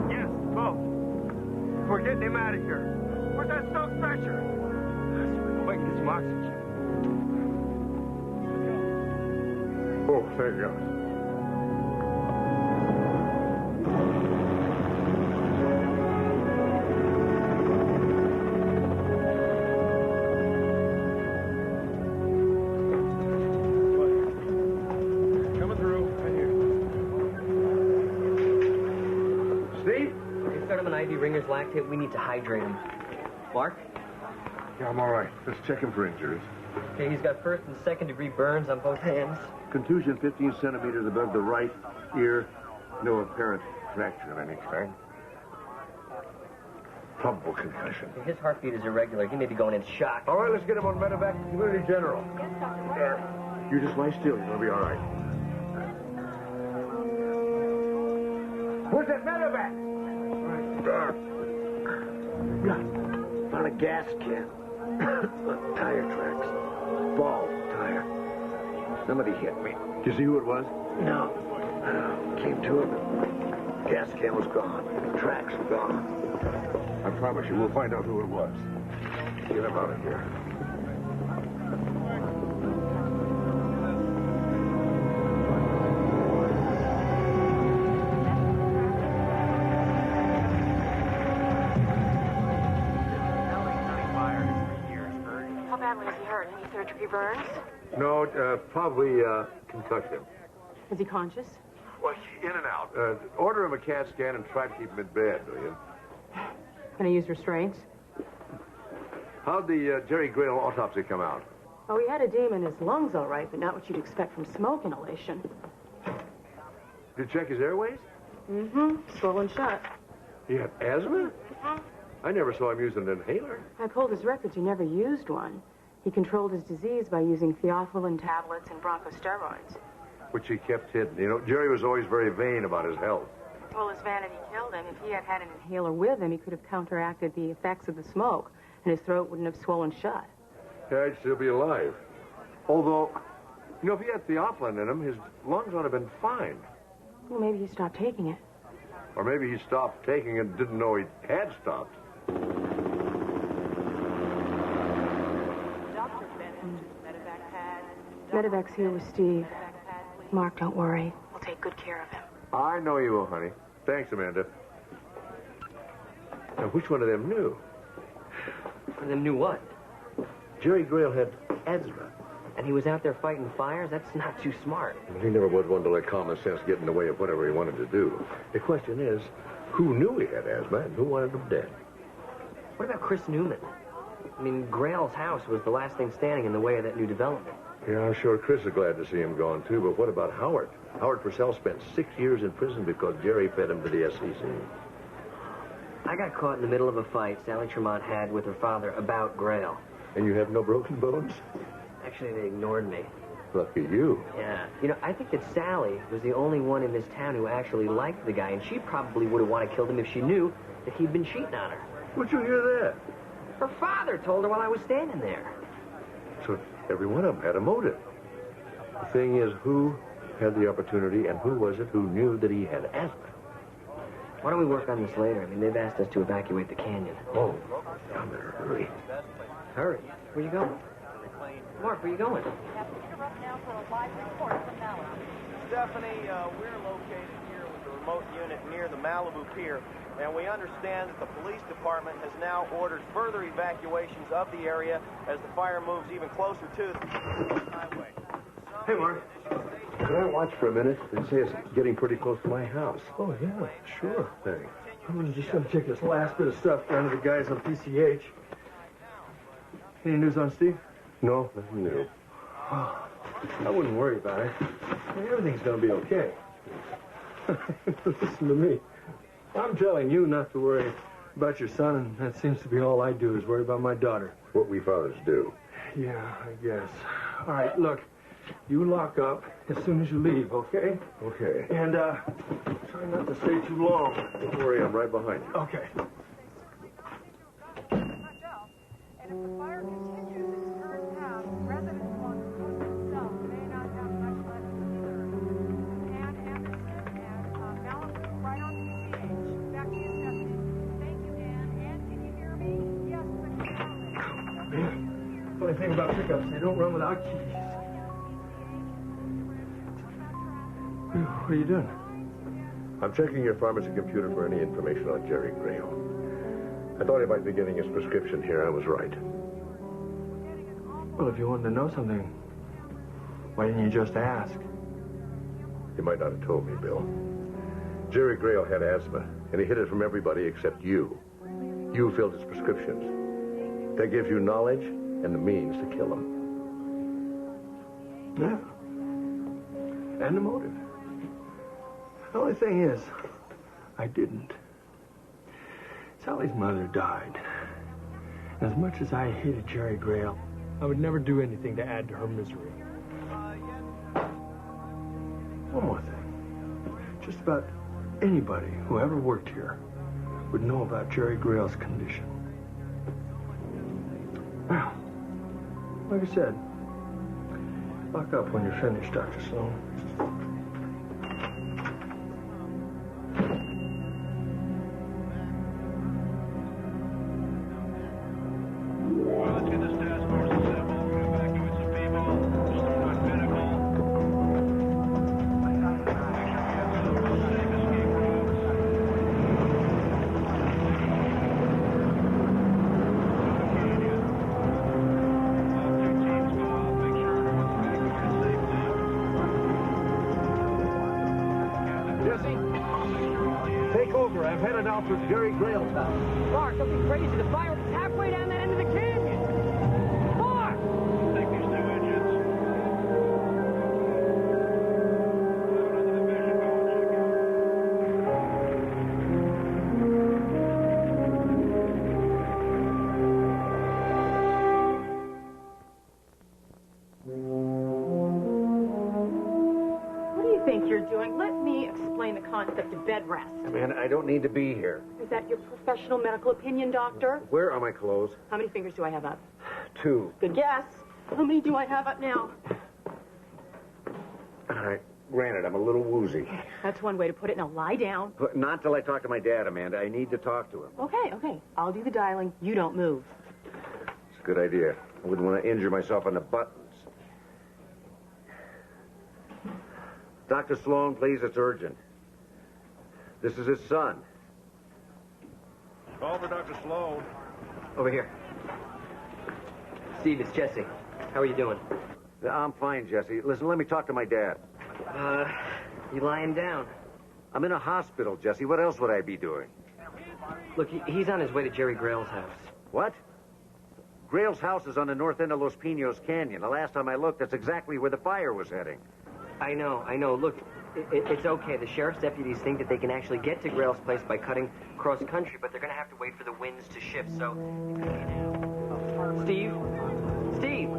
Yes, both. We're getting him out of here. Where's that stoked stretcher? Let's go back and get some oxygen. Oh, thank God. Lactate, we need to hydrate him. Mark? Yeah, I'm all right. Let's check him for injuries. Okay, he's got first and second degree burns on both hands. Contusion 15 centimeters above the right ear. No apparent fracture of any kind. Probable concussion. Okay, his heartbeat is irregular. He may be going into shock. All right, let's get him on medevac to Community General. Yes, Dr. You just lie still. You're going to be all right. Where's that medevac? Found a gas can. Tire tracks. Bald tire. Somebody hit me. Did you see who it was? No. Came to it. Gas can was gone. Tracks were gone. I promise you, we'll find out who it was. Get him out of here. Burns? No, probably concussion. Is he conscious? Well, in and out. Order him a CAT scan and try to keep him in bed, will you? Can I use restraints? How'd the Jerry Grail autopsy come out? Oh, he had edema in his lungs, all right, but not what you'd expect from smoke inhalation. Did you check his airways? Mm-hmm. Swollen shut. He had asthma? I never saw him use an inhaler. I pulled his records. He never used one. He controlled his disease by using theophylline tablets and bronchosteroids. Which he kept hidden. You know, Jerry was always very vain about his health. Well, his vanity killed him. If he had had an inhaler with him, he could have counteracted the effects of the smoke, and his throat wouldn't have swollen shut. Yeah, he'd still be alive. Although, you know, if he had theophylline in him, his lungs ought to have been fine. Well, maybe he stopped taking it. Or maybe he stopped taking it and didn't know he had stopped. Medevac's here with Steve. Mark, don't worry. We'll take good care of him. I know you will, honey. Thanks, Amanda. Now, which one of them knew? One of them knew what? Jerry Grail had asthma. And he was out there fighting fires? That's not too smart. He never was one to let common sense get in the way of whatever he wanted to do. The question is, who knew he had asthma and who wanted him dead? What about Chris Newman? I mean, Grail's house was the last thing standing in the way of that new development. Yeah, I'm sure Chris is glad to see him gone, too. But what about Howard? Howard Purcell spent 6 years in prison because Jerry fed him to the SEC. I got caught in the middle of a fight Sally Tremont had with her father about Grail. And you have no broken bones? Actually, they ignored me. Lucky you. Yeah. You know, I think that Sally was the only one in this town who actually liked the guy, and she probably would have wanted to kill him if she knew that he'd been cheating on her. Where'd you hear that? Her father told her while I was standing there. So every one of them had a motive. The thing is, who had the opportunity and who was it who knew that he had asthma? Why don't we work on this later? I mean, they've asked us to evacuate the canyon. Oh, I better hurry. Hurry? Where you going? Mark, where you going? Stephanie, we're located here with the remote unit near the Malibu Pier, and we understand that the police department has now ordered further evacuations of the area as the fire moves even closer to the highway. Hey, Mark. Could I watch for a minute? They say it's getting pretty close to my house. Oh, yeah, sure. Thanks. I'm just going to check this last bit of stuff down to the guys on PCH. Any news on Steve? No, nothing new. I wouldn't worry about it. I mean, everything's going to be okay. Listen to me. I'm telling you not to worry about your son, and that seems to be all I do is worry about my daughter. What we fathers do. Yeah, I guess. All right, look. You lock up as soon as you leave, okay? Okay. And, try not to stay too long. Don't worry, I'm right behind you. Okay. And if the fire continues its current path, residents along the coast themselves may not have much left to serve. Ann Anderson and Malibu right on PCH. Back to you, Stephanie. Thank you, Ann. Ann, can you hear me? Yes, but you Man, funny thing about pickups, they don't run without keys. What are you doing? I'm checking your pharmacy computer for any information on Jerry Grail. I thought he might be getting his prescription here. I was right. Well, if you wanted to know something, why didn't you just ask? You might not have told me, Bill. Jerry Grail had asthma, and he hid it from everybody except you. You filled his prescriptions. That gives you knowledge and the means to kill him. Yeah. And the motive. The only thing is, I didn't. Sally's mother died. As much as I hated Jerry Grail, I would never do anything to add to her misery. One more thing. Just about anybody who ever worked here would know about Jerry Grail's condition. Well, like I said, lock up when you're finished, Dr. Sloan. Take over. I'm headed out to Jerry Grail's house. Mark, don't be crazy. The fire is halfway down that end of the canyon. Mark! Take these two engines. Out on the division boat. Check up to bed rest. Amanda, I don't need to be here. Is that your professional medical opinion, doctor? Where are my clothes? How many fingers do I have up? 2. Good guess. How many do I have up now? All right. Granted, I'm a little woozy. That's one way to put it. Now lie down. But not till I talk to my dad, Amanda. I need to talk to him. Okay. I'll do the dialing. You don't move. It's a good idea. I wouldn't want to injure myself on the buttons. Dr. Sloan, please, it's urgent. This is his son. Call for Dr. Sloan. Over here. Steve, it's Jesse. How are you doing? I'm fine, Jesse. Listen, let me talk to my dad. You lying down? I'm in a hospital, Jesse. What else would I be doing? Look, he's on his way to Jerry Grail's house. What? Grail's house is on the north end of Los Pinos Canyon. The last time I looked, that's exactly where the fire was heading. I know. Look, it's okay. The sheriff's deputies think that they can actually get to Grail's place by cutting cross country, but they're going to have to wait for the winds to shift, so... Steve?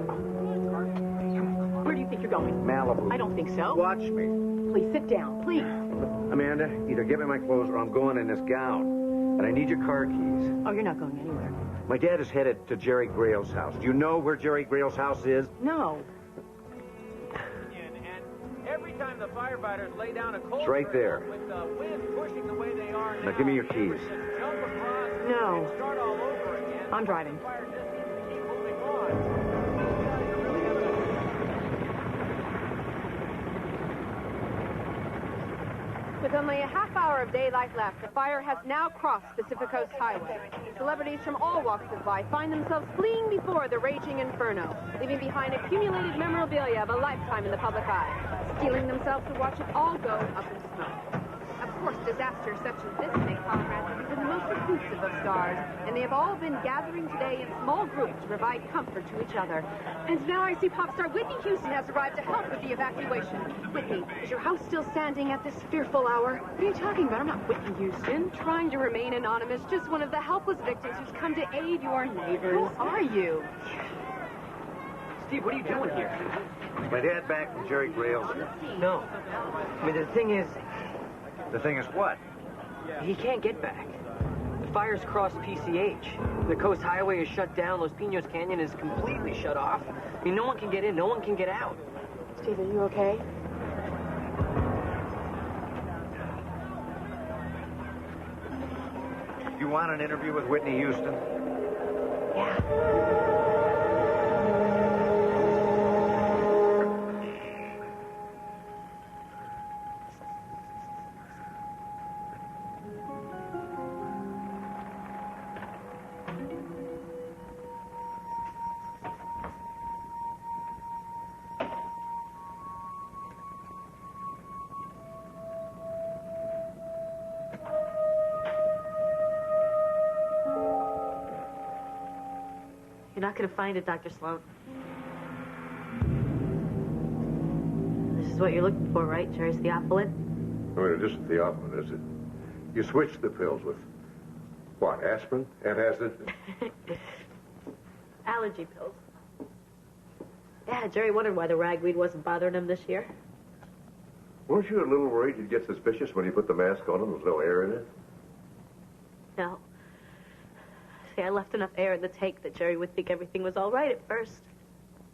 Where do you think you're going? Malibu. I don't think so. Watch me. Please sit down, please. Amanda, either give me my clothes or I'm going in this gown. And I need your car keys. Oh, you're not going anywhere. My dad is headed to Jerry Grail's house. Do you know where Jerry Grail's house is? No. And every time the firefighters lay down a cold It's right there. with the wind pushing the way they are Now give me your keys. jump across No. and start all over again. I'm driving. Fire just seems to keep moving on. With only a half hour of daylight left, the fire has now crossed Pacific Coast Highway. Celebrities from all walks of life find themselves fleeing before the raging inferno, leaving behind accumulated memorabilia of a lifetime in the public eye, steeling themselves to watch it all go up in smoke. Of course, disasters such as this make comrades the most exclusive of stars, and they have all been gathering today in small groups to provide comfort to each other. And now I see pop star Whitney Houston has arrived to help with the evacuation. Whitney, is your house still standing at this fearful hour? What are you talking about? I'm not Whitney Houston. Trying to remain anonymous, just one of the helpless victims who's come to aid your neighbors. Who are you? Steve, what are you doing here? Is my dad back from Jerry Grail's? No. I mean, the thing is, The thing is what? he can't get back. The fire's crossed PCH. The coast highway is shut down. Los Pinos Canyon is completely shut off. I mean, no one can get in, no one can get out. Steve, are you okay? You want an interview with Whitney Houston? You're not going to find it, Dr. Sloan. This is what you're looking for, right? Jerry's Theophylline? I mean, it isn't Theophylline, is it? You switched the pills with, what, aspirin? Antacid? Allergy pills. Yeah, Jerry wondered why the ragweed wasn't bothering him this year. Weren't you a little worried you'd get suspicious when you put the mask on and there was no air in it? No. See, I left enough air in the tank that Jerry would think everything was all right at first.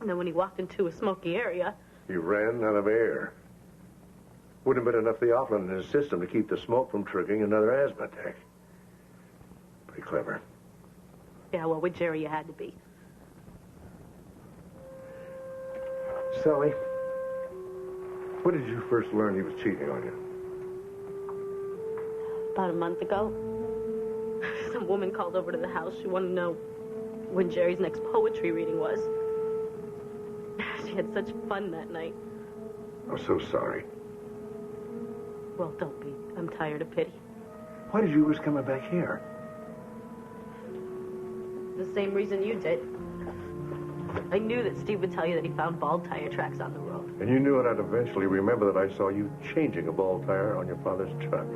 And then when he walked into a smoky area... He ran out of air. Wouldn't have been enough Theophylline in his system to keep the smoke from triggering another asthma attack. Pretty clever. Yeah, well, with Jerry, you had to be. Sally, when did you first learn he was cheating on you? About a month ago, some woman called over to the house. She wanted to know when Jerry's next poetry reading was. She had such fun that night. I'm so sorry. Well, don't be. I'm tired of pity. Why did you risk coming back here? The same reason you did. I knew that Steve would tell you that he found bald tire tracks on the road. And you knew I'd eventually remember that I saw you changing a bald tire on your father's truck.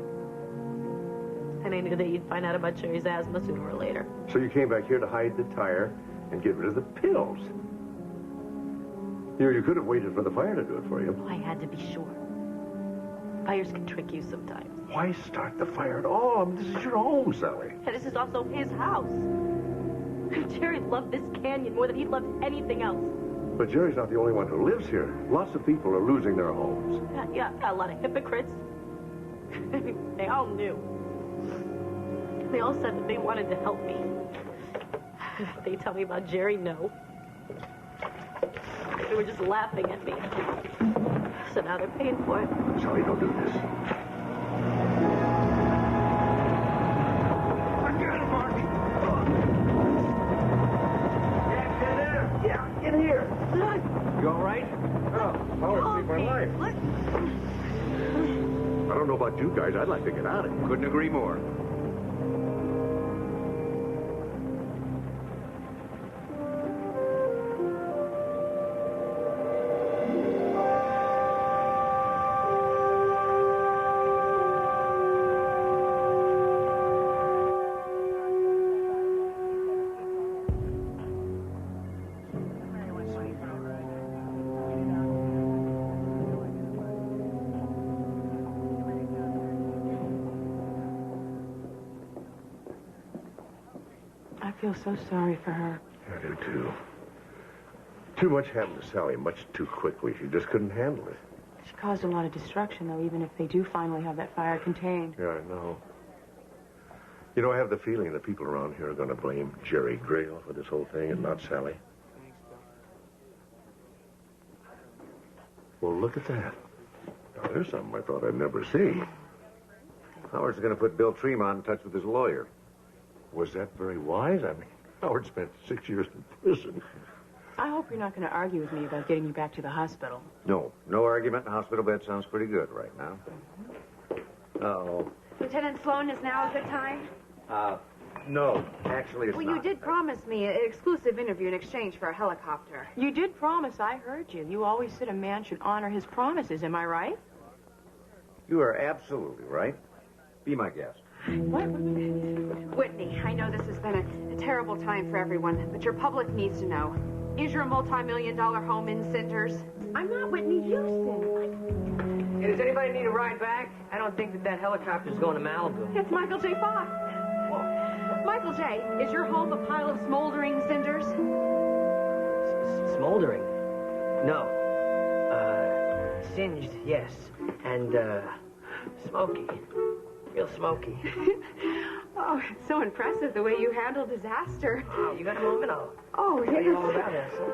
And I knew that you'd find out about Jerry's asthma sooner or later. So you came back here to hide the tire and get rid of the pills. You could have waited for the fire to do it for you. Oh, I had to be sure. Fires can trick you sometimes. Why start the fire at all? I mean, this is your home, Sally. And this is also his house. Jerry loved this canyon more than he loved anything else. But Jerry's not the only one who lives here. Lots of people are losing their homes. Yeah, a lot of hypocrites. They all knew. They all said that they wanted to help me. They tell me about Jerry, no. They were just laughing at me. So now they're paying for it. Sally, don't do this. Yeah, get here. You all right? Oh, Howard saved my life. I don't know about you guys. I'd like to get out of here. Couldn't agree more. I feel so sorry for her. I do, too. Too much happened to Sally much too quickly. She just couldn't handle it. She caused a lot of destruction, though, even if they do finally have that fire contained. Yeah, I know. You know, I have the feeling that people around here are going to blame Jerry Grail for this whole thing and not Sally. Well, look at that. Now, there's something I thought I'd never see. Howard's going to put Bill Tremont in touch with his lawyer. Was that very wise? I mean, Howard spent 6 years in prison. I hope you're not going to argue with me about getting you back to the hospital. No argument. The hospital bed sounds pretty good right now. Uh-oh. Lieutenant Sloan, is now a good time? No. Actually, it's Well, not. you did promise me an exclusive interview in exchange for a helicopter. You did promise. I heard you. You always said a man should honor his promises. Am I right? You are absolutely right. Be my guest. What? Whitney, I know this has been a terrible time for everyone, but your public needs to know. Is your multi-million-dollar home in cinders? I'm not Whitney Houston. Hey, does anybody need a ride back? I don't think that helicopter's going to Malibu. It's Michael J. Fox. Michael J., is your home a pile of smoldering cinders? Smoldering? No. Singed, yes. And, smoky. Real smoky. Oh, it's so impressive the way you handle disaster. Oh, you got a moment? I'll Oh, tell yes. you all about it. So,